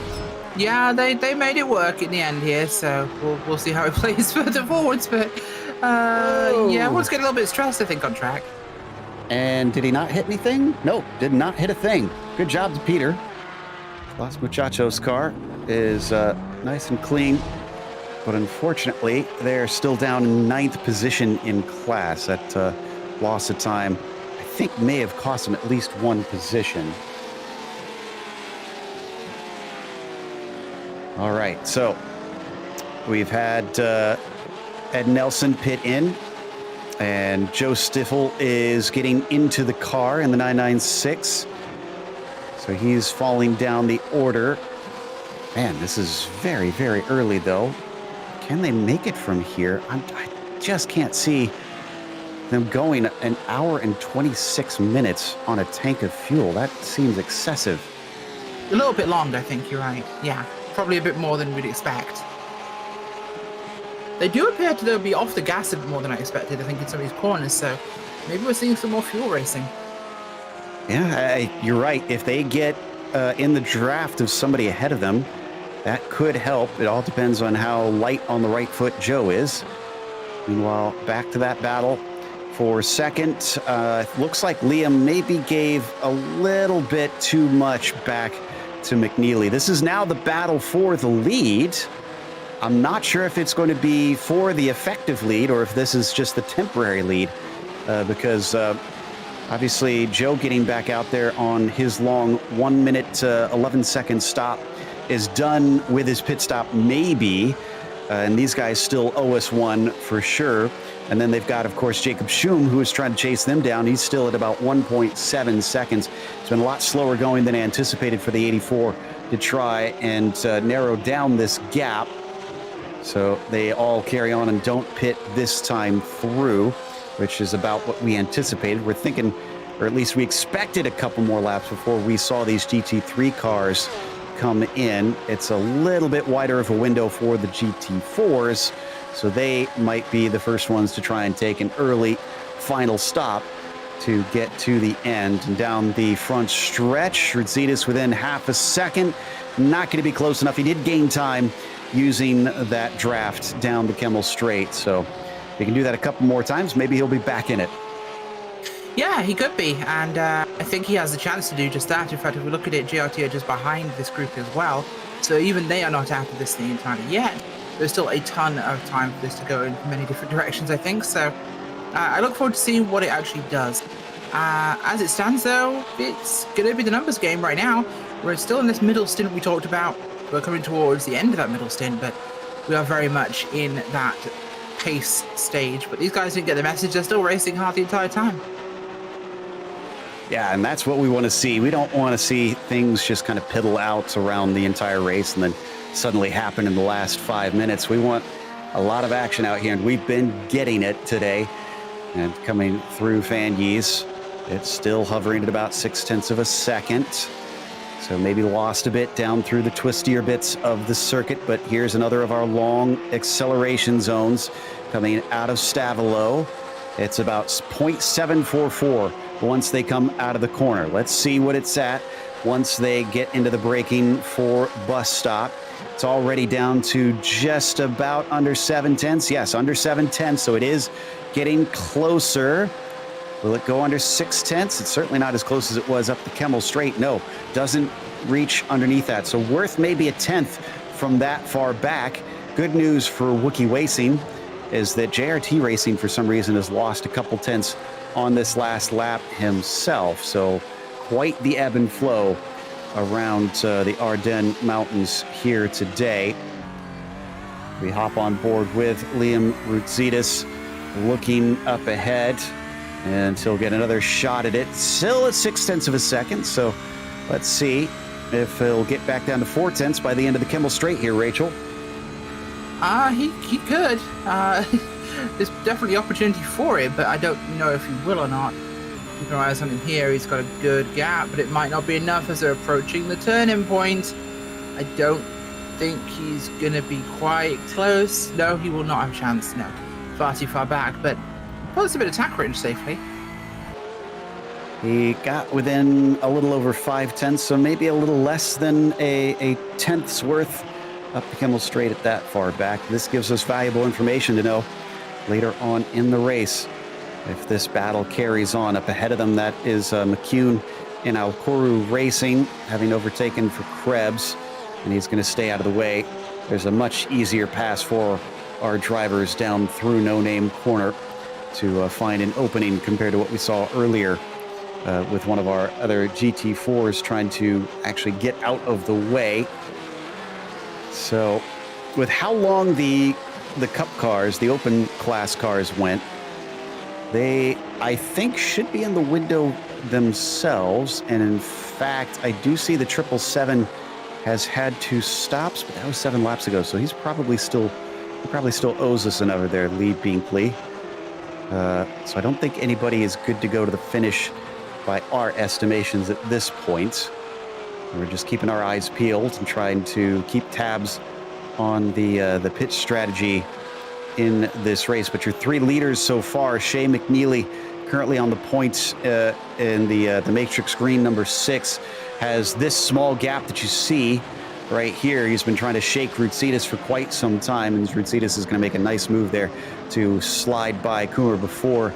yeah, they made it work in the end here, so we'll see how it plays further forwards, but yeah, everyone's getting a little bit stressed, I think, on track. And did he not hit anything? Nope, did not hit a thing. Good job to Peter. Los Muchachos' car is nice and clean, but unfortunately, they're still down in 9th position in class. That loss of time, I think, may have cost them at least one position. All right, so we've had Ed Nelson pit in. And Joe Stiffel is getting into the car in the 996. So he's falling down the order. Man, this is very, very early, though. Can they make it from here? I just can't see them going an hour and 26 minutes on a tank of fuel. That seems excessive. A little bit long, I think you're right. Yeah, probably a bit more than we'd expect. They do appear to be off the gas a bit more than I expected, I think, in some of these corners, so maybe we're seeing some more fuel racing. Yeah, you're right. If they get in the draft of somebody ahead of them, that could help. It all depends on how light on the right foot Joe is. Meanwhile, back to that battle for second. Looks like Liam maybe gave a little bit too much back to McNeely. This is now the battle for the lead. I'm not sure if it's going to be for the effective lead or if this is just the temporary lead, because obviously Joe getting back out there on his long 1 minute 11 second stop is done with his pit stop, maybe, and these guys still owe us one for sure. And then they've got, of course, Jacob Schum, who is trying to chase them down. He's still at about 1.7 seconds. It's been a lot slower going than anticipated for the 84 to try and narrow down this gap. So they all carry on and don't pit this time through, which is about what we anticipated. We're thinking, or at least we expected, a couple more laps before we saw these GT3 cars come in. It's a little bit wider of a window for the GT4s, so they might be the first ones to try and take an early final stop to get to the end. And down the front stretch, Rutzitas within half a second. Not going to be close enough. He did gain time using that draft down the Kemmel Straight. So if he can do that a couple more times, maybe he'll be back in it. Yeah, he could be, and I think he has a chance to do just that. In fact, if we look at it, GRT are just behind this group as well, so even they are not out of this thing entirely yet. There's still a ton of time for this to go in many different directions, I think, so I look forward to seeing what it actually does. As it stands, though, it's going to be the numbers game right now. We're still in this middle stint we talked about. We're coming towards the end of that middle stint, but we are very much in that pace stage. But these guys didn't get the message. They're still racing hard the entire time. Yeah, and that's what we want to see. We don't want to see things just kind of piddle out around the entire race and then suddenly happen in the last 5 minutes. We want a lot of action out here, and we've been getting it today. And coming through Fanyes, it's still hovering at about 0.6 of a second. So maybe lost a bit down through the twistier bits of the circuit, but here's another of our long acceleration zones coming out of Stavolo. It's about 0.744 once they come out of the corner. Let's see what it's at once they get into the braking for bus stop. It's already down to just about under 0.7. Yes, under 0.7, so it is getting closer. Will it go under 0.6? It's certainly not as close as it was up the Kemmel Straight. No, doesn't reach underneath that. So worth maybe 1/10 from that far back. Good news for Wookie Racing is that JRT Racing, for some reason, has lost a couple tenths on this last lap himself. So quite the ebb and flow around the Ardennes Mountains here today. We hop on board with Liam Rutzitas looking up ahead, and he'll get another shot at it. Still at 0.6 of a second, so let's see if he'll get back down to 0.4 by the end of the Kemmel Straight here, Rachel. He could. There's definitely opportunity for it, but I don't know if he will or not. Keep our eyes on him here. He's got a good gap, but it might not be enough as they're approaching the turning point. I don't think he's going to be quite close. No, he will not have a chance. No, far too far back, but pulls a bit of tack range safely. He got within a little over 0.5, so maybe a little less than a tenth's worth up the Kemmel Straight at that far back. This gives us valuable information to know later on in the race if this battle carries on. Up ahead of them, that is McCune in Alcoru Racing, having overtaken for Krebs, and he's going to stay out of the way. There's a much easier pass for our drivers down through No Name Corner to find an opening compared to what we saw earlier with one of our other GT4s trying to actually get out of the way. So with how long the Cup cars, the open class cars went, They, I think, should be in the window themselves. And in fact, I do see the 777 has had 2 stops, but that was 7 laps ago. So he probably still owes us another there, lead Binkley. So I don't think anybody is good to go to the finish by our estimations at this point. We're just keeping our eyes peeled and trying to keep tabs on the pit strategy in this race. But your 3 leaders so far, Shea McNeely, currently on the points in the matrix green, number 6, has this small gap that you see right here. He's been trying to shake Rutsidas for quite some time, and Rutsidas is going to make a nice move there to slide by Coomer before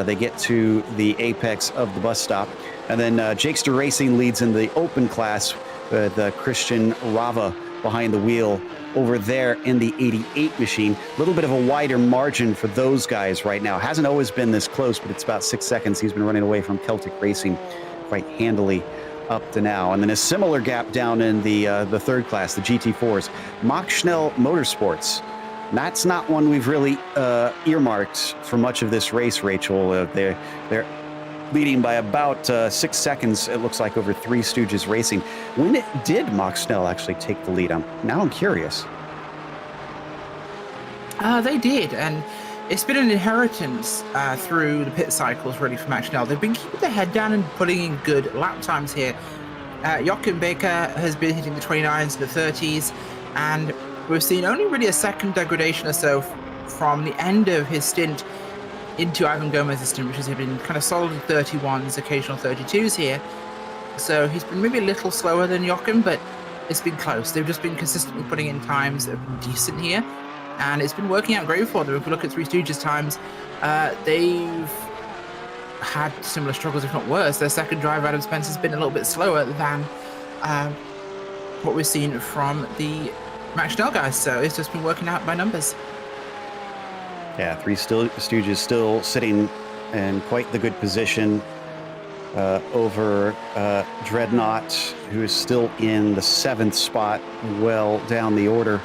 they get to the apex of the bus stop. And then Jakester Racing leads in the open class with Christian Rava behind the wheel over there in the 88 machine. A little bit of a wider margin for those guys right now. Hasn't always been this close, but it's about 6 seconds. He's been running away from Celtic Racing quite handily up to now. And then a similar gap down in the third class, the GT4s. Mack Schnell Motorsports. That's not one we've really earmarked for much of this race, Rachel. They're leading by about 6 seconds, it looks like, over Three Stooges Racing. When did Mack Schnell actually take the lead? I'm curious. They did, and it's been an inheritance through the pit cycles, really, for Mack Schnell. They've been keeping their head down and putting in good lap times here. Joachim Baker has been hitting the 29s and the 30s, and we've seen only really a second degradation or so from the end of his stint into Ivan Gomez's stint, which has been kind of solid 31s, occasional 32s here. So he's been maybe a little slower than Joachim, but it's been close. They've just been consistently putting in times that have been decent here, and it's been working out great for them. If we look at Three Stooges times, they've had similar struggles, if not worse. Their second drive, Adam Spence, has been a little bit slower than what we've seen from the Mack Schnell guys, so it's just been working out by numbers. Yeah, Three Stooges still sitting in quite the good position over Dreadnought, who is still in the 7th spot, well down the order.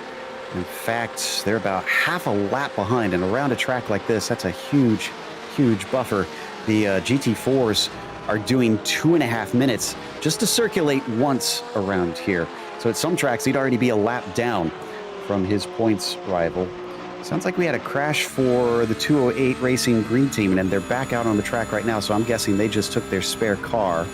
In fact, they're about half a lap behind, and around a track like this, that's a huge, huge buffer. The GT4s are doing 2.5 minutes just to circulate once around here. So at some tracks, he'd already be a lap down from his points rival. Sounds like we had a crash for the 208 Racing Green Team, and they're back out on the track right now, so I'm guessing they just took their spare car.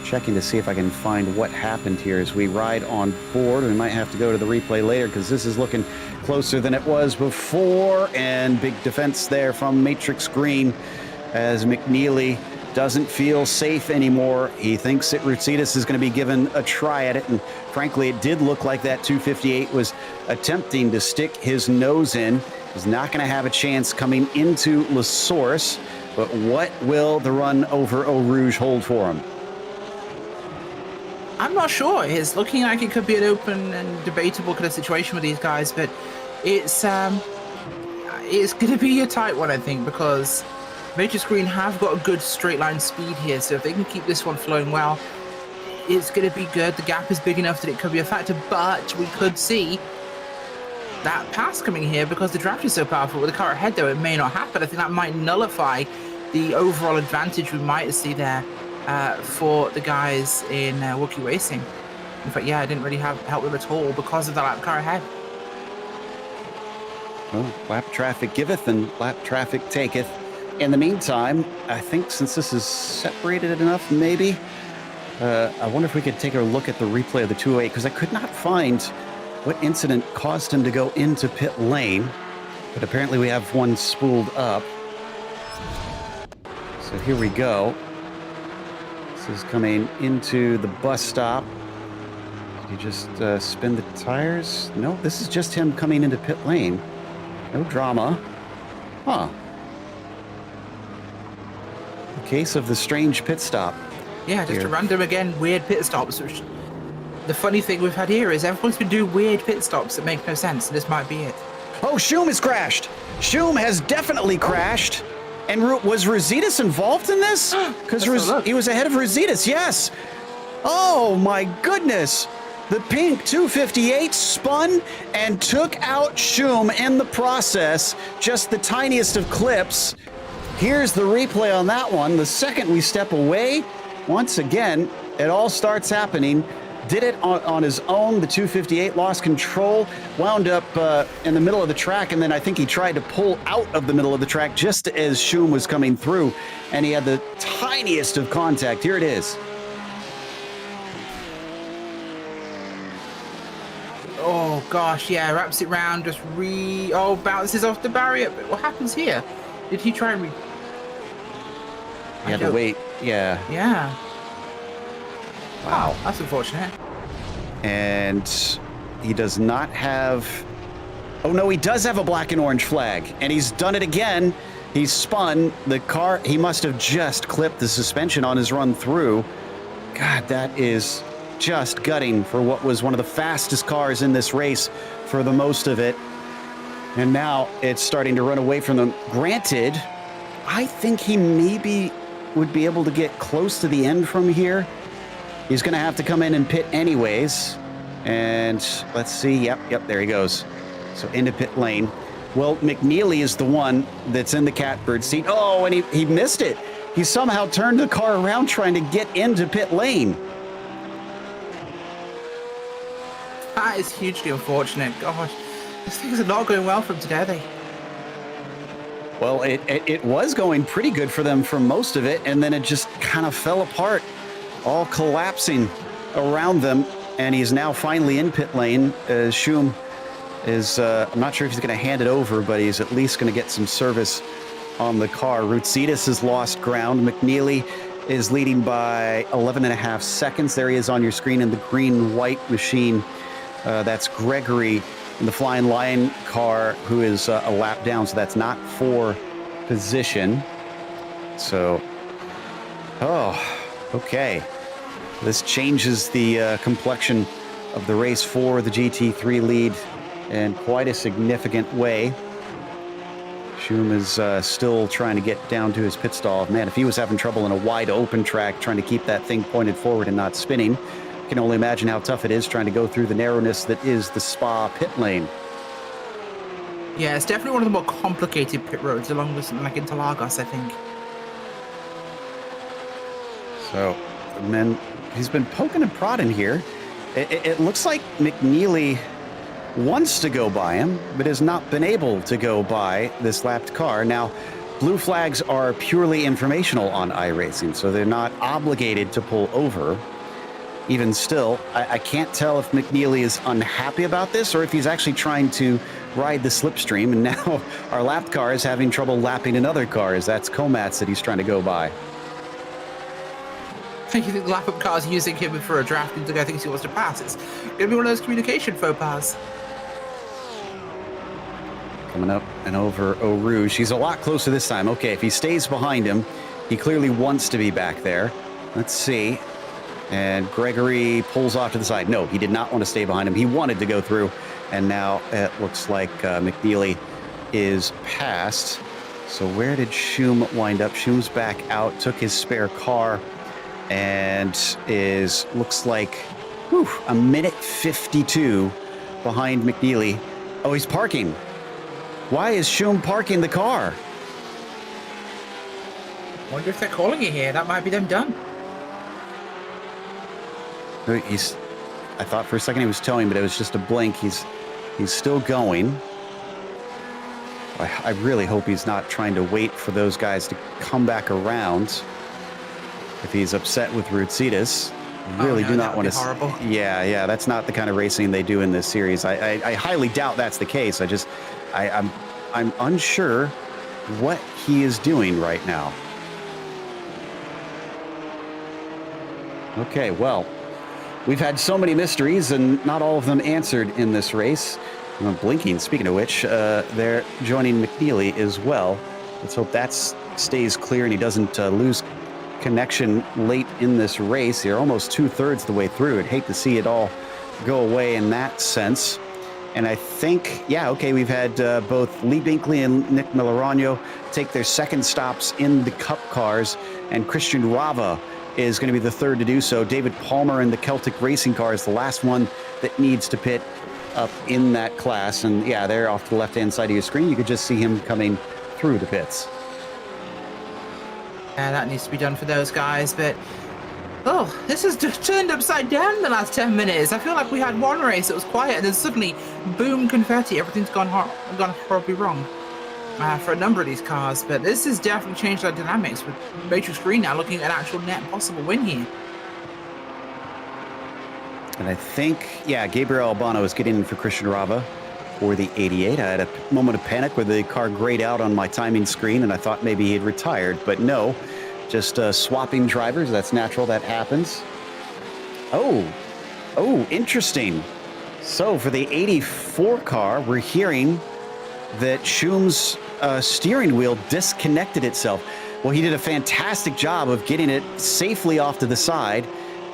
Checking to see if I can find what happened here as we ride on board. We might have to go to the replay later because this is looking closer than it was before, and big defense there from Matrix Green as McNeely doesn't feel safe anymore. He thinks that Rutsidas is going to be given a try at it, and frankly, it did look like that 258 was attempting to stick his nose in. He's not going to have a chance coming into La Source, but what will the run over Eau Rouge hold for him? I'm not sure. It's looking like it could be an open and debatable kind of situation with these guys, but it's going to be a tight one, I think, because Matrix Green have got a good straight line speed here, so if they can keep this one flowing well, it's going to be good. The gap is big enough that it could be a factor, but we could see that pass coming here because the draft is so powerful. With the car ahead, though, it may not happen. I think that might nullify the overall advantage we might see there for the guys in Wookiee Racing. In fact, yeah, I didn't really help them at all because of the lap car ahead. Well, lap traffic giveth and lap traffic taketh. In the meantime, I think since this is separated enough, maybe, I wonder if we could take a look at the replay of the 208, because I could not find what incident caused him to go into pit lane, but apparently we have one spooled up. So here we go. This is coming into the bus stop. Did he just spin the tires? No, this is just him coming into pit lane. No drama. Huh. Case of the strange pit stop. Yeah, just here. a random, again, weird pit stops. Which, the funny thing we've had here is everyone's been doing weird pit stops that make no sense, and this might be it. Oh, Schum has crashed. Schum has definitely crashed. And was Rutsidas involved in this? Because he was ahead of Rutsidas, yes. Oh, my goodness. The pink 258 spun and took out Schum in the process. Just the tiniest of clips. here's the replay on that one. The second we step away, once again, it all starts happening. Did it on his own. The 258 lost control, wound up in the middle of the track, and then I think he tried to pull out of the middle of the track just as Schum was coming through, and he had the tiniest of contact. Here it is. Oh gosh, yeah, wraps it round, just bounces off the barrier. But what happens here? Did he try and He had to wait, yeah. Yeah. Wow. Oh, that's unfortunate. And he does not have... Oh, no, he does have a black and orange flag. And he's done it again. He's spun the car. He must have just clipped the suspension on his run through. God, that is just gutting for what was one of the fastest cars in this race for the most of it. And now it's starting to run away from them. Granted, I think he maybe would be able to get close to the end from here. He's going to have to come in and pit anyways. And let's see. Yep, there he goes. So into pit lane. Well, McNeely is the one that's in the catbird seat. Oh, and he missed it. He somehow turned the car around trying to get into pit lane. That is hugely unfortunate. Gosh, these things are not going well for him today, are they? Well, it was going pretty good for them for most of it, and then it just kind of fell apart, all collapsing around them. And he's now finally in pit lane. Schum is, I'm not sure if he's going to hand it over, but he's at least going to get some service on the car. Routsitis has lost ground. McNeely is leading by 11.5 seconds. There he is on your screen in the green-white machine. That's Gregory in the Flying Lion car, who is a lap down, so that's not for position. So, okay. This changes the complexion of the race for the GT3 lead in quite a significant way. Schum is still trying to get down to his pit stall. Man, if he was having trouble in a wide open track trying to keep that thing pointed forward and not spinning, I can only imagine how tough it is trying to go through the narrowness that is the Spa pit lane. Yeah, it's definitely one of the more complicated pit roads, along with something like Interlagos, I think. So, and then he's been poking and prodding here. It looks like McNeely wants to go by him, but has not been able to go by this lapped car. Now, blue flags are purely informational on iRacing, so they're not obligated to pull over. Even still, I can't tell if McNeely is unhappy about this or if he's actually trying to ride the slipstream, and now our lapped car is having trouble lapping another car, as that's Komats that he's trying to go by. I think the lap-up car's using him for a draft, and the guy thinks he wants to pass. It's going to be one of those communication faux pas. Coming up and over Eau Rouge. He's a lot closer this time. Okay, if he stays behind him, he clearly wants to be back there. Let's see. And Gregory pulls off to the side. No, he did not want to stay behind him. He wanted to go through. And now it looks like McNeely is passed. So where did Schum wind up? Schum's back out, took his spare car, and looks like a minute 52 behind McNeely. Oh, he's parking. Why is Schum parking the car? Wonder if they're calling it here. That might be them done. I thought for a second he was towing, but it was just a blink. He's still going. I really hope he's not trying to wait for those guys to come back around. If he's upset with Routsitis, really do not want to. Horrible. Yeah, that's not the kind of racing they do in this series. I highly doubt that's the case. I'm unsure what he is doing right now. Okay, well. We've had so many mysteries, and not all of them answered in this race. I'm blinking, speaking of which, they're joining McNeely as well. Let's hope that stays clear and he doesn't lose connection late in this race. You're almost 2/3 the way through. I'd hate to see it all go away in that sense. And I think, we've had both Lee Binkley and Nick Millerano take their second stops in the Cup cars, and Christian Rava is going to be the third to do so. David Palmer in the Celtic Racing car is the last one that needs to pit up in that class. And yeah, there off to the left-hand side of your screen, you could just see him coming through the pits. That needs to be done for those guys, but oh, this has just turned upside down in the last 10 minutes. I feel like we had one race that was quiet, and then suddenly, boom, confetti. Everything's gone horribly wrong for a number of these cars. But this has definitely changed our dynamics with Matrix Green now looking at an actual net possible win here. And I think, yeah, Gabriel Albano is getting in for Christian Rava for the 88. I had a moment of panic where the car grayed out on my timing screen, and I thought maybe he had retired, but no. Just swapping drivers. That's natural. That happens. Oh, interesting. So for the 84 car, we're hearing that Schum's steering wheel disconnected itself. Well, he did a fantastic job of getting it safely off to the side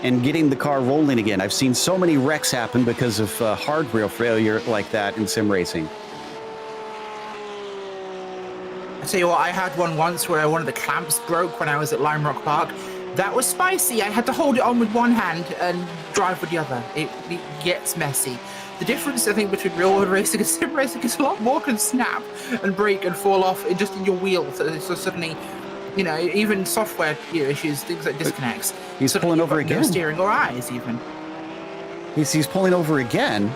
and getting the car rolling again. I've seen so many wrecks happen because of hardware failure like that in sim racing. I tell you what, I had one once where one of the clamps broke when I was at Lime Rock Park. That was spicy. I had to hold it on with one hand and drive with the other. It gets messy. The difference, I think, between real world racing and sim racing is a lot more can snap and break and fall off in your wheel. So suddenly, you know, even software issues, things like disconnects. He's pulling over again. No steering or eyes, even. He's pulling over again.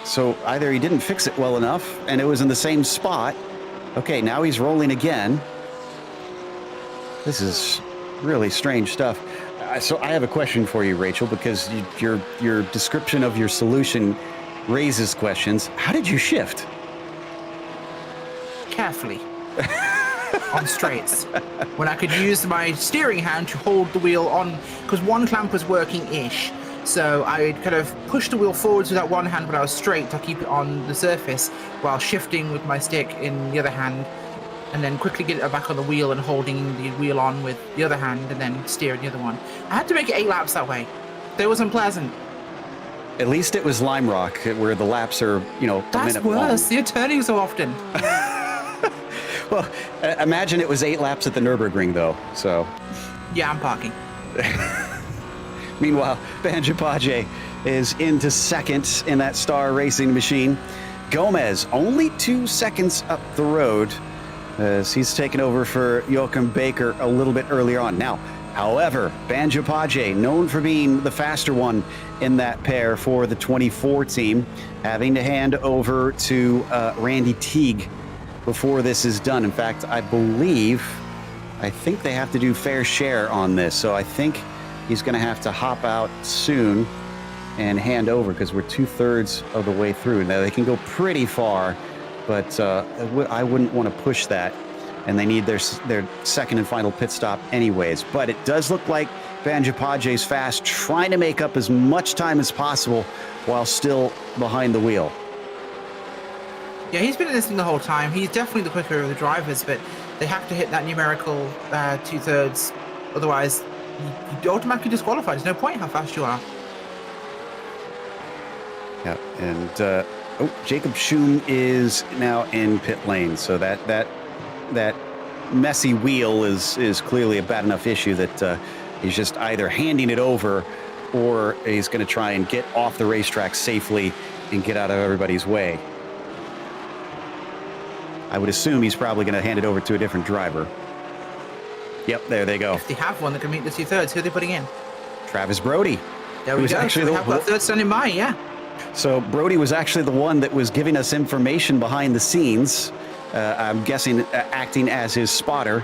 So either he didn't fix it well enough and it was in the same spot. Okay, now he's rolling again. This is really strange stuff. So I have a question for you, Rachel, because your description of your solution raises questions. How did you shift? Carefully. On straights. When I could use my steering hand to hold the wheel on, because one clamp was working-ish. So I kind of pushed the wheel forwards with that one hand when I was straight to keep it on the surface while shifting with my stick in the other hand, and then quickly get it back on the wheel and holding the wheel on with the other hand and then steering the other one. I had to make it 8 laps that way. That was unpleasant. At least it was Lime Rock where the laps are, you know, a minute long. That's worse. You're turning so often. Well, imagine it was 8 laps at the Nürburgring, though, so. Yeah, I'm parking. Meanwhile, Banjapaje is into second in that Star Racing machine. Gomez only 2 seconds up the road as he's taken over for Joachim Baker a little bit earlier on. Now, however, Banjapaje, known for being the faster one in that pair for the 24 team, having to hand over to Randy Teague before this is done. In fact, I think they have to do fair share on this, so I think he's going to have to hop out soon and hand over because we're 2/3 of the way through. Now, they can go pretty far, but I wouldn't want to push that, and they need their second and final pit stop anyways. But it does look like Banjapaje's fast, trying to make up as much time as possible while still behind the wheel. Yeah, he's been in this thing the whole time. He's definitely the quicker of the drivers, but they have to hit that numerical 2/3. Otherwise, you automatically disqualified. There's no point how fast you are. Yeah, and Jacob Schum is now in pit lane, so that messy wheel is clearly a bad enough issue that he's just either handing it over or he's going to try and get off the racetrack safely and get out of everybody's way. I would assume he's probably going to hand it over to a different driver. Yep, there they go. If they have one that can meet the 2/3, who are they putting in? Travis Brody. There we go. Actually, so we have got third stand in mind, yeah. So Brody was actually the one that was giving us information behind the scenes. I'm guessing acting as his spotter,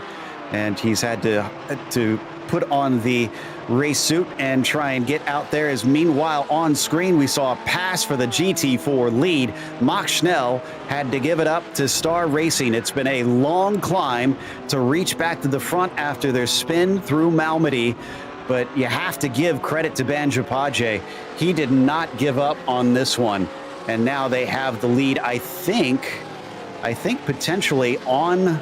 and he's had to put on the race suit and try and get out there. As meanwhile on screen we saw a pass for the GT4 lead. Max Schnell had to give it up to Star Racing. It's been a long climb to reach back to the front after their spin through Malmedy, but you have to give credit to Banjapaje. He did not give up on this one, and now they have the lead. I think potentially on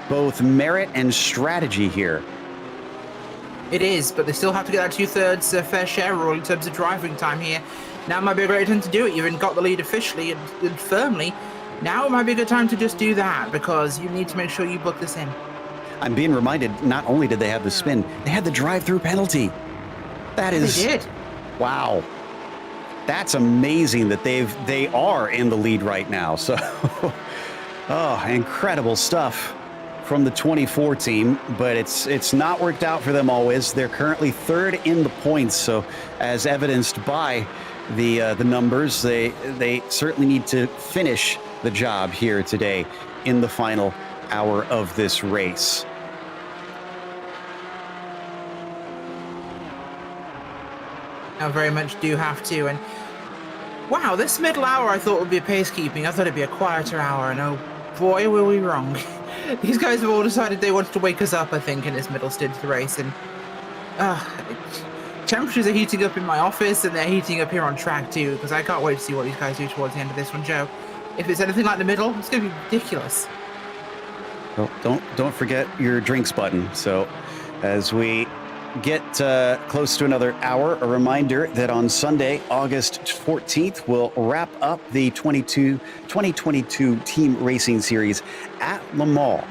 both merit and strategy here. It is, but they still have to get that 2/3 fair share rule in terms of driving time here. Now might be a great time to do it. You've got the lead officially and firmly. Now it might be a good time to just do that because you need to make sure you book this in. I'm being reminded, not only did they have the spin, they had the drive-through penalty. That is... They did. Wow. That's amazing that they are in the lead right now. So, oh, incredible stuff from the 24 team, but it's not worked out for them always. They're currently third in the points, so as evidenced by the numbers, they certainly need to finish the job here today in the final hour of this race. I very much do have to, and wow, this middle hour I thought would be a pacekeeping. I thought it'd be a quieter hour, and oh boy, were we wrong. These guys have all decided they wanted to wake us up, I think, in this middle stint of the race, and temperatures are heating up in my office, and they're heating up here on track too, because I can't wait to see what these guys do towards the end of this one, Joe. If it's anything like the middle, it's going to be ridiculous. Well, don't forget your drinks button. So as we get close to another hour, a reminder that on Sunday, August 14th, we'll wrap up the 2022 Team Racing Series at Le Mans.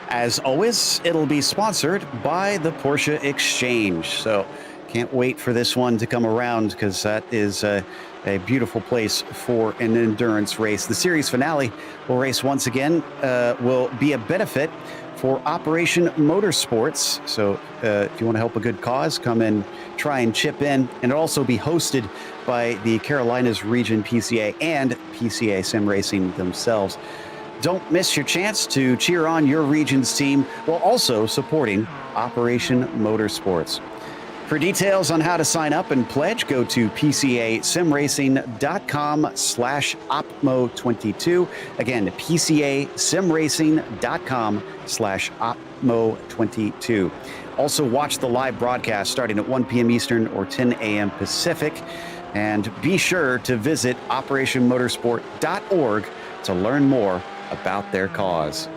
As always, it'll be sponsored by the Porsche Exchange. So can't wait for this one to come around, because that is a beautiful place for an endurance race. The series finale will race once again, will be a benefit for Operation Motorsports. So if you want to help a good cause, come and try and chip in. And it'll also be hosted by the Carolinas Region PCA and PCA Sim Racing themselves. Don't miss your chance to cheer on your region's team while also supporting Operation Motorsports. For details on how to sign up and pledge, go to pcasimracing.com/opmo22. Again, pcasimracing.com/opmo22. Also, watch the live broadcast starting at 1 p.m. Eastern or 10 a.m. Pacific. And be sure to visit operationmotorsport.org to learn more about their cause.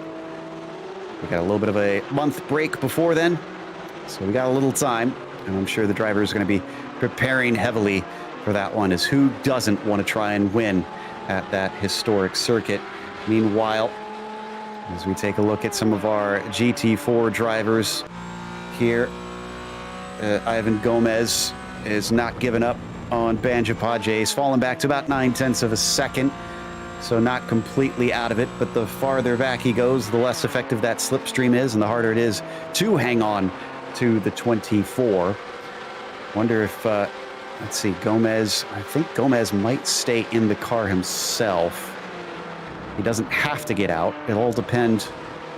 We got a little bit of a month break before then, so we got a little time. And I'm sure the driver is going to be preparing heavily for that one, as who doesn't want to try and win at that historic circuit. Meanwhile, as we take a look at some of our GT4 drivers here, Ivan Gomez is not giving up on Banjapaje. He's fallen back to about 9/10 of a second, so not completely out of it, but the farther back he goes, the less effective that slipstream is, and the harder it is to hang on to the 24. Wonder if, let's see, Gomez, I think Gomez might stay in the car himself. He doesn't have to get out. It'll all depend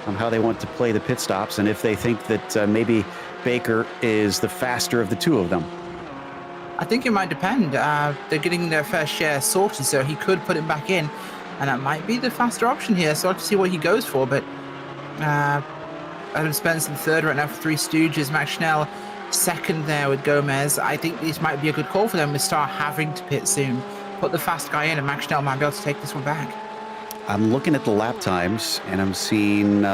on how they want to play the pit stops and if they think that maybe Baker is the faster of the two of them. I think it might depend. They're getting their fair share sorted, so he could put him back in, and that might be the faster option here. So I'll have to see what he goes for, but Adam Spencer third right now for Three Stooges. Max Schnell second there with Gomez. I think this might be a good call for them to start having to pit soon. Put the fast guy in, and Max Schnell might be able to take this one back. I'm looking at the lap times, and I'm seeing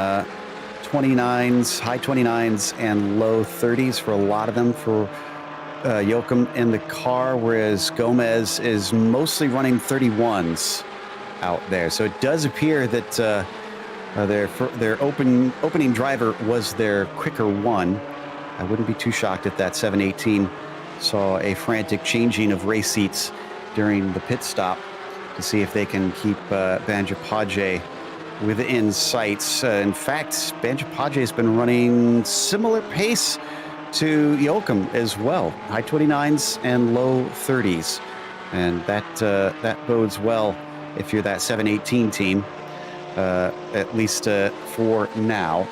29s, high 29s, and low 30s for a lot of them for Joachim in the car, whereas Gomez is mostly running 31s out there. So it does appear that their opening driver was their quicker one. I wouldn't be too shocked if that 718 saw a frantic changing of race seats during the pit stop to see if they can keep Banjapaje within sights. In fact, Banjapaje has been running similar pace to Joachim as well, high 29s and low 30s, and that bodes well if you're that 718 team. At least for now.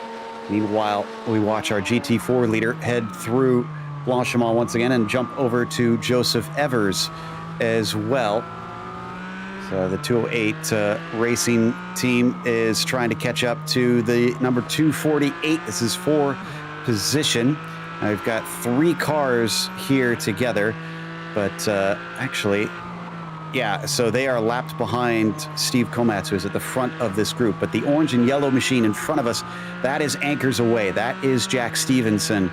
Meanwhile, we watch our GT4 leader head through Blanchimont once again and jump over to Joseph Evers as well. So the 208 racing team is trying to catch up to the number 248. This is for position. Now we've got three cars here together, but actually, yeah, so they are lapped behind Steve Komatsu, who is at the front of this group. But the orange and yellow machine in front of us, that is Anchors Away. That is Jack Stevenson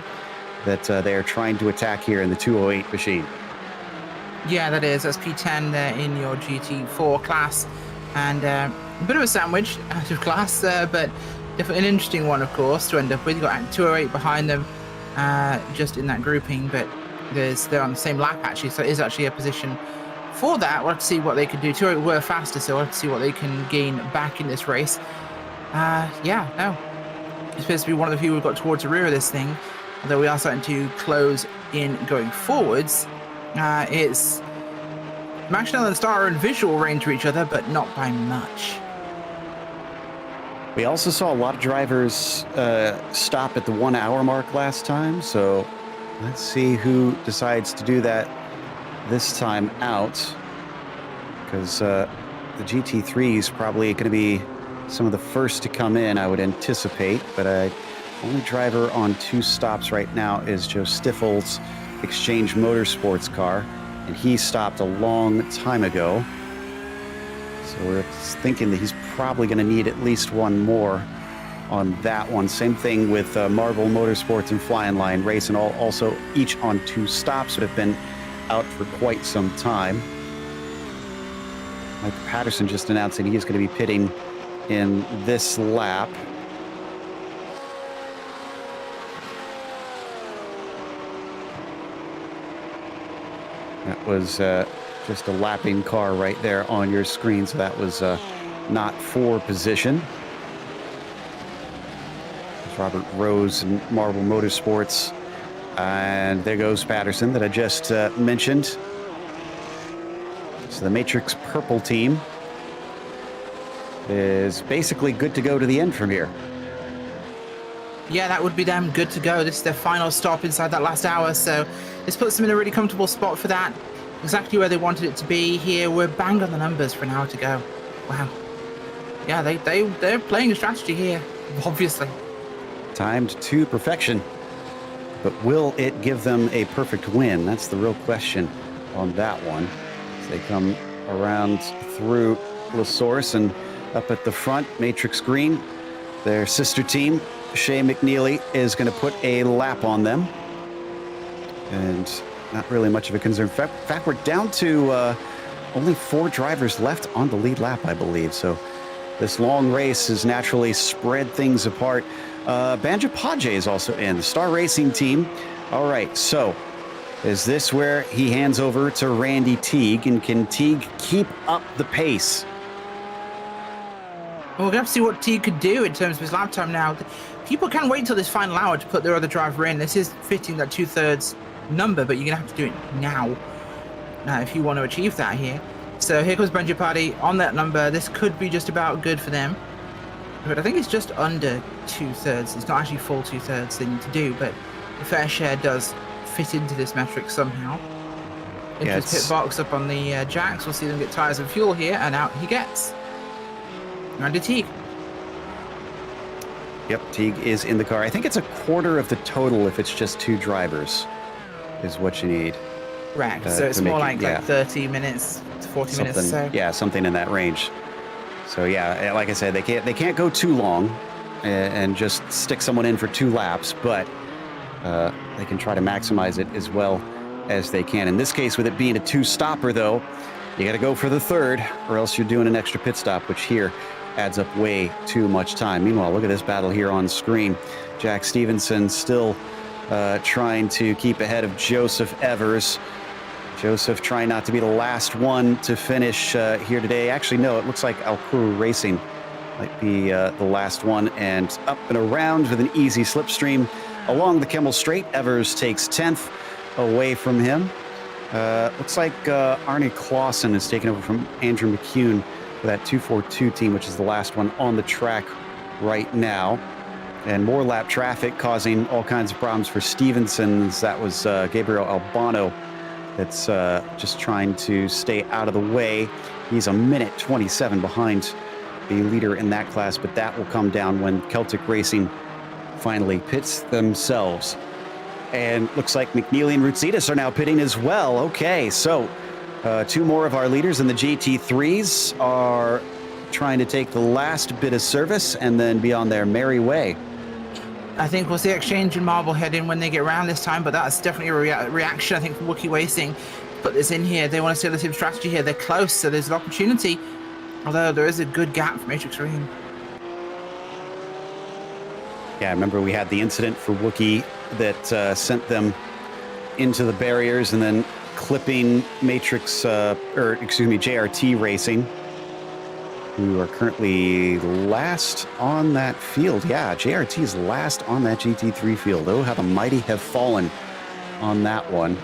that they are trying to attack here in the 208 machine. Yeah, that is. That's P10 there in your GT4 class. And a bit of a sandwich out of class, but an interesting one, of course, to end up with. You've got 208 behind them just in that grouping, but they're on the same lap, actually. So it is actually a position for that. We'll have to see what they can do. 208 were faster, so we'll have to see what they can gain back in this race. He's supposed to be one of the few we've got towards the rear of this thing, although we are starting to close in going forwards. It's Machinella and Star are in visual range to each other, but not by much. We also saw a lot of drivers stop at the 1 hour mark last time, so let's see who decides to do that this time out, because the GT3 is probably going to be some of the first to come in, I would anticipate, but only driver on 2 stops right now is Joe Stiffel's Exchange Motorsports car, and he stopped a long time ago. So we're thinking that he's probably going to need at least one more on that one. Same thing with Marvel Motorsports and Flying Lion Racing, also each on 2 stops that have been out for quite some time. Mike Patterson just announcing he's going to be pitting in this lap. That was just a lapping car right there on your screen, so that was not for position. There's Robert Rose and Marvel Motorsports, and there goes Patterson that I just mentioned. So the Matrix Purple team is basically good to go to the end from here. Yeah, that would be them good to go. This is their final stop inside that last hour, so this puts them in a really comfortable spot for that. Exactly where they wanted it to be here. We're bang on the numbers for an hour to go. Wow. Yeah, they're playing a strategy here, obviously. Timed to perfection. But will it give them a perfect win? That's the real question on that one. As they come around through La Source and up at the front, Matrix Green, their sister team, Shea McNeely, is going to put a lap on them. And not really much of a concern. In fact, we're down to only 4 drivers left on the lead lap, I believe. So this long race has naturally spread things apart. Banja Paje is also in, the Star Racing team. All right, so is this where he hands over to Randy Teague, and can Teague keep up the pace? Well, we're going to have to see what Teague could do in terms of his lap time now. People can't wait till this final hour to put their other driver in. This is fitting that 2/3 number, but you're going to have to do it now if you want to achieve that here. So here comes Banja Paje on that number. This could be just about good for them. But I think it's just under 2/3. It's not actually full 2/3 they need to do, but the fair share does fit into this metric somehow. Into his pit box up on the jacks. We'll see them get tires and fuel here, and out he gets. Randy Teague. Yep, Teague is in the car. I think it's a quarter of the total if it's just 2 drivers is what you need. Right, so it's more like 30 minutes to 40 minutes or so. Yeah, something in that range. So yeah, like I said, they can't go too long and just stick someone in for 2 laps, but they can try to maximize it as well as they can. In this case, with it being a 2-stopper though, you got to go for the 3rd, or else you're doing an extra pit stop, which here adds up way too much time. Meanwhile, look at this battle here on screen. Jack Stevenson still trying to keep ahead of Joseph Evers. Joseph trying not to be the last one to finish here today. Actually, no, it looks like Alcuru Racing might be the last one. And up and around with an easy slipstream along the Kemmel Straight. Evers takes 10th away from him. Looks like Arne Clausen is taking over from Andrew McCune for that 242 team, which is the last one on the track right now. And more lap traffic causing all kinds of problems for Stevenson's. That was Gabriel Albano that's just trying to stay out of the way. He's a minute 27 behind the leader in that class, but that will come down when Celtic Racing finally pits themselves. And looks like McNeely and Routsitas are now pitting as well. Okay, so 2 more of our leaders in the GT3s are trying to take the last bit of service and then be on their merry way. I think we'll see Exchange and Marble head in when they get around this time, but that's definitely a reaction, I think, from Wookiee Racing. Put this in here. They want to steal the team strategy here. They're close, so there's an opportunity, although there is a good gap for Matrix Green. Yeah, I remember we had the incident for Wookiee that sent them into the barriers and then clipping JRT Racing, who are currently last on that field. Yeah, JRT is last on that GT3 field. Oh, how the mighty have fallen on that one.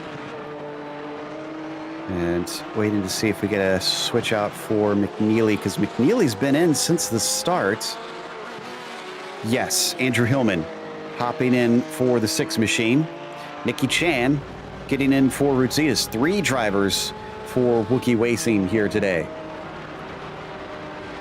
And waiting to see if we get a switch out for McNeely, because McNeely's been in since the start. Yes, Andrew Hillman hopping in for the 6 machine. Nicky Chan getting in for Rootsitas. 3 drivers for Wookiee Racing here today.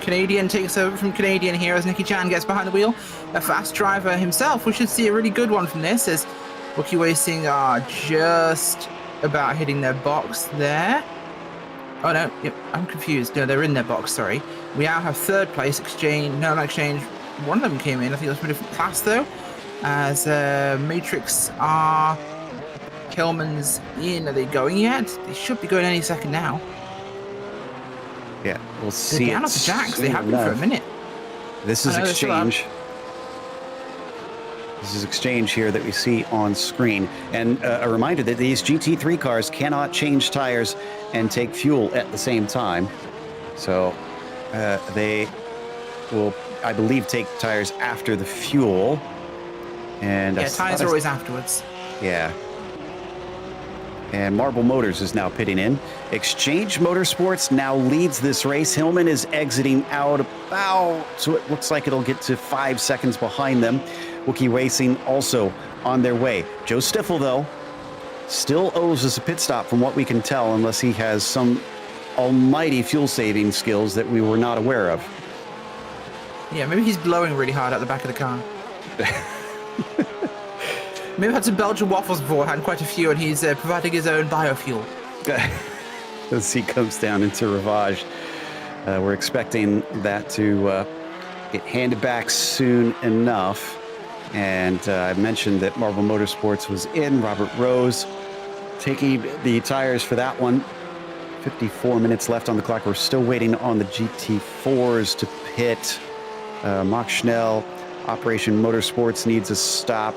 Canadian takes over from Canadian here as Nicky Chan gets behind the wheel. A fast driver himself. We should see a really good one from this as Wookiee Racing are just about hitting their box there. Oh no, yep, I'm confused. No, they're in their box, sorry. We now have 3rd place Exchange. No, not Exchange. One of them came in. I think it was from a different class though. As Matrix are... Hillman's in. Are they going yet? They should be going any second now. Yeah, we'll see. They're down off the jacks. They have been for a minute. This is Exchange. This is Exchange here that we see on screen. And a reminder that these GT3 cars cannot change tires and take fuel at the same time. So they will, I believe, take tires after the fuel. And yeah, tires are always afterwards. Yeah. And Marble Motors is now pitting in. Exchange Motorsports now leads this race. Hillman is exiting out about, so it looks like it'll get to 5 seconds behind them. Wookiee Racing also on their way. Joe Stiffel, though, still owes us a pit stop from what we can tell, unless he has some almighty fuel-saving skills that we were not aware of. Yeah, maybe he's blowing really hard at the back of the car. Maybe had some Belgian waffles beforehand, quite a few, and he's providing his own biofuel. As he comes down into Ravage, we're expecting that to get handed back soon enough. And I mentioned that Marble Motorsports was in. Robert Rose taking the tires for that one. 54 minutes left on the clock. We're still waiting on the GT4s to pit. Mock Schnell, Operation Motorsports needs a stop.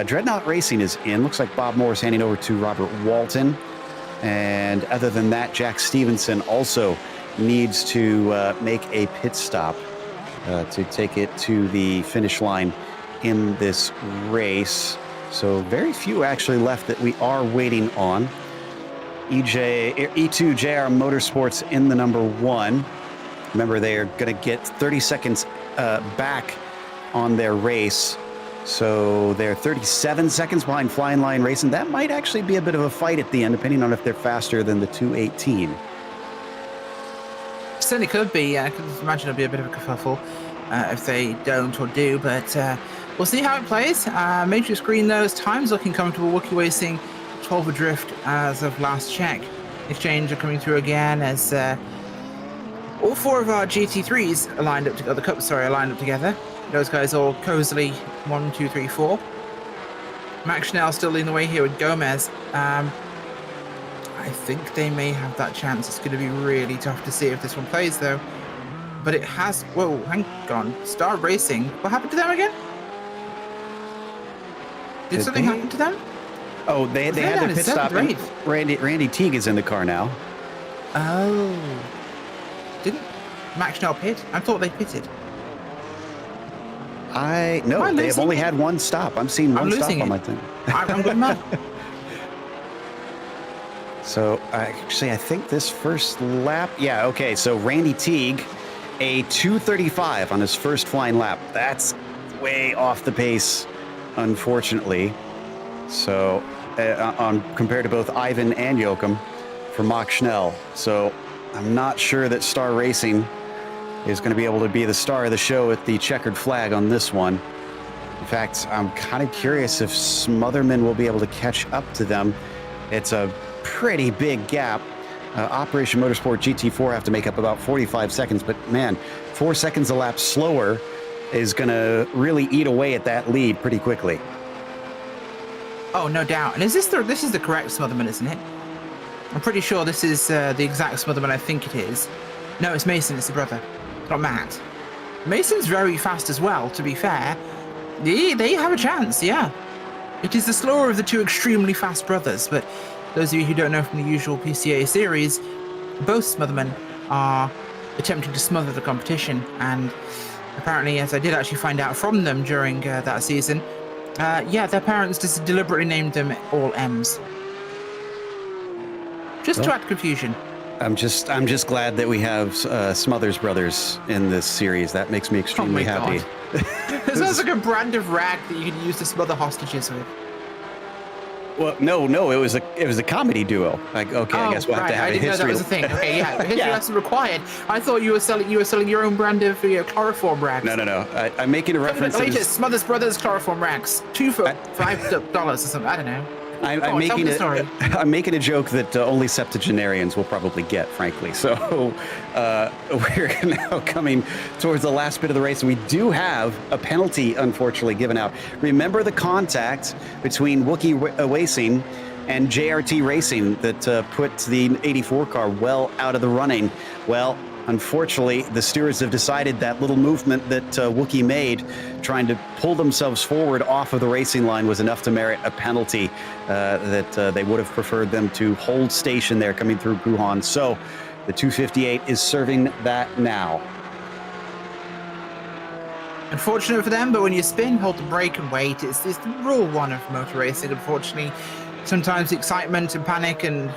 Dreadnought Racing is in. Looks like Bob Moore is handing over to Robert Walton. And other than that, Jack Stevenson also needs to make a pit stop to take it to the finish line in this race. So very few actually left that we are waiting on. E2 JR Motorsports in the number 1. Remember, they are going to get 30 seconds back on their race. So they're 37 seconds behind Flying Lion Racing. That might actually be a bit of a fight at the end, depending on if they're faster than the 218. Certainly could be. I can imagine it'll be a bit of a kerfuffle if they don't or do, but we'll see how it plays. Matrix Green, those times looking comfortable. Wookiee Racing 12 adrift as of last check. Exchange are coming through again as all 4 of our GT3s are lined up together. The Cups, sorry, are lined up together. Those guys all cozily 1, 2, 3, 4. Max Schnell still leading the way here with Gomez. I think they may have that chance. It's going to be really tough to see if this one plays, though. But it has... Whoa, hang on. Star Racing. What happened to them again? Did something happen to them? Oh, they had their pit stop. Randy Teague is in the car now. Oh. Didn't Max Schnell pit? I thought they pitted. No, they have only had 1 stop. I'm seeing one stop on my thing. I'm going mad. So, actually, I think this first lap... Yeah, okay, so Randy Teague, a 2:35 on his first flying lap. That's way off the pace, unfortunately. So, compared to both Ivan and Joachim for Mock Schnell. So, I'm not sure that Star Racing is going to be able to be the star of the show with the checkered flag on this one. In fact, I'm kind of curious if Smotherman will be able to catch up to them. It's a pretty big gap. Operation Motorsport GT4 have to make up about 45 seconds, but man, 4 seconds a lap slower is going to really eat away at that lead pretty quickly. Oh, no doubt. And this is the correct Smotherman, isn't it? I'm pretty sure this is the exact Smotherman I think it is. No, it's Mason, it's the brother. Not Matt. Mason's very fast as well, to be fair. They have a chance, yeah. It is the slower of the 2 extremely fast brothers, but those of you who don't know from the usual PCA series, both Smothermen are attempting to smother the competition. And apparently, as I did actually find out from them during that season, their parents just deliberately named them all M's. Just to add confusion. I'm just glad that we have Smothers Brothers in this series. That makes me extremely happy. It sounds like a brand of rag that you can use to smother hostages with. Well, no, it was a comedy duo. Like, okay, I guess we'll have to have a history. That was a thing. Okay, yeah, history lesson required. I thought you were selling your own brand of chloroform rags. No. I'm making a reference. The latest Smothers Brothers chloroform rags, 2 for $5 or something. I don't know. I'm making a joke that only septuagenarians will probably get, frankly. So we're now coming towards the last bit of the race. We do have a penalty, unfortunately, given out. Remember the contact between Wookiee Racing and JRT Racing that put the 84 car well out of the running? Well, unfortunately, the stewards have decided that little movement that Wookiee made, trying to pull themselves forward off of the racing line, was enough to merit a penalty that they would have preferred them to hold station there coming through Wuhan. So the 258 is serving that now. Unfortunate for them, but when you spin, hold the brake and wait. It's the rule one of motor racing, unfortunately. Sometimes excitement and panic and,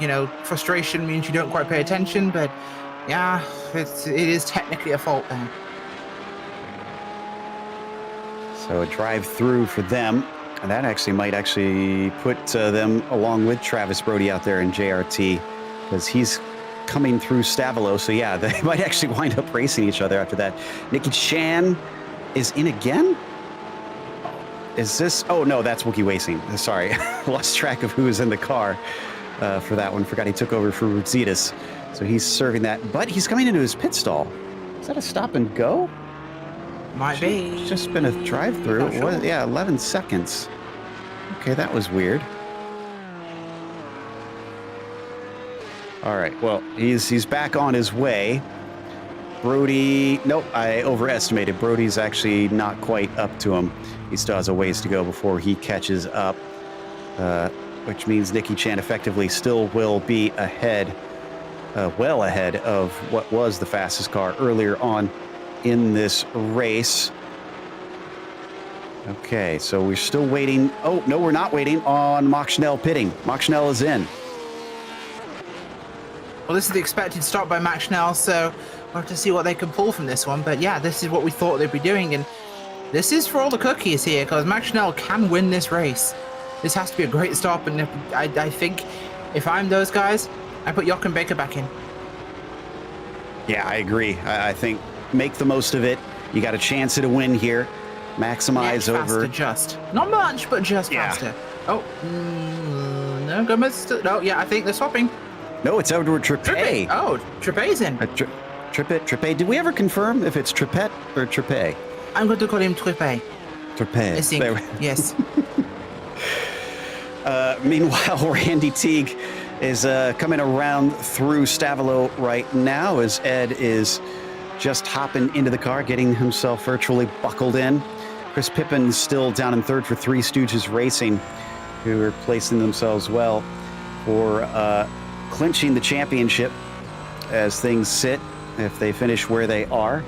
frustration means you don't quite pay attention, but yeah, it is technically a fault there. So a drive-through for them, and that might put them along with Travis Brody out there in JRT, because he's coming through Stavolo. So yeah, they might actually wind up racing each other after that. Nicky Chan is in again? Is this? Oh no, that's Wookiee Racing. Sorry, lost track of who was in the car for that one. Forgot he took over for Rudzitas. So he's serving that, but he's coming into his pit stall. Is that a stop and go? Might be. It's just been a drive-through. Sure. 11 seconds. Okay, that was weird. All right, well, he's back on his way. Brody, nope, I overestimated. Brody's actually not quite up to him. He still has a ways to go before he catches up, which means Nicky Chan effectively still will be ahead. Well ahead of what was the fastest car earlier on in this race. Okay, so we're still waiting. Oh, no, we're not waiting on Mach Schnell pitting. Mach Schnell is in. Well, this is the expected stop by Mach Schnell, so we'll have to see what they can pull from this one. But yeah, this is what we thought they'd be doing, and this is for all the cookies here, because Mach Schnell can win this race. This has to be a great stop, and I think if I'm those guys, I put Jochen Baker back in. Yeah, I agree. I think make the most of it. You got a chance at a win here. Maximize over. Faster, just. Not much, but just faster. Oh, no, Gomez. No, yeah, I think they're swapping. No, it's Edward Trippet. Oh, Trippet's in. Trippet. Did we ever confirm if it's Trippet or Trippet? I'm going to call him Trippet. Trippet. Yes. Meanwhile, Randy Teague is coming around through Stavolo right now as Ed is just hopping into the car, getting himself virtually buckled in. Chris Pippin's still down in third for Three Stooges Racing, who are placing themselves well for clinching the championship as things sit if they finish where they are.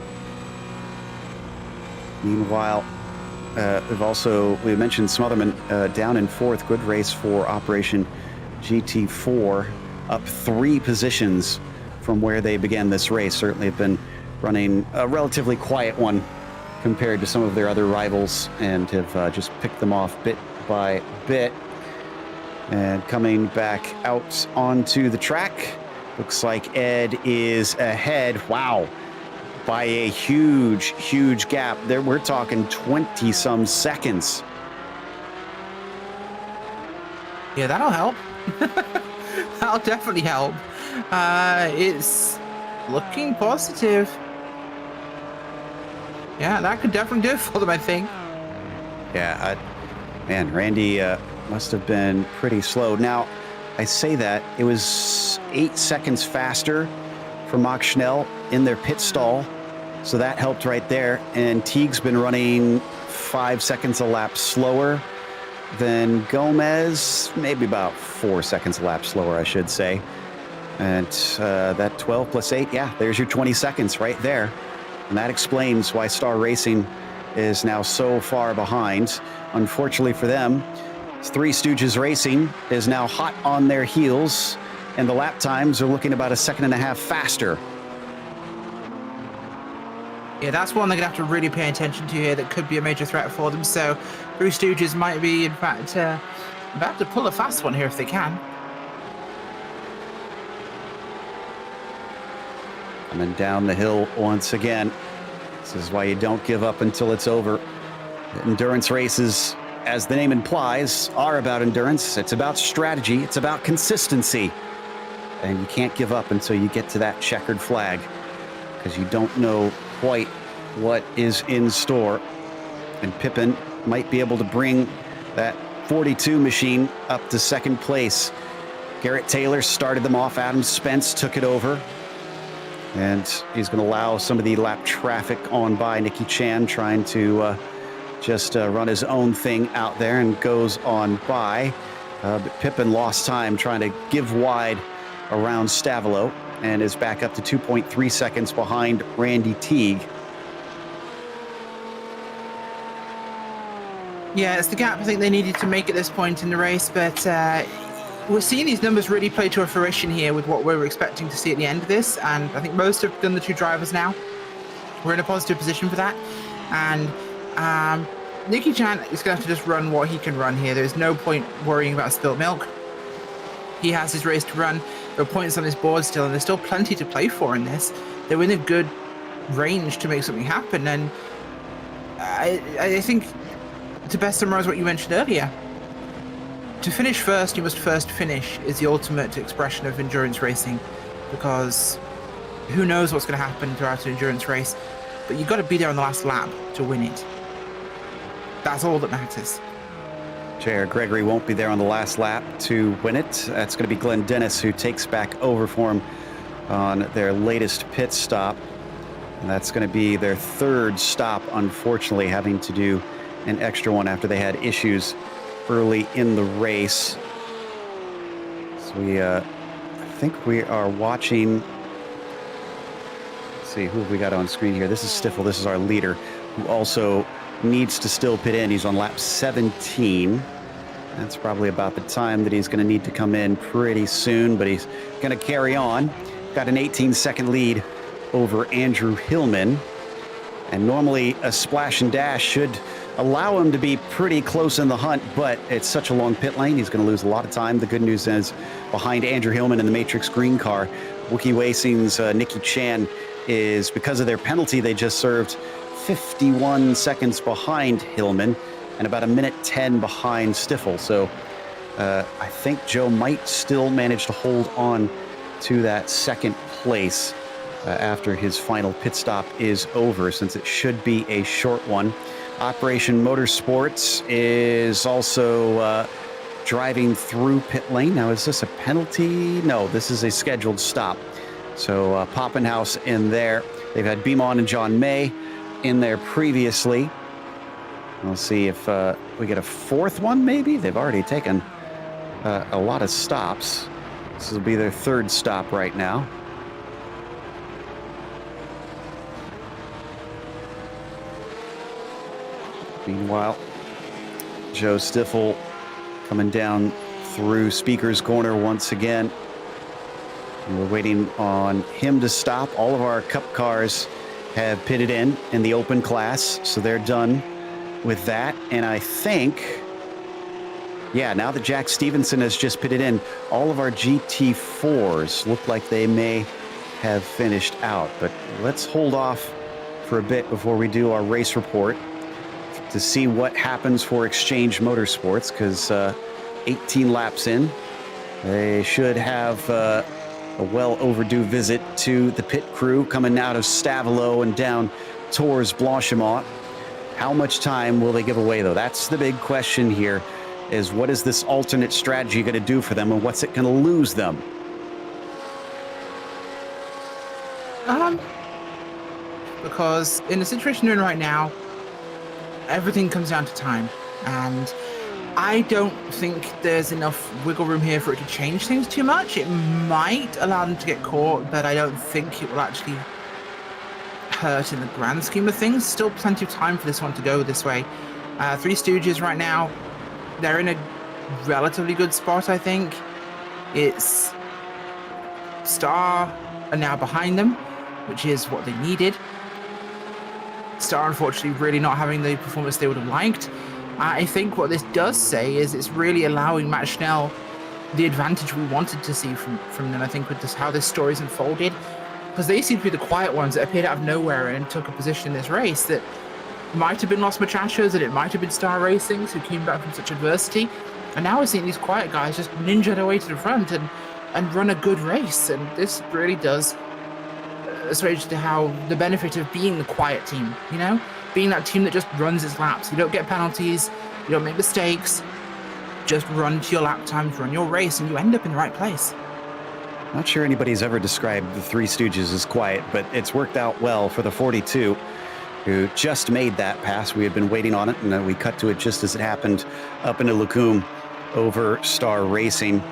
Meanwhile, we mentioned Smotherman down in fourth. Good race for Operation GT4, up 3 positions from where they began this race. Certainly have been running a relatively quiet one compared to some of their other rivals, and have just picked them off bit by bit. And coming back out onto the track, looks like Ed is ahead. Wow. By a huge gap. There, we're talking 20-some seconds. Yeah, that'll help. That'll definitely help. It's looking positive. Yeah, that could definitely do it for them, I think. Yeah, man, Randy must have been pretty slow. Now, I say that, it was 8 seconds faster for Mach Schnell in their pit stall, so that helped right there. And Teague's been running 5 seconds a lap slower than Gomez, maybe about 4 seconds a lap slower, I should say. And that 12 plus 8, yeah, there's your 20 seconds right there. And that explains why Star Racing is now so far behind. Unfortunately for them, Three Stooges Racing is now hot on their heels, and the lap times are looking about a 1.5 seconds faster. Yeah, that's one they're going to have to really pay attention to here. That could be a major threat for them. So Three Stooges might be, in fact, about to pull a fast one here if they can. Coming down the hill once again. This is why you don't give up until it's over. Endurance races, as the name implies, are about endurance. It's about strategy. It's about consistency. And you can't give up until you get to that checkered flag, because you don't know quite what is in store. And Pippin might be able to bring that 42 machine up to second place. Garrett Taylor started them off. Adam Spence took it over. And he's going to allow some of the lap traffic on by. Nicky Chan trying to just run his own thing out there and goes on by. But Pippin lost time trying to give wide around Stavolo and is back up to 2.3 seconds behind Randy Teague. Yeah, it's the gap I think they needed to make at this point in the race, but we're seeing these numbers really play to a fruition here with what we were expecting to see at the end of this, and I think most have done the two drivers now. We're in a positive position for that, and Nicky Chan is going to have to just run what he can run here. There's no point worrying about spilt milk. He has his race to run. There are points on his board still, and there's still plenty to play for in this. They're in a good range to make something happen, and I think to best summarize what you mentioned earlier, to finish first, you must first finish is the ultimate expression of endurance racing, because who knows what's going to happen throughout an endurance race, but you've got to be there on the last lap to win it. That's all that matters. J.R. Gregory won't be there on the last lap to win it. That's going to be Glenn Dennis, who takes back over for him on their latest pit stop. And that's going to be their third stop, unfortunately, having to do an extra one after they had issues early in the race. So I think we are watching. Let's see, who have we got on screen here? This is Stiffel. This is our leader, who also needs to still pit in. He's on lap 17. That's probably about the time that he's going to need to come in pretty soon, but he's going to carry on. Got an 18-second lead over Andrew Hillman. And normally a splash and dash should allow him to be pretty close in the hunt, but it's such a long pit lane, he's going to lose a lot of time. The good news is, behind Andrew Hillman in the Matrix Green car, Wookiee Racing's Nicky Chan is, because of their penalty they just served, 51 seconds behind Hillman and about 1:10 behind Stiffel. So I think Joe might still manage to hold on to that second place after his final pit stop is over, since it should be a short one. Operation Motorsports is also driving through pit lane. Now, is this a penalty? No, this is a scheduled stop. So Poppenhaus in there. They've had Beamon and John May in there previously. We'll see if we get a fourth one, maybe. They've already taken a lot of stops. This will be their third stop right now. Meanwhile, Joe Stiffel coming down through Speaker's Corner once again. And we're waiting on him to stop. All of our Cup cars have pitted in the open class, so they're done with that. And I think, yeah, now that Jack Stevenson has just pitted in, all of our GT4s look like they may have finished out. But let's hold off for a bit before we do our race report to see what happens for Exchange Motorsports, because 18 laps in, they should have a well overdue visit to the pit crew coming out of Stavolo and down towards Blanchimont. How much time will they give away, though? That's the big question here, is what is this alternate strategy going to do for them, and what's it going to lose them? Because in the situation we're in right now, everything comes down to time, and I don't think there's enough wiggle room here for it to change things too much. It might allow them to get caught, but I don't think it will actually hurt in the grand scheme of things. Still plenty of time for this one to go this way. Three Stooges right now, they're in a relatively good spot, I think. It's Star are now behind them, which is what they needed. Star, unfortunately, really not having the performance they would have liked. I think what this does say is it's really allowing Matt Schnell the advantage we wanted to see from them, I think, with just how this story's unfolded. Because they seem to be the quiet ones that appeared out of nowhere and took a position in this race that might have been Los Muchachos, and it might have been Star Racings who came back from such adversity. And now we're seeing these quiet guys just ninja their way to the front and run a good race. And this really does assuage to how the benefit of being the quiet team, you know? Being that team that just runs its laps. You don't get penalties, you don't make mistakes, just run to your lap times, run your race, and you end up in the right place. Not sure anybody's ever described the Three Stooges as quiet, but it's worked out well for the 42, who just made that pass. We had been waiting on it, and then we cut to it just as it happened up into Lacombe over Star Racing.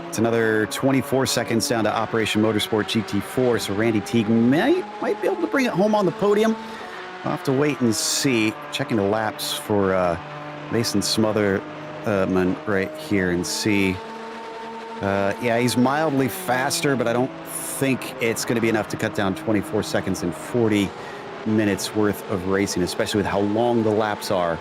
It's another 24 seconds down to Operation Motorsport GT4, so Randy Teague might be able to bring it home on the podium. We'll have to wait and see. Checking the laps for Mason Smotherman right here and see. Yeah, he's mildly faster, but I don't think it's going to be enough to cut down 24 seconds in 40 minutes worth of racing, especially with how long the laps are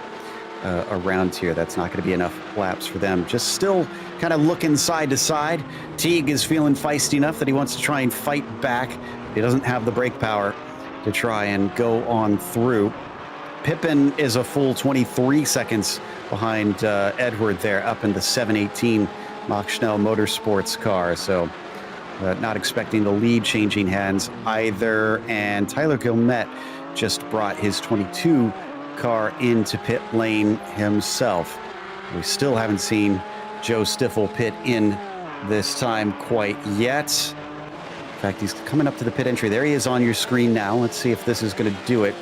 around here. That's not going to be enough laps for them. Just still kind of looking side to side. Teague is feeling feisty enough that he wants to try and fight back. He doesn't have the brake power to try and go on through. Pippin is a full 23 seconds behind Edward there, up in the 718 Mach Schnell Motorsports car. So not expecting the lead changing hands either. And Tyler Gilmette just brought his 22 car into pit lane himself. We still haven't seen Joe Stiffel pit in this time quite yet. In fact, he's coming up to the pit entry. There he is on your screen now. Let's see if this is going to do it.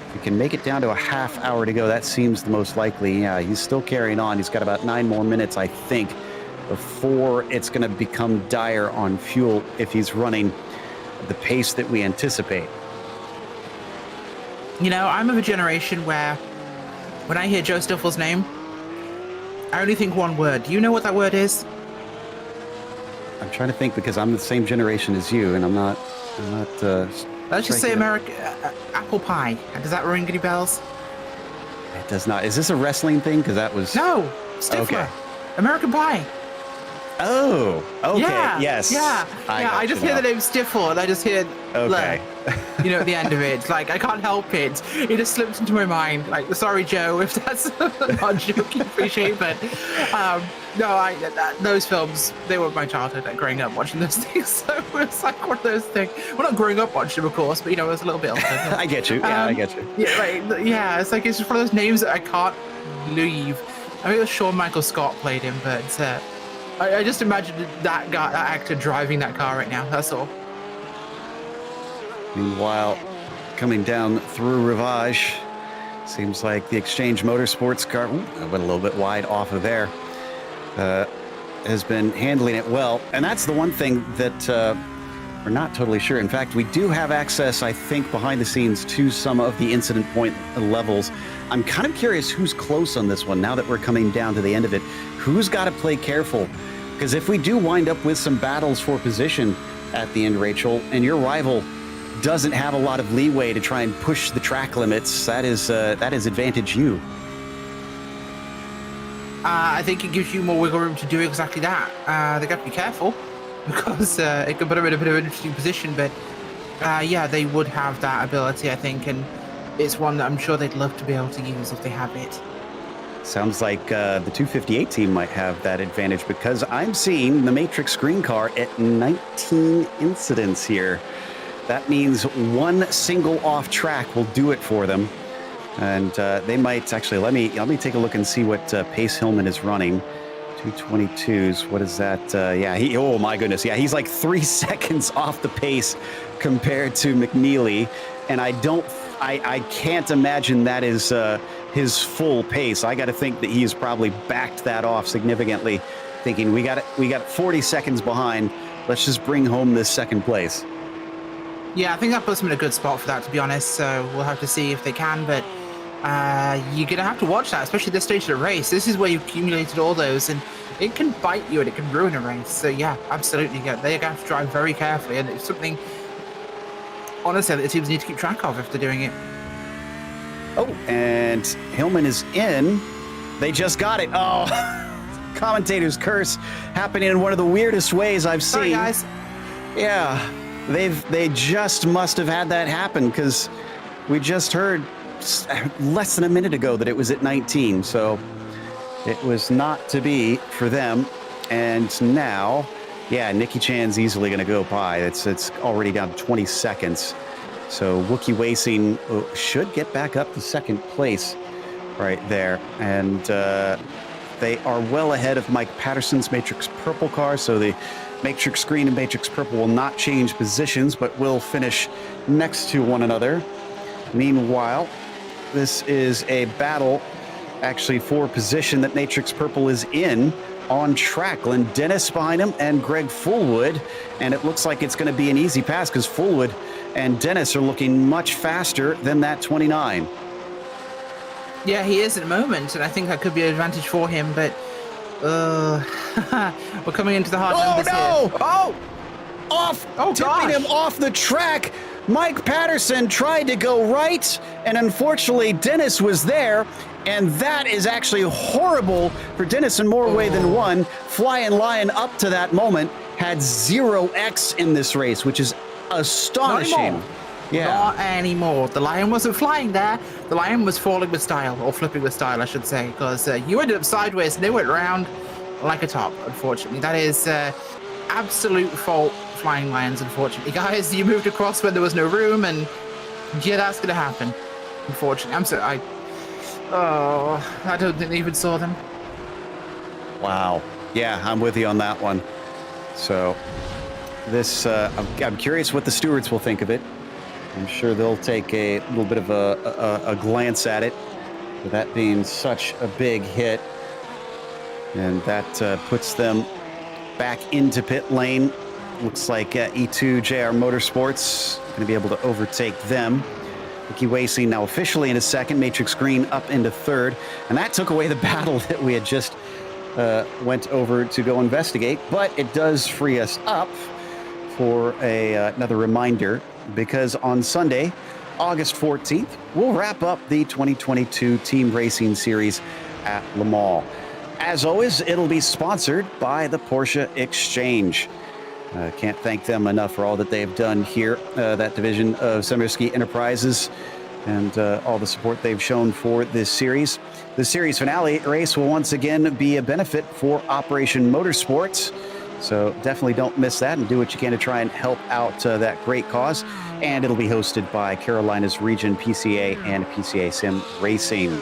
If we can make it down to a half hour to go, that seems the most likely. Yeah, he's still carrying on. He's got about 9 more minutes, I think, before it's going to become dire on fuel if he's running the pace that we anticipate. You know, I'm of a generation where when I hear Joe Stiffel's name, I only think one word. Do you know what that word is? I'm trying to think because I'm the same generation as you, and I'm not. Let's just say apple pie. Does that ring any bells? It does not. Is this a wrestling thing? Because that was no Stifler. Okay. American Pie. Oh, okay, yeah, yes. Yeah, I just hear the name Stiffle, and I just hear okay. You know, at the end of it. Like, I can't help it. It just slipped into my mind. Like, sorry, Joe, if that's not joking, appreciate, but no, those films, they were my childhood, like, growing up watching those things. So it's like one of those things. Well, not growing up watching them, of course, but, you know, it was a little bit older. I get you. Yeah, I get you. Yeah, like, yeah, it's like, it's just one of those names that I can't leave. I mean, it was Shawn Michael Scott played him, but I just imagined that guy, that actor driving that car right now. That's all. Meanwhile, coming down through Rivage, seems like the Exchange Motorsports car, went a little bit wide off of there, has been handling it well. And that's the one thing that we're not totally sure. In fact, we do have access, I think, behind the scenes to some of the incident point levels. I'm kind of curious who's close on this one now that we're coming down to the end of it. Who's got to play careful? Because if we do wind up with some battles for position at the end, Rachel, and your rival doesn't have a lot of leeway to try and push the track limits, that is advantage you. I think it gives you more wiggle room to do exactly that. They got to be careful because it could put them in a bit of an interesting position. But yeah, they would have that ability, I think, and it's one that I'm sure they'd love to be able to use if they have it. Sounds like the 258 team might have that advantage because I'm seeing the Matrix Green car at 19 incidents here. That means one single off track will do it for them. And they might actually, let me take a look and see what Pace Hillman is running. 222s, what is that? Yeah, oh my goodness. Yeah, he's like 3 seconds off the pace compared to McNeely. And I can't imagine that is his full pace. I got to think that he's probably backed that off significantly, thinking we got 40 seconds behind. Let's just bring home this second place. Yeah, I think that puts them in a good spot for that, to be honest. So we'll have to see if they can, but you're going to have to watch that, especially at this stage of the race. This is where you've accumulated all those, and it can bite you and it can ruin a race. So yeah, absolutely. Yeah, they're going to have to drive very carefully, and it's something, honestly, that the teams need to keep track of if they're doing it. Oh, and Hillman is in. They just got it. Oh, commentator's curse happening in one of the weirdest ways I've seen. Sorry, guys. Yeah, they just must have had that happen, because we just heard less than a minute ago that it was at 19. So it was not to be for them. And now, yeah, Nicky Chan's easily going to go by. It's already down to 20 seconds. So Wookiee Racing should get back up to second place right there. And they are well ahead of Mike Patterson's Matrix Purple car. So the Matrix Green and Matrix Purple will not change positions, but will finish next to one another. Meanwhile, this is a battle actually for position that Matrix Purple is in on track. Glenn Dennis behind him and Greg Fullwood. And it looks like it's going to be an easy pass, because Fullwood and Dennis are looking much faster than that 29. Yeah, he is at the moment, and I think that could be an advantage for him, but we're coming into the hard numbers here. Oh, off! Oh, tipping gosh. him off the track. Mike Patterson tried to go right, and unfortunately Dennis was there, and that is actually horrible for Dennis in more way than one. Flying Lion up to that moment had 0x in this race, which is astonishing. Not anymore. The Lion wasn't flying there. The Lion was falling with style, or flipping with style, I should say, because you ended up sideways and they went round like a top, unfortunately. That is absolute fault, Flying Lions, unfortunately. Guys, you moved across when there was no room, and yeah, that's going to happen, unfortunately. I don't think they even saw them. Wow. Yeah, I'm with you on that one. So this, I'm curious what the stewards will think of it. I'm sure they'll take a little bit of a glance at it, with that being such a big hit. And that puts them back into pit lane. Looks like E2 JR Motorsports going to be able to overtake them. Wookiee Racing now officially into second, Matrix Green up into third. And that took away the battle that we had just went over to go investigate. But it does free us up for another reminder, because on Sunday, August 14th, we'll wrap up the 2022 Team Racing Series at Le Mans. As always, it'll be sponsored by the Porsche Exchange. Can't thank them enough for all that they've done here, that division of Semirski Enterprises, and all the support they've shown for this series. The series finale race will once again be a benefit for Operation Motorsports. So definitely don't miss that, and do what you can to try and help out that great cause. And it'll be hosted by Carolinas Region PCA and PCA Sim Racing.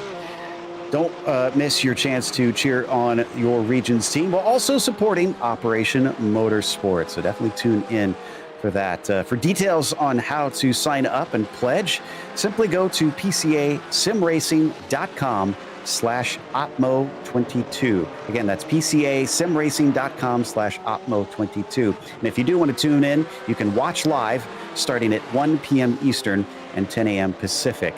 Don't miss your chance to cheer on your region's team while also supporting Operation Motorsports. So definitely tune in for that. For details on how to sign up and pledge, simply go to PCASimRacing.com/Opmo22. Again, that's PCASimRacing.com/Opmo22. And if you do want to tune in, you can watch live starting at 1 p.m. Eastern and 10 a.m. Pacific.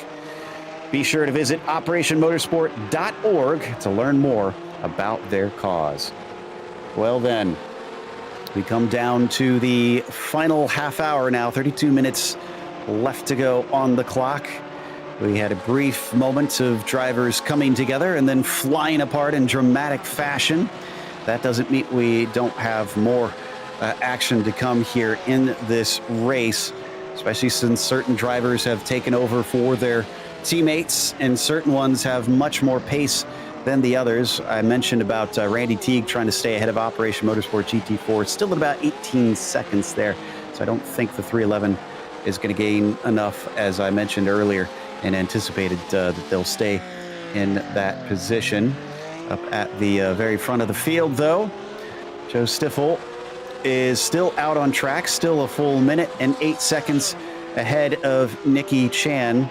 Be sure to visit OperationMotorsport.org to learn more about their cause. Well then, we come down to the final half hour now, 32 minutes left to go on the clock. We had a brief moment of drivers coming together and then flying apart in dramatic fashion. That doesn't mean we don't have more action to come here in this race, especially since certain drivers have taken over for their teammates and certain ones have much more pace than the others. I mentioned about Randy Teague trying to stay ahead of Operation Motorsport GT4. Still at about 18 seconds there, so I don't think the 311 is going to gain enough, as I mentioned earlier, and anticipated that they'll stay in that position. Up at the very front of the field, though, Joe Stiffel is still out on track, still a full minute and 8 seconds ahead of Nicky Chan.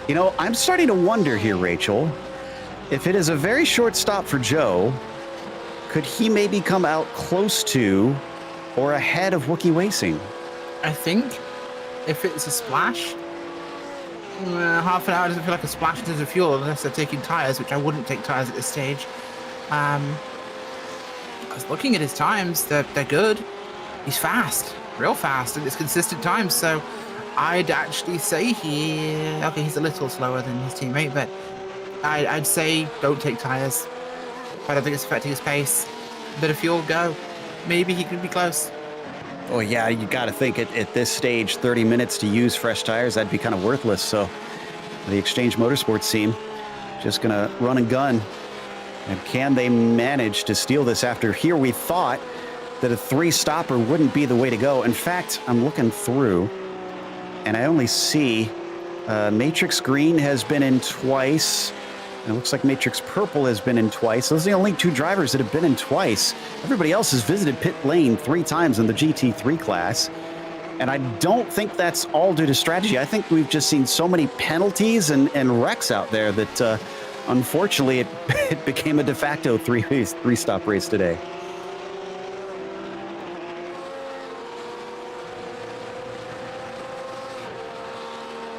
You know, I'm starting to wonder here, Rachel, if it is a very short stop for Joe, could he maybe come out close to or ahead of Wookiee Racing? I think if it's a splash, half an hour doesn't feel like a splash in terms of fuel unless they're taking tyres, which I wouldn't take tyres at this stage. I was looking at his times, they're good. He's fast, real fast, and it's consistent times, so I'd actually say he's a little slower than his teammate, but I'd say don't take tyres. I don't think it's affecting his pace. Bit of fuel, go. Maybe he could be close. Oh yeah, you got to think at this stage, 30 minutes to use fresh tires, that'd be kind of worthless. So the Exchange Motorsports team just going to run and gun. And can they manage to steal this after here? We thought that a 3-stopper wouldn't be the way to go. In fact, I'm looking through and I only see Matrix Green has been in twice. And it looks like Matrix Purple has been in twice. Those are the only 2 drivers that have been in twice. Everybody else has visited pit lane 3 times in the GT3 class. And I don't think that's all due to strategy. I think we've just seen so many penalties and wrecks out there that unfortunately it became a de facto 3-stop race today.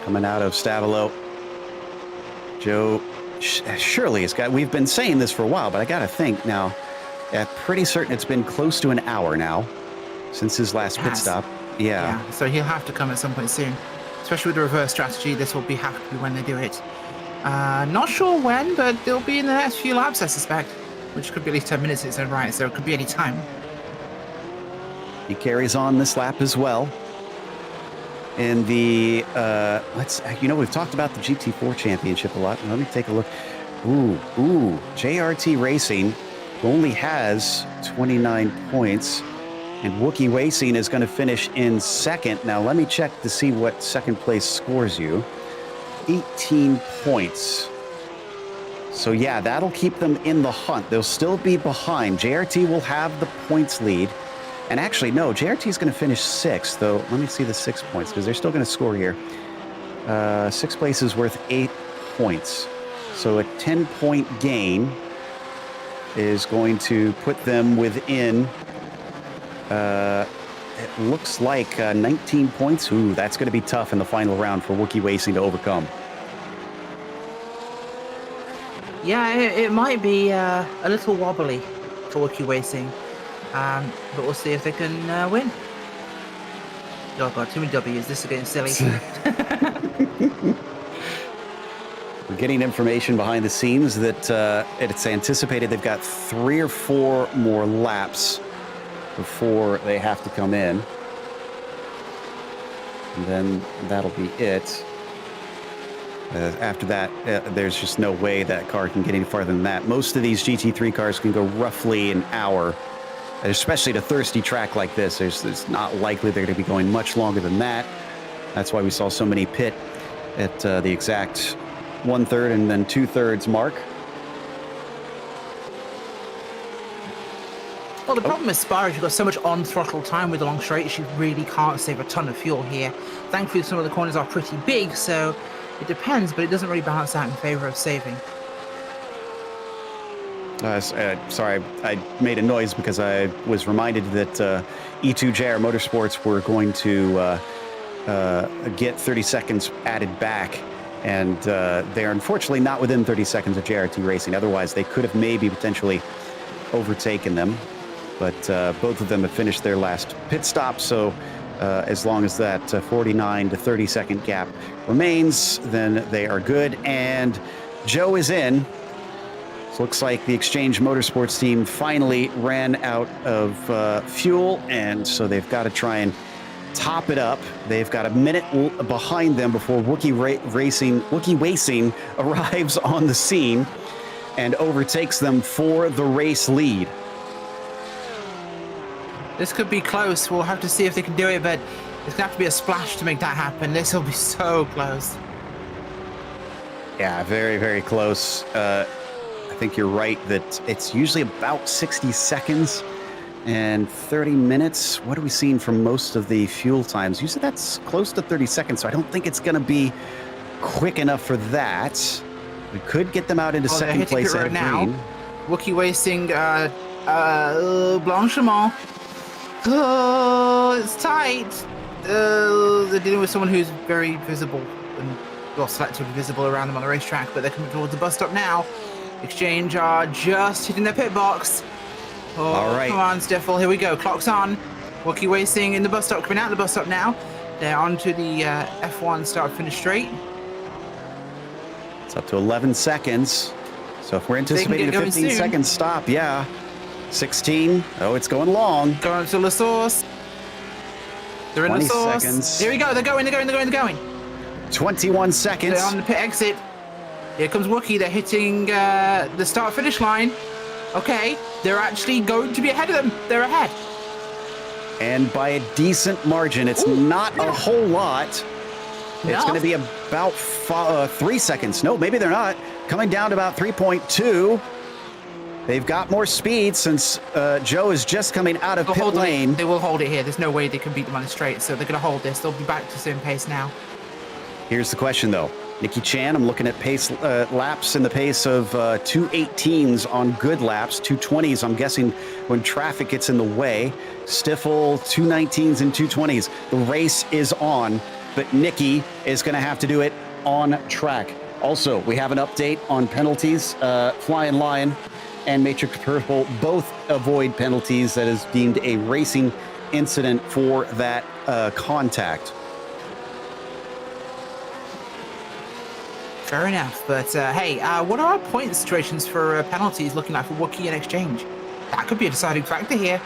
Coming out of Stavolo, Joe surely has got, we've been saying this for a while, but I got to think now, pretty certain it's been close to an hour now since his last pit stop. Yeah. So he'll have to come at some point soon, especially with the reverse strategy. This will have to be when they do it. Not sure when, but they'll be in the next few laps, I suspect, which could be at least 10 minutes in its own right, so it could be any time. He carries on this lap as well. In the, we've talked about the GT4 championship a lot. Let me take a look. JRT Racing only has 29 points, and Wookiee Racing is going to finish in second. Now, let me check to see what second place scores you. 18 points. So, yeah, that'll keep them in the hunt. They'll still be behind. JRT will have the points lead. And actually, no, JRT is going to finish 6th, though. Let me see the 6 points, because they're still going to score here. 6th place is worth 8 points. So a 10-point gain is going to put them within, it looks like 19 points. Ooh, that's going to be tough in the final round for Wookiee Racing to overcome. Yeah, it might be a little wobbly for Wookiee Racing. But we'll see if they can win. Oh god, too many W's. This is getting silly. We're getting information behind the scenes that it's anticipated they've got 3 or 4 more laps before they have to come in. And then that'll be it. After that, there's just no way that car can get any farther than that. Most of these GT3 cars can go roughly an hour. Especially at a thirsty track like this, it's not likely they're going to be going much longer than that. That's why we saw so many pit at the exact 1/3 and then 2/3 mark. Well, the problem with Spa is you've got so much on-throttle time with the long straights, you really can't save a ton of fuel here. Thankfully, some of the corners are pretty big, so it depends, but it doesn't really balance out in favor of saving. Sorry, I made a noise because I was reminded that E2JR Motorsports were going to get 30 seconds added back, and they're unfortunately not within 30 seconds of JRT Racing. Otherwise, they could have maybe potentially overtaken them, but both of them have finished their last pit stop, so as long as that 49 to 30 second gap remains, then they are good, and Joe is in. Looks like the Exchange Motorsports team finally ran out of fuel, and so they've got to try and top it up. They've got a minute behind them before Wookiee Racing arrives on the scene and overtakes them for the race lead. This could be close. We'll have to see if they can do it, but it's going to have to be a splash to make that happen. This will be so close. Yeah, very, very close. I think you're right that it's usually about 60 seconds and 30 minutes. What are we seeing from most of the fuel times? Usually that's close to 30 seconds, so I don't think it's going to be quick enough for that. We could get them out into second place at green. Wookiee Racing, Blanchiment. Oh, it's tight. They're dealing with someone who's very visible and selectively visible around them on the racetrack, but they're coming towards the bus stop now. Exchange are just hitting their pit box. Oh, all right. Come on, Stiffle. Here we go. Clock's on. Wookiee Racing in the bus stop, coming out of the bus stop now. They're onto the F1 start-finish straight. It's up to 11 seconds. So if we're anticipating a 15-second stop, 16. Oh, it's going long. Going to La Source. They're in the source. Seconds. Here we go. They're going. 21 seconds. They're on the pit exit. Here comes Wookiee. They're hitting the start-finish line. Okay, they're actually going to be ahead of them. They're ahead. And by a decent margin. It's not a whole lot. It's going to be about 3 seconds. No, maybe they're not. Coming down to about 3.2. They've got more speed since Joe is just coming out of pit lane. They will hold it here. There's no way they can beat them on the straight, so they're going to hold this. They'll be back to same pace now. Here's the question, though. Nikki Chan, I'm looking at pace laps in the pace of 2:18s on good laps, 2:20s, I'm guessing, when traffic gets in the way. Stiffle, 2:19s and 2:20s. The race is on, but Nikki is going to have to do it on track. Also, we have an update on penalties. Flying Lion and Matrix Purple both avoid penalties. That is deemed a racing incident for that contact. Fair enough, but hey, what are our point situations for penalties looking like for Wookiee and Exchange? That could be a deciding factor here.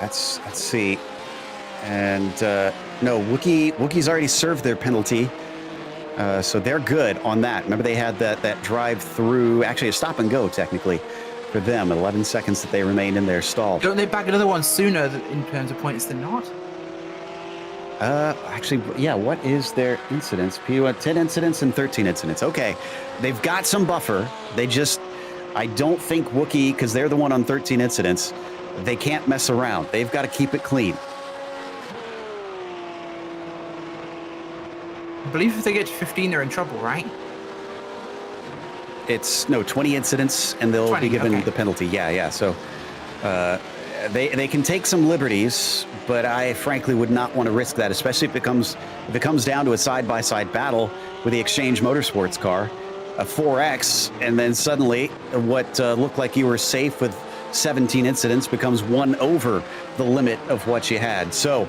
Let's see. And no, Wookiee's already served their penalty. So they're good on that. Remember, they had that drive through, actually a stop and go technically for them, 11 seconds that they remained in their stall. Don't they bag another one sooner in terms of points than not? Actually, yeah, what is their incidence? 10 incidents and 13 incidents. Okay, they've got some buffer. I don't think Wookiee, because they're the one on 13 incidents, they can't mess around. They've got to keep it clean. I believe if they get to 15, they're in trouble, right? It's 20 incidents, and they'll be given the penalty. Yeah. So they can take some liberties, but I frankly would not want to risk that, especially if it comes down to a side-by-side battle with the Exchange Motorsports car, a 4X, and then suddenly what looked like you were safe with 17 incidents becomes one over the limit of what you had. So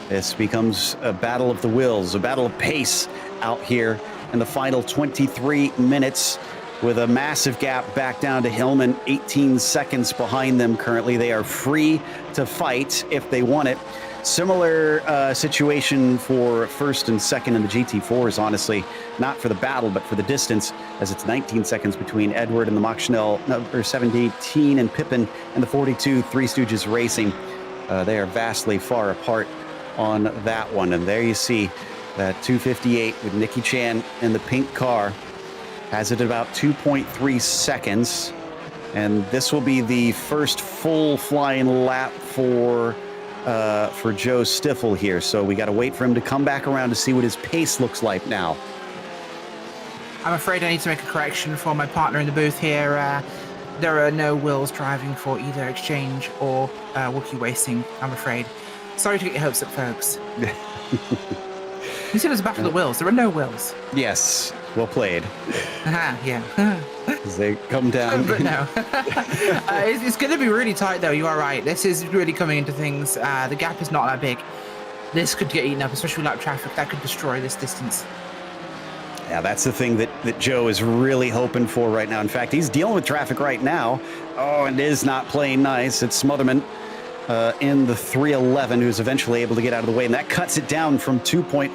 this becomes a battle of the wills, a battle of pace out here in the final 23 minutes with a massive gap back down to Hillman, 18 seconds behind them currently. They are free to fight if they want it. Similar situation for first and second in the GT4s, honestly, not for the battle, but for the distance, as it's 19 seconds between Edward and the Mach Schnell, number 17, and Pippin and the 42 Three Stooges Racing. They are vastly far apart on that one. And there you see that 258 with Nikki Chan in the pink car has it at about 2.3 seconds. And this will be the first full flying lap for Joe Stiffle here. So we got to wait for him to come back around to see what his pace looks like now. I'm afraid I need to make a correction for my partner in the booth here. There are no Wills driving for either Exchange or Wookiee Racing, I'm afraid. Sorry to get your hopes up, folks. You said it was a battle of the Wills. There are no Wills. Yes, well played. Yeah. As they come down. But no. It's going to be really tight, though. You are right. This is really coming into things. The gap is not that big. This could get eaten up, especially with lap traffic. That could destroy this distance. Yeah, that's the thing that Joe is really hoping for right now. In fact, he's dealing with traffic right now. Oh, and it is not playing nice. It's Smotherman in the 311 who's eventually able to get out of the way. And that cuts it down from 2.1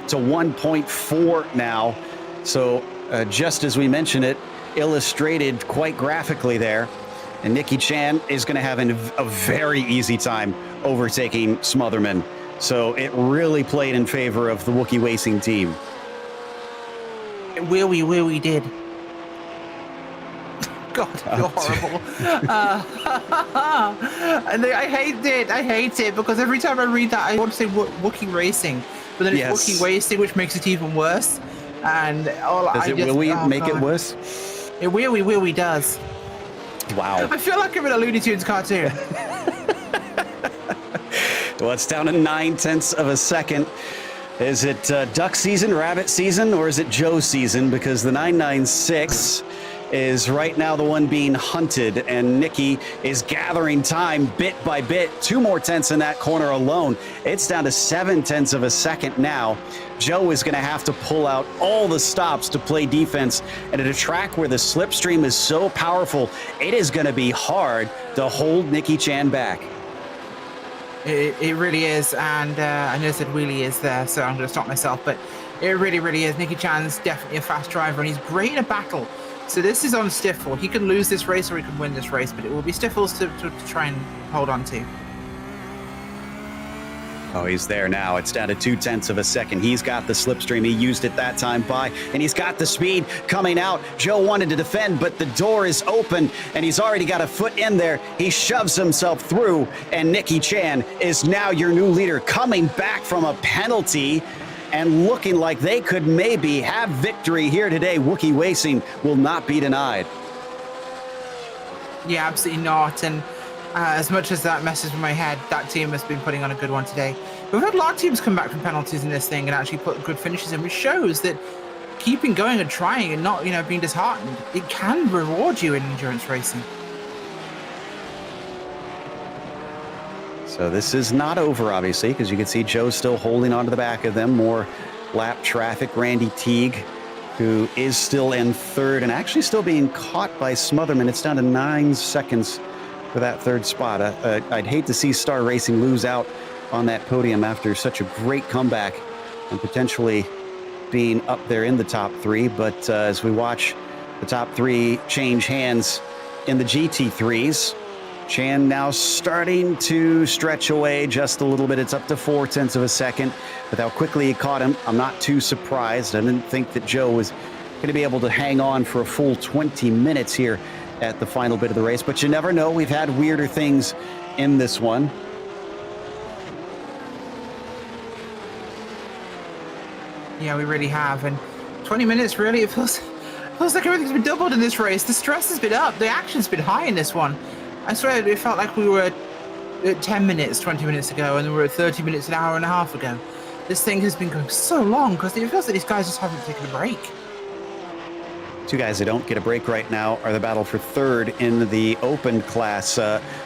to 1.4 now. So just as we mentioned it, illustrated quite graphically there. And Nikki Chan is going to have a very easy time overtaking Smotherman. So it really played in favor of the Wookiee Racing team. It really did. God, you're horrible. And I hate it because every time I read that, I want to say Wookiee Racing. but then it's Yes. Wookiee wasting, which makes it even worse. And Will we make it worse? It really does. Wow. I feel like I'm in a Looney Tunes cartoon. Well, it's down to 0.9 of a second. Is it duck season, rabbit season, or is it Joe season? Because the 996 is right now the one being hunted, and Nicky is gathering time bit by bit. 2 more tenths in that corner alone. It's down to 0.7 of a second now. Joe is going to have to pull out all the stops to play defense, and at a track where the slipstream is so powerful, it is going to be hard to hold Nicky Chan back. It really is, and I know I said wheelie is there, so I'm going to stop myself, but it really is. Nicky Chan's definitely a fast driver, and he's great in a battle. So this is on Stifel. He can lose this race or he can win this race, but it will be Stifel's to try and hold on to. Oh, he's there now. It's down to 0.2 of a second. He's got the slipstream. He used it that time by, and he's got the speed coming out. Joe wanted to defend, but the door is open, and he's already got a foot in there. He shoves himself through, and Nicky Chan is now your new leader, coming back from a penalty and looking like they could maybe have victory here today. Wookiee Racing will not be denied. Yeah, absolutely not. And as much as that messes with my head, that team has been putting on a good one today. We've had a lot of teams come back from penalties in this thing and actually put good finishes in, which shows that keeping going and trying and not, being disheartened, it can reward you in endurance racing. So this is not over, obviously, because you can see Joe still holding on to the back of them. More lap traffic. Randy Teague, who is still in third and actually still being caught by Smotherman. It's down to 9 seconds for that third spot. I'd hate to see Star Racing lose out on that podium after such a great comeback and potentially being up there in the top 3. But as we watch the top 3 change hands in the GT3s, Chan now starting to stretch away just a little bit. It's up to 0.4 of a second. With how quickly he caught him, I'm not too surprised. I didn't think that Joe was going to be able to hang on for a full 20 minutes here at the final bit of the race, but you never know. We've had weirder things in this one. Yeah, we really have. And 20 minutes, really, it feels like everything's been doubled in this race. The stress has been up. The action's been high in this one. I swear it felt like we were at 10 minutes 20 minutes ago, and we were at 30 minutes an hour and a half ago. This thing has been going so long because it feels like these guys just haven't taken a break. 2 guys that don't get a break right now are the battle for third in the open class.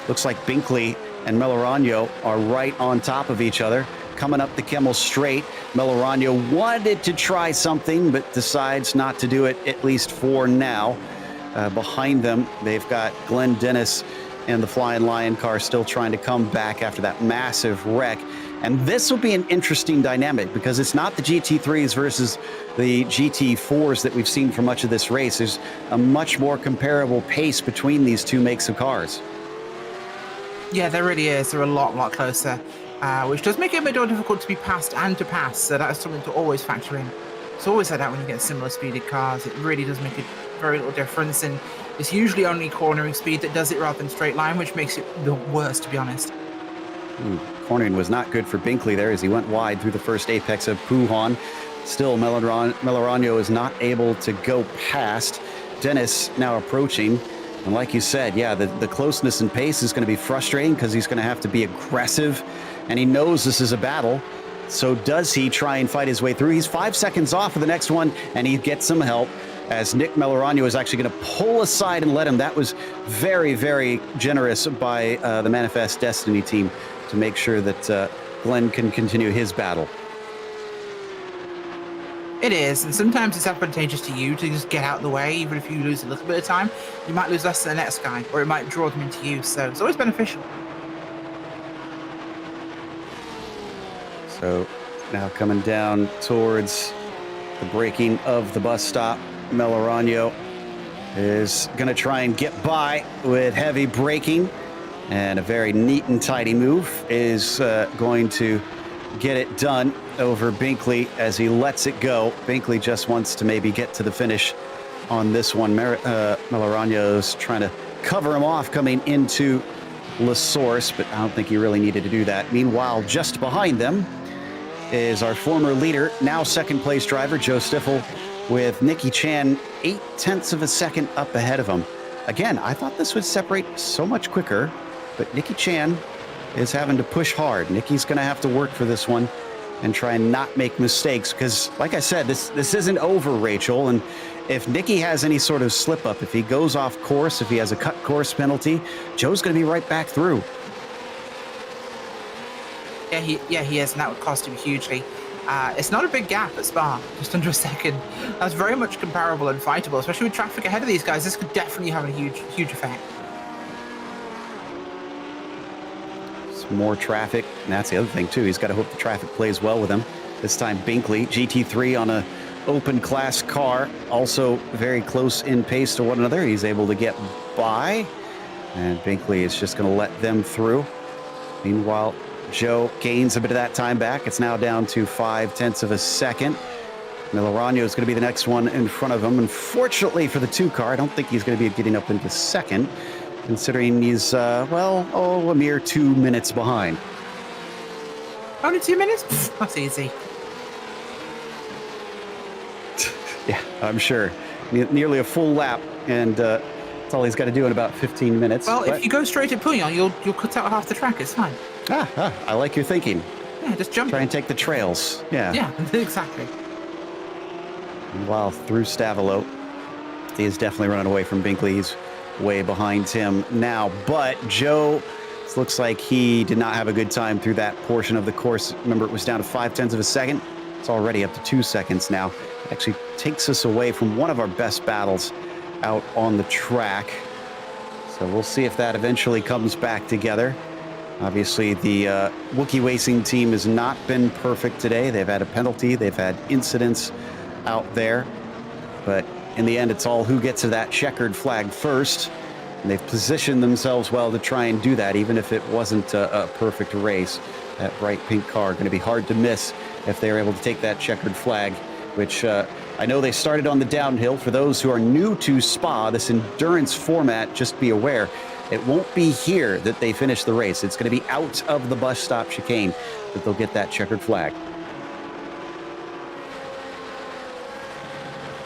Looks like Binkley and Melorano are right on top of each other. Coming up the Kimmel Straight, Melorano wanted to try something, but decides not to do it, at least for now. Behind them, they've got Glenn Dennis and the Flying Lion car still trying to come back after that massive wreck. And this will be an interesting dynamic because it's not the GT3s versus the GT4s that we've seen for much of this race. There's a much more comparable pace between these 2 makes of cars. Yeah, there really is. They're a lot closer, which does make it a bit more difficult to be passed and to pass. So that is something to always factor in. It's always like that when you get similar speeded cars. It really does make a very little difference, and it's usually only cornering speed that does it rather than straight line, which makes it the worst, to be honest. Cornering was not good for Binkley there as he went wide through the first apex of Pujon. Still, Melorano is not able to go past. Dennis now approaching. And like you said, yeah, the closeness and pace is going to be frustrating because he's going to have to be aggressive. And he knows this is a battle. So does he try and fight his way through? He's 5 seconds off of the next one, and he gets some help as Nick Melorano is actually going to pull aside and let him. That was very, very generous by the Manifest Destiny team to make sure that Glenn can continue his battle. It is, and sometimes it's advantageous to you to just get out of the way. Even if you lose a little bit of time, you might lose less than the next guy, or it might draw them into you, so it's always beneficial. So now coming down towards the braking of the bus stop, Melorano is going to try and get by with heavy braking, and a very neat and tidy move is going to get it done over Binkley as he lets it go. Binkley just wants to maybe get to the finish on this one. Melorano's trying to cover him off coming into La Source, but I don't think he really needed to do that. Meanwhile, just behind them is our former leader, now second place driver, Joe Stiffel, with Nicky Chan 0.8 of a second up ahead of him. Again, I thought this would separate so much quicker, but Nicky Chan is having to push hard. Nicky's going to have to work for this one and try and not make mistakes because, like I said, this isn't over, Rachel. And if Nicky has any sort of slip up, if he goes off course, if he has a cut course penalty, Joe's going to be right back through. Yeah, he is, and that would cost him hugely. It's not a big gap at Spa, just under a second. That's very much comparable and fightable, especially with traffic ahead of these guys. This could definitely have a huge effect. More traffic, and that's the other thing too. He's got to hope the traffic plays well with him. This time Binkley, GT3 on a open class car, also very close in pace to one another. He's able to get by, and Binkley is just going to let them through. Meanwhile, Joe gains a bit of that time back. It's now down to 0.5 of a second. Milorano is going to be the next one in front of him. Unfortunately for the 2 car, I don't think he's going to be getting up into second, considering he's, a mere 2 minutes behind. Only 2 minutes? That's easy. Yeah, I'm sure. Nearly a full lap, and that's all he's got to do in about 15 minutes. Well, if you go straight at Pouillon, you'll cut out half the track. It's fine. I like your thinking. Yeah, just jump. Try and take the trails. Yeah. Yeah, exactly. Meanwhile, through Stavolo, he is definitely running away from Binkley. He's way behind him now, but Joe looks like he did not have a good time through that portion of the course. Remember, it was down to 0.5 of a second. It's already up to 2 seconds now. It actually takes us away from one of our best battles out on the track. So we'll see if that eventually comes back together. Obviously, the Wookiee Racing team has not been perfect today. They've had a penalty. They've had incidents out there. But in the end, it's all who gets to that checkered flag first. And they've positioned themselves well to try and do that, even if it wasn't a perfect race. That bright pink car going to be hard to miss if they're able to take that checkered flag, which I know they started on the downhill. For those who are new to Spa, this endurance format, just be aware, it won't be here that they finish the race. It's going to be out of the bus stop chicane that they'll get that checkered flag.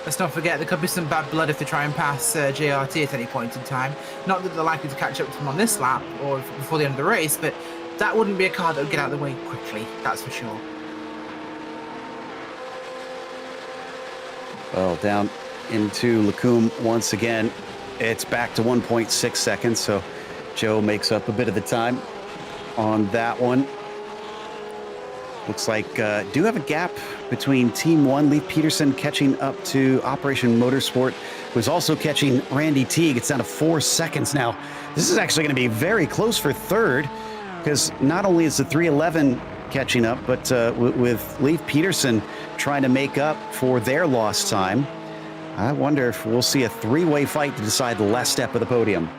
Let's not forget there could be some bad blood if they try and pass JRT at any point in time. Not that they're likely to catch up to him on this lap or before the end of the race, but that wouldn't be a car that would get out of the way quickly, that's for sure. Well, down into Lacombe once again. It's back to 1.6 seconds, so Joe makes up a bit of the time on that one. Looks like do have a gap between Team 1, Leif Peterson catching up to Operation Motorsport, who's also catching Randy Teague. It's down to 4 seconds now. This is actually going to be very close for third, because not only is the 311 catching up, but with Leif Peterson trying to make up for their lost time. I wonder if we'll see a three-way fight to decide the last step of the podium.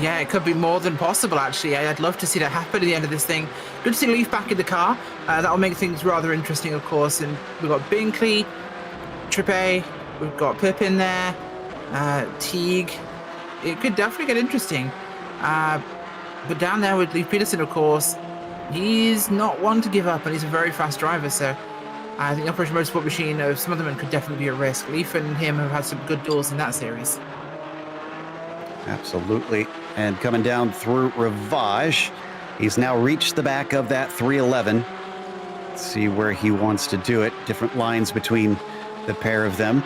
Yeah, it could be more than possible, actually. I'd love to see that happen at the end of this thing. Good to see Leif back in the car. That'll make things rather interesting, of course. And we've got Binkley, Trippe, we've got Pip in there, Teague. It could definitely get interesting. But down there with Leif Peterson, of course, he's not one to give up, and he's a very fast driver. So I think the Operation Motorsport machine of some of them could definitely be at risk. Leif and him have had some good duels in that series. Absolutely. And coming down through Rivage, he's now reached the back of that 311. Let's see where he wants to do it. Different lines between the pair of them.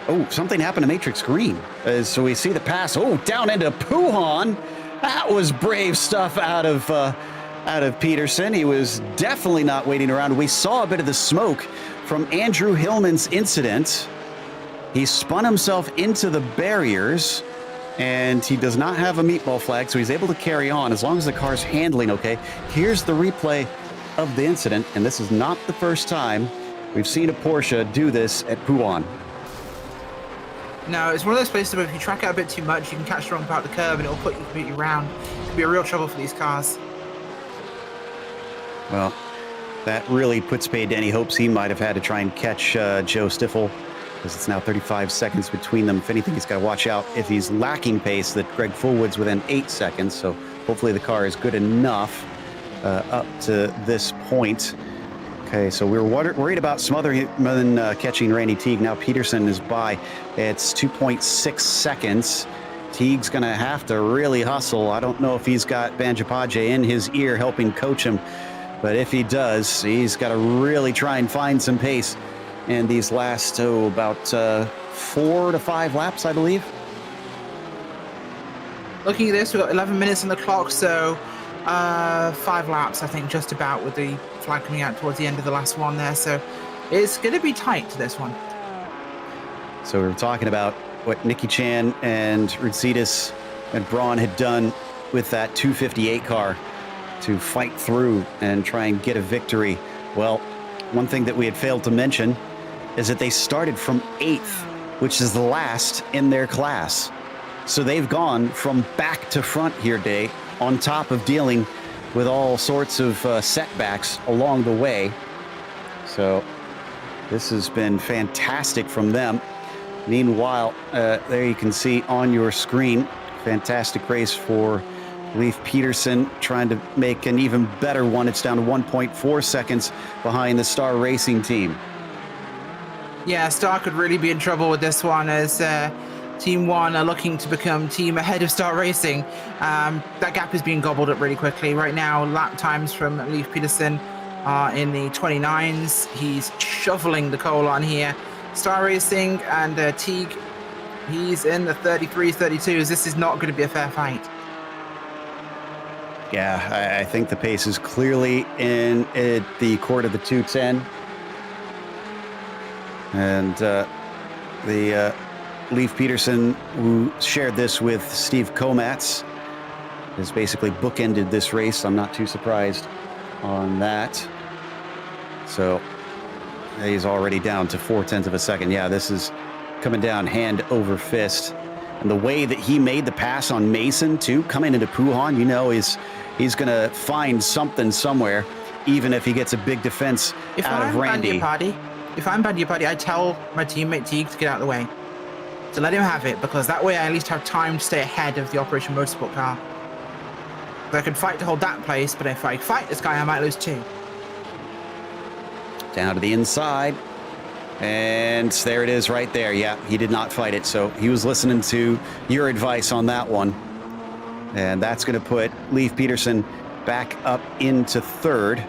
Oh, something happened to Matrix Green. So we see the pass. Oh, down into Pouillon. That was brave stuff out of Peterson. He was definitely not waiting around. We saw a bit of the smoke from Andrew Hillman's incident. He spun himself into the barriers, and he does not have a meatball flag, so he's able to carry on as long as the car's handling okay. Here's the replay of the incident, and this is not the first time we've seen a Porsche do this at Pouillon. No, it's one of those places where if you track out a bit too much, you can catch the wrong part of the curve and it'll put you completely round. It could be a real trouble for these cars. Well, that really puts paid to any hopes he might have had to try and catch Joe Stiffel, because it's now 35 seconds between them. If anything, he's got to watch out if he's lacking pace, that Greg Fullwood's within 8 seconds, so hopefully the car is good enough. up to this point. Okay, so we were worried about smothering catching Randy Teague. Now Peterson is by. It's 2.6 seconds. Teague's going to have to really hustle. I don't know if he's got Banjapaje in his ear helping coach him, but if he does, he's got to really try and find some pace in these last, about 4 to 5 laps, I believe. Looking at this, we've got 11 minutes on the clock, so 5 laps, I think, just about, with the flag coming out towards the end of the last one there. So it's going to be tight to this one. So we were talking about what Nicky Chan and Rutsitis and Braun had done with that 258 car to fight through and try and get a victory. Well, one thing that we had failed to mention is that they started from 8th, which is the last in their class. So they've gone from back to front here today, on top of dealing with all sorts of setbacks along the way. So this has been fantastic from them. Meanwhile, there you can see on your screen, fantastic race for Leif Peterson, trying to make an even better one. It's down to 1.4 seconds behind the Star Racing team. Yeah, Star could really be in trouble with this one, as Team 1 are looking to become team ahead of Star Racing. That gap is being gobbled up really quickly. Right now, lap times from Leif Peterson are in the 29s. He's shoveling the coal on here. Star Racing and Teague, he's in the 33s, 32s. This is not going to be a fair fight. Yeah, I think the pace is clearly in the court of the 210. And the Leif Peterson, who shared this with Steve Komatz, has basically bookended this race. I'm not too surprised on that. So he's already down to 0.4 of a second. Yeah, this is coming down hand over fist. And the way that he made the pass on Mason, too, coming into Puhan, you know, he's going to find something somewhere, even if he gets a big defense out of Randy. If I'm Bandiapati, I tell my teammate Teague to get out of the way, to let him have it, because that way I at least have time to stay ahead of the Operation Motorsport car. So I can fight to hold that place, but if I fight this guy, I might lose too. Down to the inside. And there it is right there. Yeah, he did not fight it. So he was listening to your advice on that one. And that's going to put Leif Peterson back up into 3rd,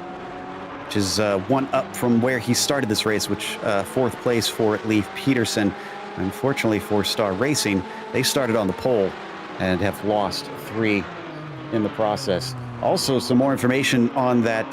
which is 1 up from where he started this race, which 4th place for Leif Peterson. Unfortunately for Star Racing, they started on the pole and have lost 3 in the process. Also, some more information on that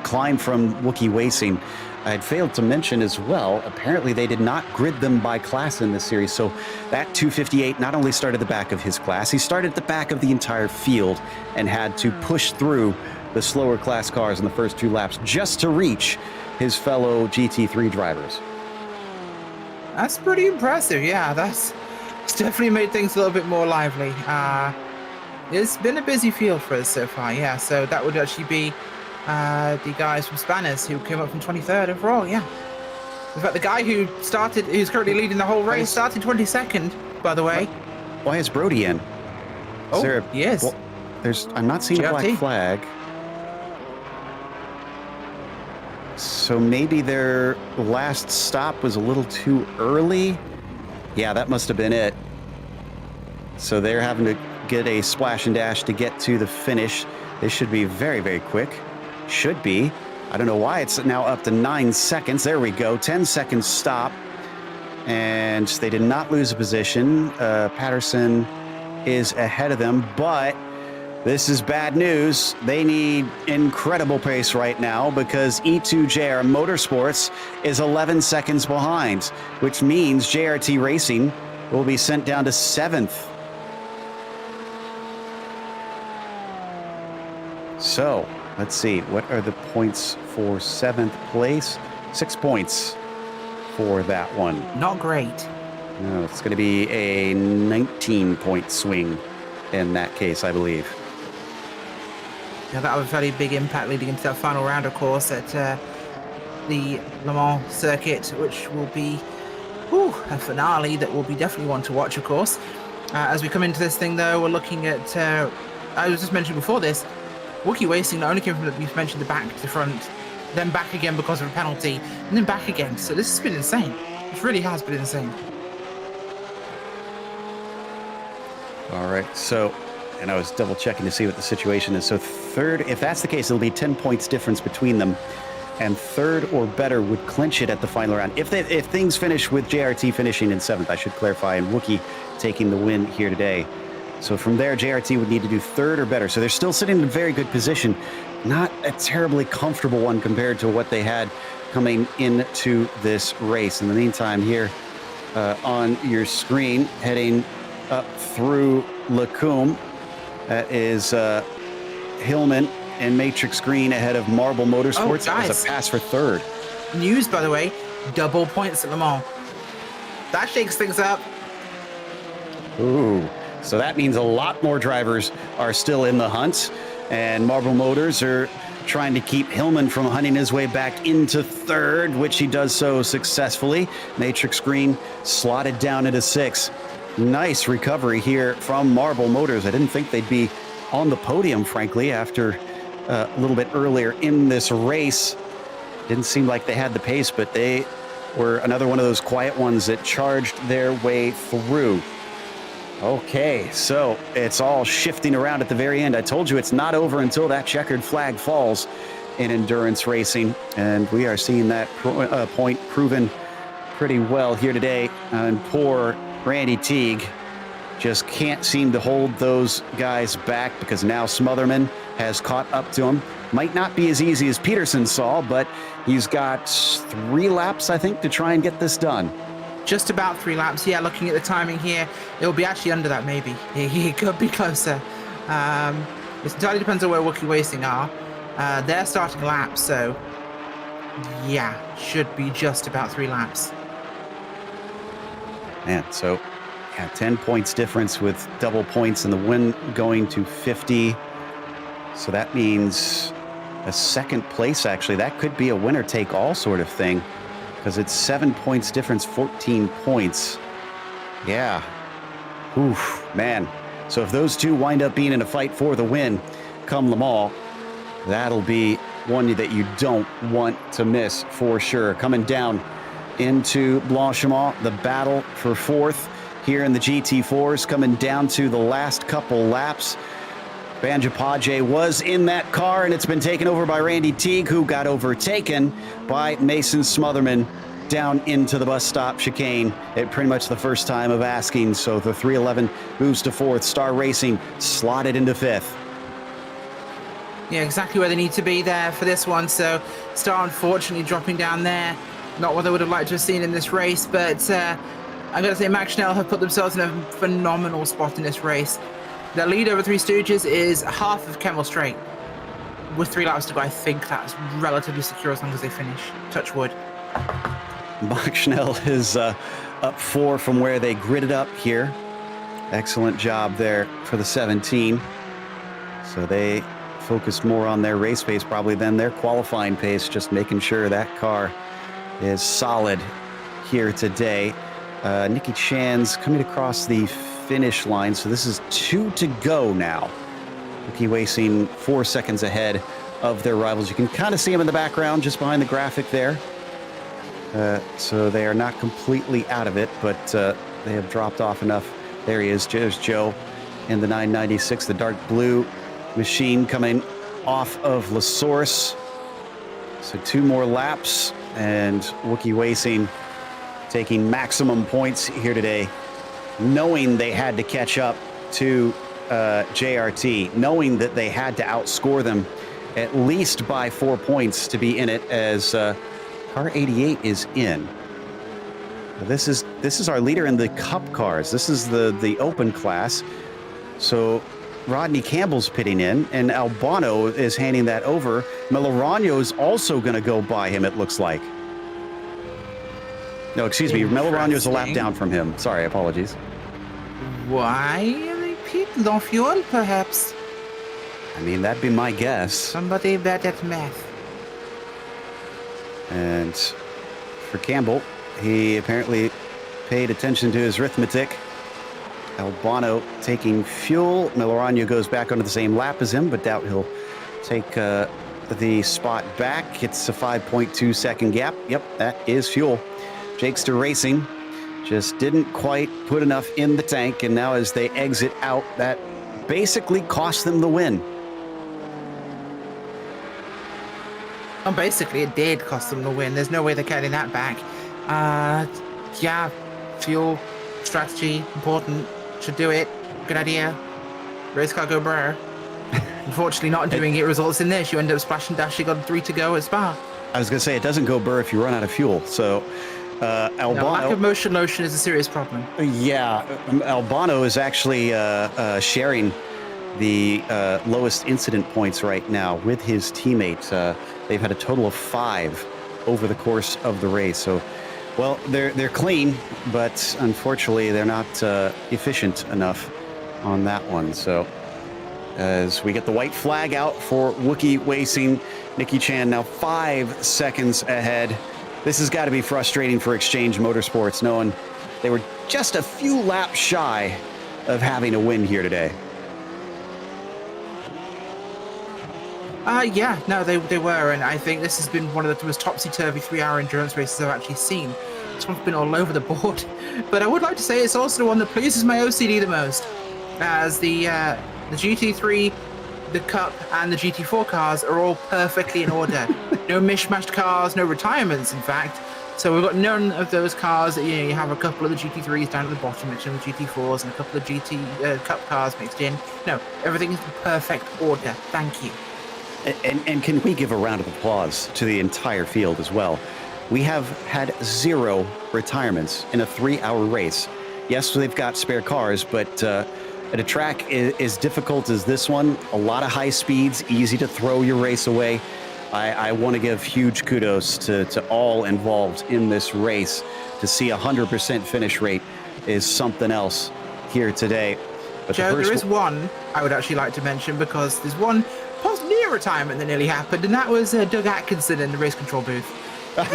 climb from Wookiee Racing. I had failed to mention as well, apparently they did not grid them by class in this series. So that 258 not only started the back of his class, he started at the back of the entire field and had to push through the slower class cars in the first 2 laps just to reach his fellow GT3 drivers. That's pretty impressive. Yeah, it's definitely made things a little bit more lively. It's been a busy field for us so far. Yeah, so that would actually be the guys from Spanners who came up from 23rd overall. Yeah, in fact, the guy who's currently leading the whole race, started 22nd, by the way. Why is Brody in? Yes. Well, I'm not seeing a black flag. So maybe their last stop was a little too early. Yeah, that must have been it. So they're having to get a splash and dash to get to the finish. They should be very, very quick. Should be. I don't know why it's now up to 9 seconds. There we go. 10 seconds stop. And they did not lose a position. Patterson is ahead of them, but this is bad news. They need incredible pace right now because E2JR Motorsports is 11 seconds behind, which means JRT Racing will be sent down to 7th. So let's see, what are the points for 7th place? 6 points for that one. Not great. No, it's going to be a 19-point swing in that case, I believe. Yeah, that was a very big impact leading into that final round, of course, at the Le Mans circuit, which will be a finale that will be definitely one to watch, of course. As we come into this thing, though, we're looking at, I was just mentioning before this, Wookiee Racing not only came from we've mentioned the back to the front, then back again because of a penalty, and then back again. So this has been insane. It really has been insane. All right, so, and I was double checking to see what the situation is. So third, if that's the case, it'll be 10 points difference between them. And third or better would clinch it at the final round. If things finish with JRT finishing in 7th, I should clarify, and Wookiee taking the win here today. So from there, JRT would need to do third or better. So they're still sitting in a very good position. Not a terribly comfortable one compared to what they had coming into this race. In the meantime, here on your screen, heading up through Lacombe, that is Hillman and Matrix Green ahead of Marble Motorsports. Oh, as a pass for third. News, by the way, double points at Le Mans. That shakes things up. Ooh, so that means a lot more drivers are still in the hunt, and Marble Motors are trying to keep Hillman from hunting his way back into third, which he does so successfully. Matrix Green slotted down into 6th. Nice recovery here from Marble Motors. I didn't think they'd be on the podium, frankly, after a little bit earlier in this race. Didn't seem like they had the pace, but they were another one of those quiet ones that charged their way through. Okay, so it's all shifting around at the very end. I told you it's not over until that checkered flag falls in endurance racing, and we are seeing that point proven pretty well here today. And poor Randy Teague just can't seem to hold those guys back, because now Smotherman has caught up to him. Might not be as easy as Peterson saw, but he's got 3 laps, I think, to try and get this done. Just about 3 laps. Yeah, looking at the timing here, it will be actually under that, maybe. He could be closer. It entirely depends on where Wookiee Racing are. They're starting a lap, so yeah, should be just about 3 laps. Man, so yeah, 10 points difference with double points and the win going to 50. So that means a 2nd place, actually. That could be a winner-take-all sort of thing, because it's 7 points difference, 14 points. Yeah. Oof, man. So if those two wind up being in a fight for the win come Le Mans, that'll be one that you don't want to miss for sure. Coming down into Blanchimont, the battle for 4th here in the GT4s, coming down to the last couple laps. Banjapaje was in that car, and it's been taken over by Randy Teague, who got overtaken by Mason Smotherman down into the bus stop chicane at pretty much the first time of asking. So the 311 moves to 4th. Star Racing slotted into 5th. Yeah, exactly where they need to be there for this one. So Star unfortunately dropping down there. Not what I would have liked to have seen in this race, but I got to say Max Schnell have put themselves in a phenomenal spot in this race. The lead over Three Stooges is half of Kemmel Straight. With 3 laps to go, I think that's relatively secure as long as they finish. Touch wood. Max Schnell is up 4 from where they gridded up here. Excellent job there for the 17. So they focused more on their race pace probably than their qualifying pace, just making sure that car is solid here today. Nicky Chan's coming across the finish line, so this is 2 to go now. Wookiee Racing 4 seconds ahead of their rivals. You can kind of see them in the background just behind the graphic there. So they are not completely out of it, but they have dropped off enough. There he is. There's Joe in the 996, the dark blue machine coming off of La Source. So 2 more laps, and Wookiee Racing taking maximum points here today, knowing they had to catch up to JRT, knowing that they had to outscore them at least by 4 points to be in it, as car 88 is in. This is our leader in the Cup cars. This is the open class. So Rodney Campbell's pitting in, and Albano is handing that over. Melorano is also going to go by him, it looks like. No, excuse me. Melorano's a lap down from him. Sorry, apologies. Why they picked low fuel, perhaps? I mean, that'd be my guess. Somebody bad at math. And for Campbell, he apparently paid attention to his arithmetic. Albano taking fuel. Melorano goes back onto the same lap as him, but doubt he'll take the spot back. It's a 5.2 second gap. Yep, that is fuel. Jakester Racing just didn't quite put enough in the tank, and now as they exit out, that basically cost them the win. Oh, basically, it did cost them the win. There's no way they're getting that back. Yeah, fuel, strategy, important. Should do it. Good idea. Race car go brr. Unfortunately, not doing it results in this. You end up splash and dashing on 3 to go at Spa. I was going to say, it doesn't go burr if you run out of fuel. So Albano... No, lack of motion is a serious problem. Yeah, Albano is actually sharing the lowest incident points right now with his teammates. They've had a total of 5 over the course of the race. So, well, they're clean, but unfortunately they're not efficient enough on that one. So as we get the white flag out for Wookiee Racing, Nikki Chan now 5 seconds ahead. This has got to be frustrating for Exchange Motorsports, knowing they were just a few laps shy of having a win here today. Yeah, no, they were, and I think this has been one of the most topsy-turvy 3-hour endurance races I've actually seen. This one's been all over the board, but I would like to say it's also the one that pleases my OCD the most, as the GT3, the Cup, and the GT4 cars are all perfectly in order. No mishmashed cars, no retirements, in fact. So we've got none of those cars that, you have a couple of the GT3s down at the bottom mixed in with GT4s and a couple of GT Cup cars mixed in. No, everything is in perfect order. Thank you. And can we give a round of applause to the entire field as well? We have had 0 retirements in a 3-hour race. Yes, they've got spare cars, but at a track as difficult as this one, a lot of high speeds, easy to throw your race away. I want to give huge kudos to all involved in this race. To see 100% finish rate is something else here today. But Joe, there is one I would actually like to mention, because there's one near retirement that nearly happened, and that was Doug Atkinson in the race control booth.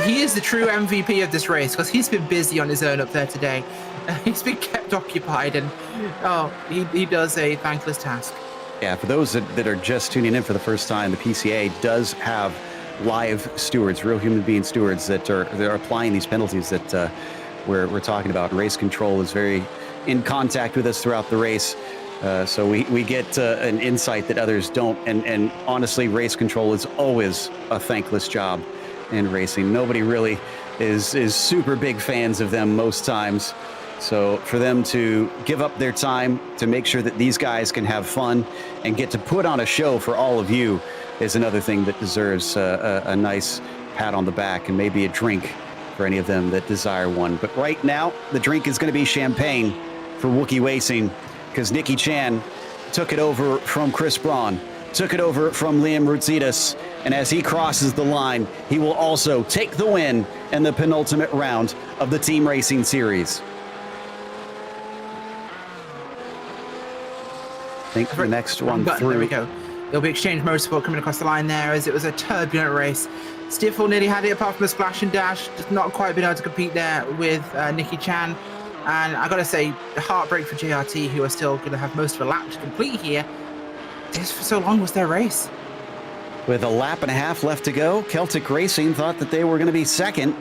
He is the true MVP of this race, because he's been busy on his own up there today. He's been kept occupied, and he does a thankless task. Yeah, for those that are just tuning in for the first time, the PCA does have live stewards, real human being stewards that are applying these penalties that we're talking about. Race control is very in contact with us throughout the race. So we get an insight that others don't. And honestly, race control is always a thankless job in racing. Nobody really is super big fans of them most times. So for them to give up their time to make sure that these guys can have fun and get to put on a show for all of you is another thing that deserves a nice pat on the back and maybe a drink for any of them that desire one. But right now, the drink is going to be champagne for Wookiee Racing, because Nikki Chan took it over from Chris Braun, took it over from Liam Routsidas, and as he crosses the line, he will also take the win in the penultimate round of the Team Racing Series. I think the next one through. There we go. It'll be Exchange Motorsport coming across the line there, as it was a turbulent race. Stifel nearly had it apart from a splash and dash, just not quite been able to compete there with Nikki Chan. And I gotta say, the heartbreak for JRT, who are still going to have most of a lap to complete here. This for so long was their race. With a lap and a half left to go, Celtic Racing thought that they were going to be second.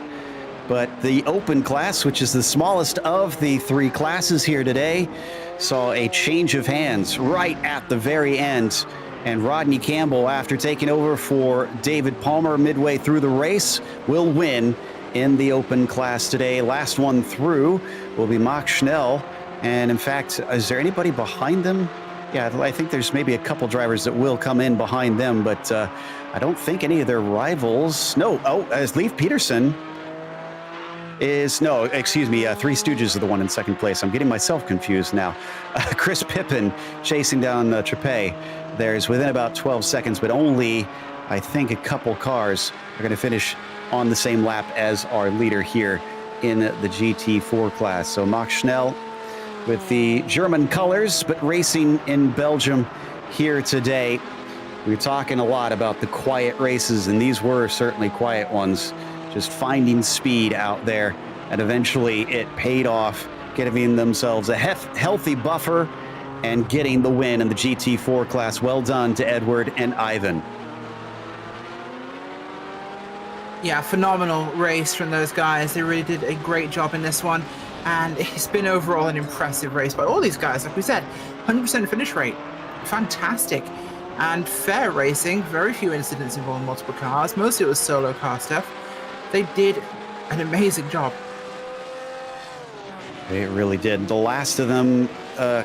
But the open class, which is the smallest of the 3 classes here today, saw a change of hands right at the very end. And Rodney Campbell, after taking over for David Palmer midway through the race, will win in the open class today. Last one through will be Max Schnell. And in fact, is there anybody behind them? Yeah, I think there's maybe a couple drivers that will come in behind them, but I don't think any of their rivals. No, as Leif Peterson is, no, excuse me, Three Stooges are the one in second place. I'm getting myself confused now. Chris Pippin chasing down Trepay. There's within about 12 seconds, but only, I think, a couple cars are going to finish on the same lap as our leader here in the GT4 class. So Max Schnell with the German colors, but racing in Belgium here today. We're talking a lot about the quiet races, and these were certainly quiet ones, just finding speed out there, and eventually it paid off, giving themselves a healthy buffer and getting the win in the GT4 class. Well done to Edward and Ivan. Yeah, phenomenal race from those guys. They really did a great job in this one. And it's been overall an impressive race by all these guys. Like we said, 100% finish rate. Fantastic. And fair racing. Very few incidents involving multiple cars. Mostly it was solo car stuff. They did an amazing job. They really did. The last of them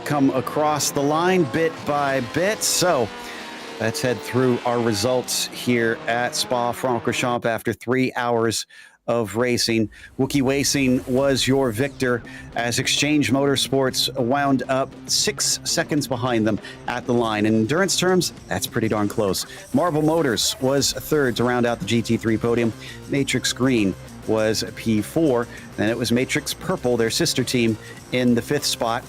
come across the line bit by bit. So let's head through our results here at Spa-Francorchamps after 3 hours of racing. Wookiee Racing was your victor as Exchange Motorsports wound up 6 seconds behind them at the line. In endurance terms, that's pretty darn close. Marble Motors was third to round out the GT3 podium. Matrix Green was P4. Then it was Matrix Purple, their sister team, in the 5th spot.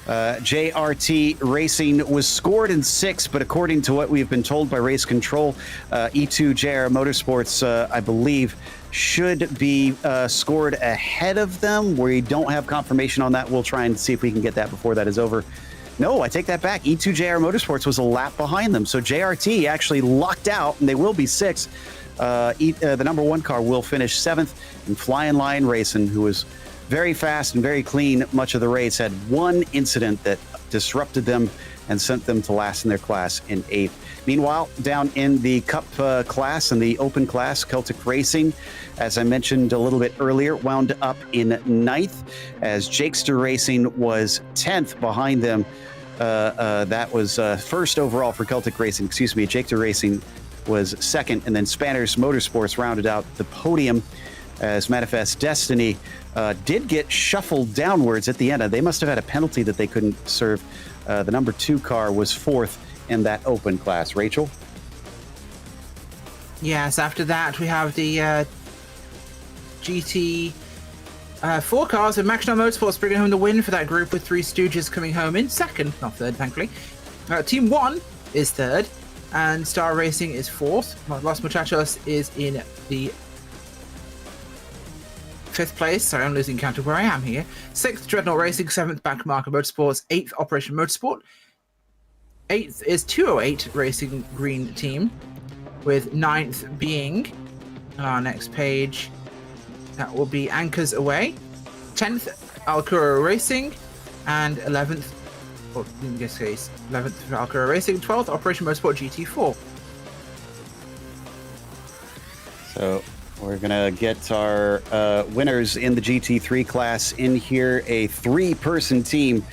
JRT Racing was scored in 6th, but according to what we've been told by Race Control, E2 JR Motorsports, I believe, should be scored ahead of them. We don't have confirmation on that. We'll try and see if we can get that before that is over. No, I take that back. E2 JR Motorsports was a lap behind them. So JRT actually lucked out, and they will be 6th. The number 1 car will finish 7th, and Flying Lion Racing, who was very fast and very clean much of the race, had one incident that disrupted them and sent them to last in their class in 8th. Meanwhile, down in the Cup class and the Open class, Celtic Racing, as I mentioned a little bit earlier, wound up in 9th, as Jakester Racing was 10th behind them. That was first overall for Celtic Racing, Jakester Racing was 2nd, and then Spanners Motorsports rounded out the podium as Manifest Destiny did get shuffled downwards at the end. They must have had a penalty that they couldn't serve. The number 2 car was 4th in that Open class. Rachel? Yes, after that we have the GT 4 cars with Machinal Motorsports bringing home the win for that group, with Three Stooges coming home in 2nd, not 3rd, thankfully. Team 1 is 3rd, and Star Racing is 4th. Los Muchachos is in the 5th place. Sorry, I'm losing count of where I am here. 6th, Dreadnought Racing. 7th, Backmarker Motorsports. 8th, Operation Motorsport. 8th is 208 Racing Green Team, with 9th being, on our next page, that will be Anchors Away. 10th, Alcura Racing. And 11th, or in this case, 11th for Alcura Racing. 12th, Operation Motorsport GT4. So we're going to get our winners in the GT3 class in here, a 3-person team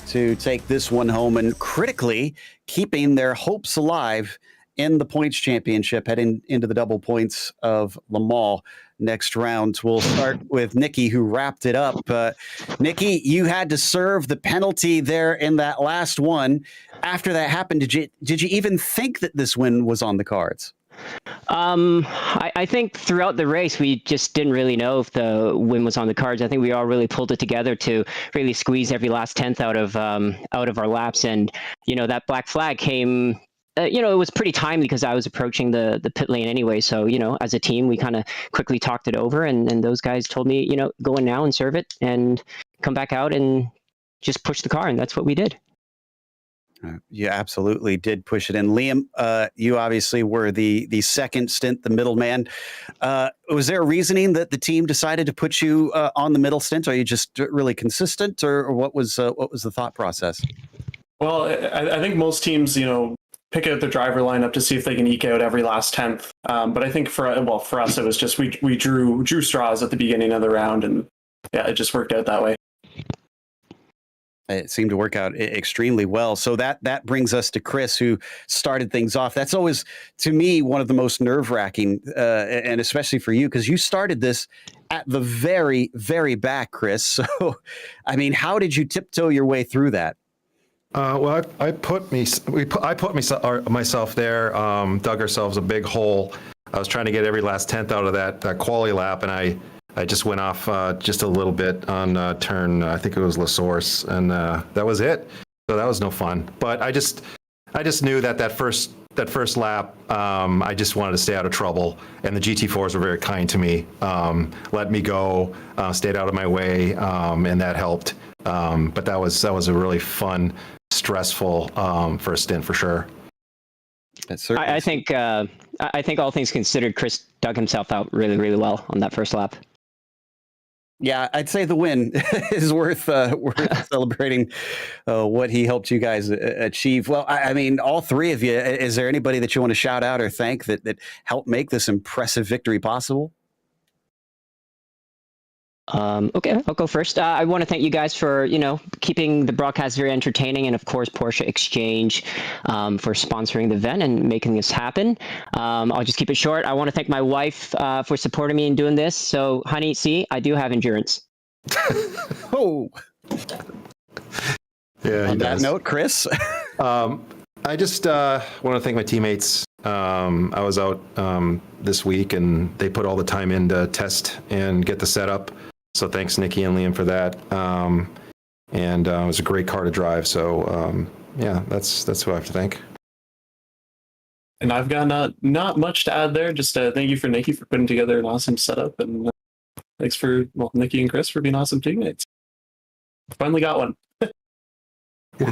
to take this one home, and critically keeping their hopes alive in the points championship, heading into the double points of Le Mans next round. We'll start with Nikki, who wrapped it up. Nikki, you had to serve the penalty there in that last one. After that happened, did you even think that this win was on the cards? I think throughout the race, we just didn't really know if the win was on the cards. I think we all really pulled it together to really squeeze every last 10th out of our laps. And, that black flag came, it was pretty timely because I was approaching the pit lane anyway. So, as a team, we kind of quickly talked it over, and those guys told me, go in now and serve it and come back out and just push the car. And that's what we did. You absolutely did push it in. Liam, you obviously were the second stint, the middleman. Was there a reasoning that the team decided to put you on the middle stint? Are you just really consistent, or what was the thought process? Well, I think most teams, pick out the driver lineup to see if they can eke out every last 10th. But I think for us, it was just we drew straws at the beginning of the round, and yeah, it just worked out that way. It seemed to work out extremely well. So that brings us to Chris, who started things off. That's always, to me, one of the most nerve-wracking, and especially for you, because you started this at the very, very back, Chris. So, I mean, how did you tiptoe your way through that? Well, I put myself there, dug ourselves a big hole. I was trying to get every last 10th out of that quali lap, and I just went off just a little bit on turn, I think it was La Source, and that was it. So that was no fun. But I just knew that first lap, I just wanted to stay out of trouble, and the GT4s were very kind to me, let me go, stayed out of my way, and that helped. But that was a really fun stressful for a stint for sure. I think all things considered, Chris dug himself out really, really well on that first lap. Yeah, I'd say the win is worth celebrating what he helped you guys achieve. Well, I mean, all three of you. Is there anybody that you want to shout out or thank that helped make this impressive victory possible? Okay, I'll go first. I want to thank you guys for, keeping the broadcast very entertaining, and of course, Porsche Exchange for sponsoring the event and making this happen. I'll just keep it short. I want to thank my wife for supporting me in doing this. So, honey, see, I do have endurance. Oh. Yeah. On that note, Chris. I just want to thank my teammates. I was out this week, and they put all the time in to test and get the setup. So thanks, Nikki and Liam, for that. And it was a great car to drive. So yeah, that's who I have to thank. And I've got not much to add there. Just thank you for Nikki for putting together an awesome setup, and thanks for Nikki and Chris for being awesome teammates. Finally got one.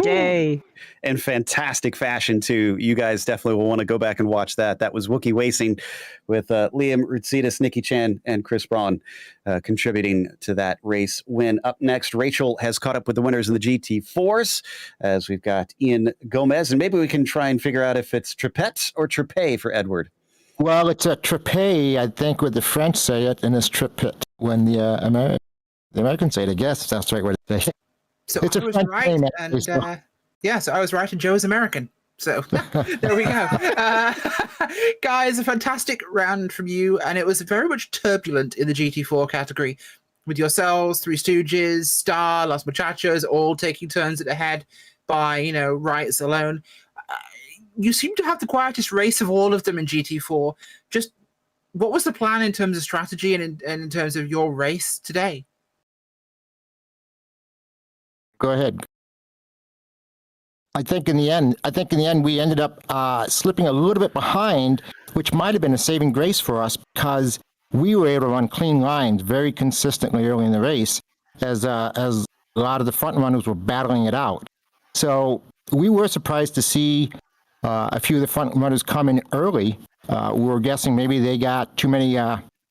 Yay! In fantastic fashion too. You guys definitely will want to go back and watch that. That was Wookiee Racing with Liam Routsidas, Nikki Chan, and Chris Braun contributing to that race win. Up next, Rachel has caught up with the winners in the GT4s, as we've got Ian Gomez, and maybe we can try and figure out if it's Tripette or Tripet for Edward. Well, it's a Tripet, I think, when the French say it, and it's Tripette when the Americans say it, I guess, if that's the right way to say it. So it's I was right, and so I was right, and Joe is American. So there we go. Guys, a fantastic round from you, and it was very much turbulent in the GT4 category, with yourselves, Three Stooges, Star, Los Muchachos, all taking turns at the head by, rights alone. You seem to have the quietest race of all of them in GT4. Just what was the plan in terms of strategy and in terms of your race today? Go ahead. I think in the end we ended up slipping a little bit behind, which might have been a saving grace for us because we were able to run clean lines very consistently early in the race, as a lot of the front runners were battling it out. So we were surprised to see a few of the front runners come in early. We were guessing maybe they got too many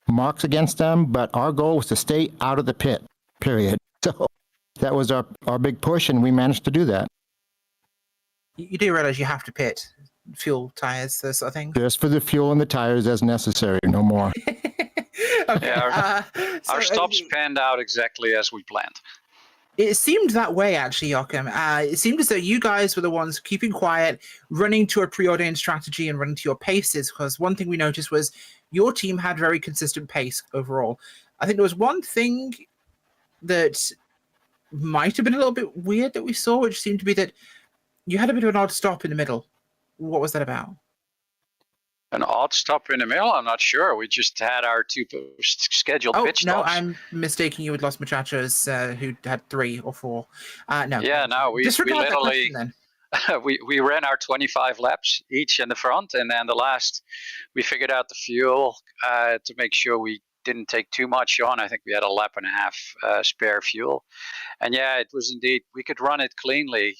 marks against them, but our goal was to stay out of the pit, period. So that was our big push, and we managed to do that. You do realize you have to pit fuel, tires, those sort of things? Just for the fuel and the tires as necessary, no more. Okay. Yeah, our stops panned out exactly as we planned. It seemed that way, actually, Joachim. It seemed as though you guys were the ones keeping quiet, running to a preordained strategy and running to your paces, because one thing we noticed was your team had very consistent pace overall. I think there was one thing that might have been a little bit weird that we saw, which seemed to be that you had a bit of an odd stop in the middle. What was that about? An odd stop in the middle? I'm not sure. We just had our two scheduled pit stops. No, I'm mistaking you with Los Muchachos, who had 3 or 4. No. Yeah, no, we literally we ran our 25 laps each in the front, and then the last we figured out the fuel to make sure we didn't take too much on. I think we had a lap and a half spare fuel, and yeah, it was indeed, we could run it cleanly.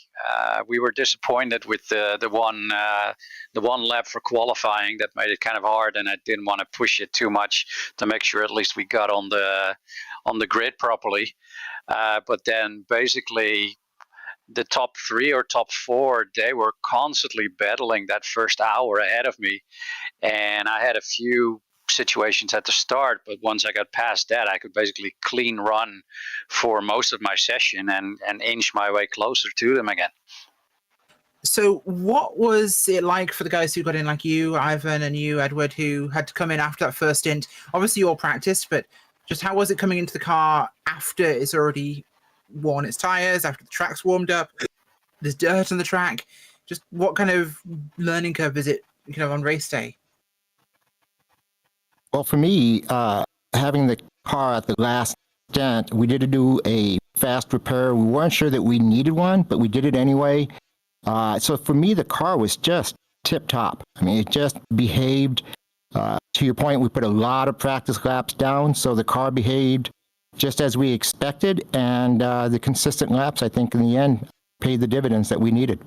We were disappointed with the one lap for qualifying. That made it kind of hard, and I didn't want to push it too much to make sure at least we got on the grid properly. But then basically the top 3 or top 4, they were constantly battling that first hour ahead of me, and I had a few situations at the start, but once I got past that, I could basically clean run for most of my session and inch my way closer to them again. So what was it like for the guys who got in, like you, Ivan, and you, Edward, who had to come in after that first stint? Obviously you all practiced, but just how was it coming into the car after it's already worn its tires, after the track's warmed up, there's dirt on the track? Just what kind of learning curve is it on race day? Well, for me, having the car at the last stint, we did do a fast repair. We weren't sure that we needed one, but we did it anyway. So for me, the car was just tip-top. I mean, it just behaved. To your point, we put a lot of practice laps down, so the car behaved just as we expected. And the consistent laps, I think, in the end, paid the dividends that we needed.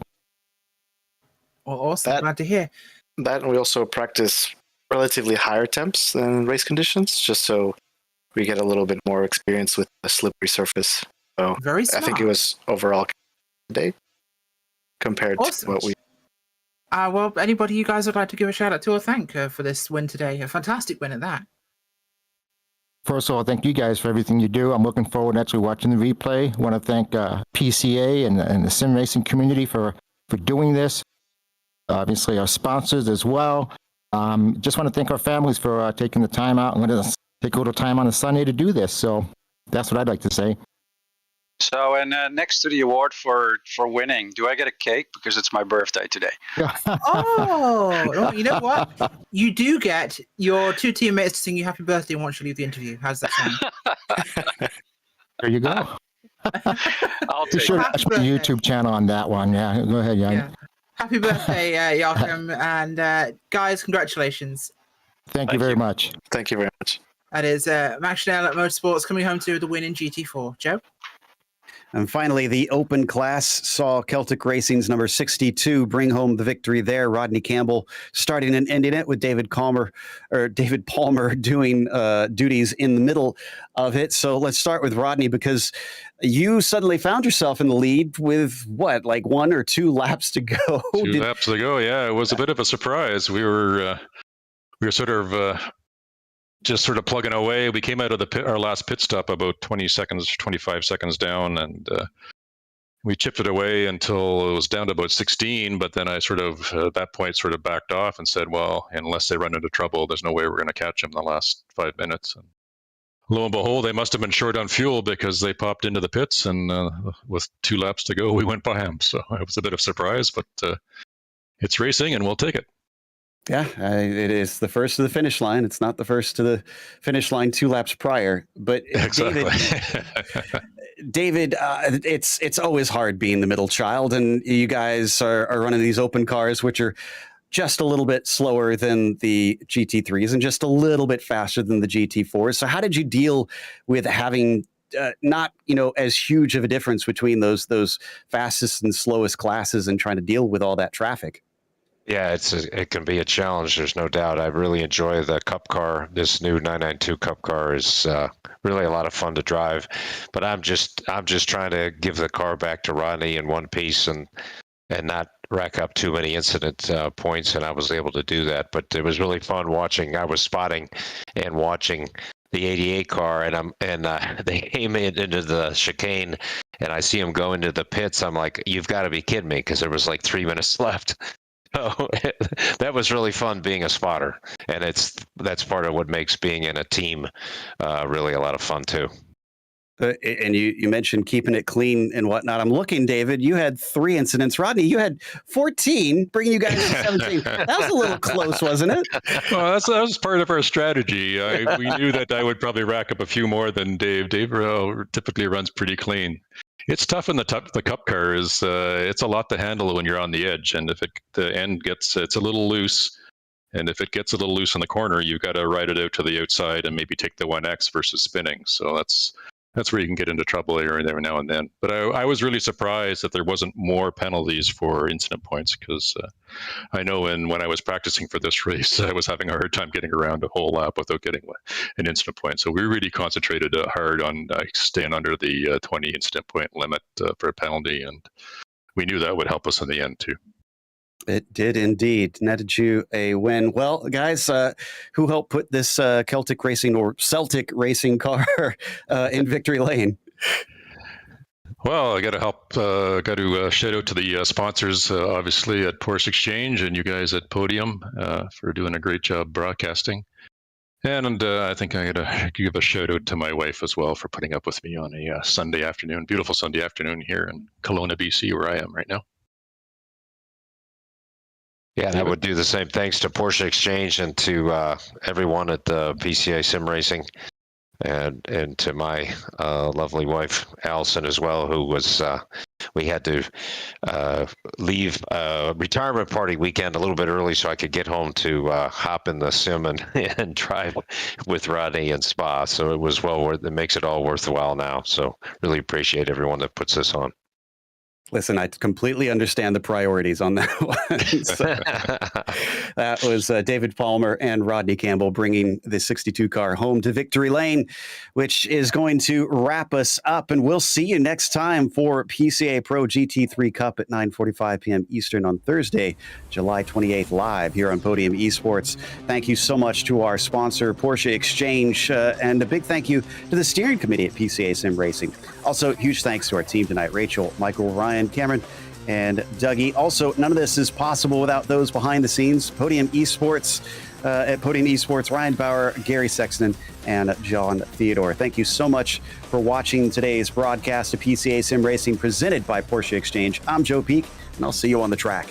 Well, awesome. Glad to hear. That, and we also practice relatively higher temps than race conditions, just so we get a little bit more experience with a slippery surface. So Very smart. I think it was overall today compared to what we. Well, anybody you guys would like to give a shout out to or thank for this win today? A fantastic win at that. First of all, thank you guys for everything you do. I'm looking forward to actually watching the replay. I want to thank PCA and the sim racing community for doing this. Obviously, our sponsors as well. Just want to thank our families for taking the time out and letting us take a little time on a Sunday to do this. So that's what I'd like to say. So, and next to the award for winning, do I get a cake? Because it's my birthday today. Oh, you know what? You do get your two teammates to sing you happy birthday once you leave the interview. How's that sound? There you go. I'll Be sure to watch my YouTube channel on that one. Yeah, go ahead, Jan. Yeah. Happy birthday, Joachim. And guys, congratulations. Thank you very much. Thank you very much. That is Max Schnell at Motorsports coming home to the win in GT4. Joe? And finally, the open class saw Celtic Racing's number 62 bring home the victory there. Rodney Campbell starting and ending it with David Palmer doing duties in the middle of it. So let's start with Rodney, because you suddenly found yourself in the lead with what, like 1 or 2 laps to go? Two laps to go. Yeah, it was a bit of a surprise. We were sort of just sort of plugging away. We came out of our last pit stop about 20 seconds, 25 seconds down, and we chipped it away until it was down to about 16. But then I sort of, at that point, sort of backed off and said, well, unless they run into trouble, there's no way we're going to catch them in the last 5 minutes. And lo and behold, they must have been short on fuel, because they popped into the pits, and with 2 laps to go, we went by them. So it was a bit of a surprise, but it's racing, and we'll take it. Yeah, it is the first to the finish line. It's not the first to the finish line 2 laps prior. But exactly. David, it's always hard being the middle child, and you guys are running these open cars, which are just a little bit slower than the GT3s and just a little bit faster than the GT4s. So how did you deal with having not, as huge of a difference between those fastest and slowest classes and trying to deal with all that traffic? Yeah, it can be a challenge. There's no doubt. I really enjoy the Cup car. This new 992 Cup car is really a lot of fun to drive. But I'm just trying to give the car back to Rodney in one piece and not rack up too many incident points. And I was able to do that. But it was really fun watching. I was spotting and watching the 88 car, and they came into the chicane, and I see them go into the pits. I'm like, you've got to be kidding me, because there was like 3 minutes left. So that was really fun being a spotter, and that's part of what makes being in a team really a lot of fun too. And you mentioned keeping it clean and whatnot. I'm looking, David, you had 3 incidents. Rodney, you had 14, bringing you guys to 17. That was a little close, wasn't it? Well, that was part of our strategy. We knew that I would probably rack up a few more than Dave. Dave typically runs pretty clean. It's tough in the Cup car. It's a lot to handle when you're on the edge, and if the end it's a little loose, and if it gets a little loose in the corner, you got to ride it out to the outside and maybe take the 1X versus spinning. So that's where you can get into trouble every now and then. But I was really surprised that there wasn't more penalties for incident points, because I know when I was practicing for this race, I was having a hard time getting around a whole lap without getting an incident point. So we really concentrated hard on staying under the 20 incident point limit for a penalty, and we knew that would help us in the end too. It did indeed. Netted you a win. Well, guys, who helped put this Celtic Racing or Celtic Racing car in victory lane? Well, I got to shout out to the sponsors, obviously at Porsche Exchange, and you guys at Podium for doing a great job broadcasting. And I think I got to give a shout out to my wife as well for putting up with me on a Sunday afternoon, beautiful Sunday afternoon here in Kelowna, BC, where I am right now. Yeah, and I would do the same. Thanks to Porsche Exchange and to everyone at the PCA Sim Racing, and to my lovely wife Allison as well, who was we had to leave retirement party weekend a little bit early so I could get home to hop in the sim and drive with Rodney and Spa. So it was well worth. It makes it all worthwhile now. So really appreciate everyone that puts this on. Listen, I completely understand the priorities on that one. So, that was David Palmer and Rodney Campbell bringing the 62 car home to Victory Lane, which is going to wrap us up. And we'll see you next time for PCA Pro GT3 Cup at 9:45 p.m. Eastern on Thursday, July 28th, live here on Podium Esports. Thank you so much to our sponsor, Porsche Exchange, and a big thank you to the steering committee at PCA Sim Racing. Also, huge thanks to our team tonight, Rachel, Michael, Ryan, Cameron, and Dougie. Also, none of this is possible without those behind the scenes. Podium Esports, at Podium Esports, Ryan Bauer, Gary Sexton, and John Theodore. Thank you so much for watching today's broadcast of PCA Sim Racing presented by Porsche Exchange. I'm Joe Peak, and I'll see you on the track.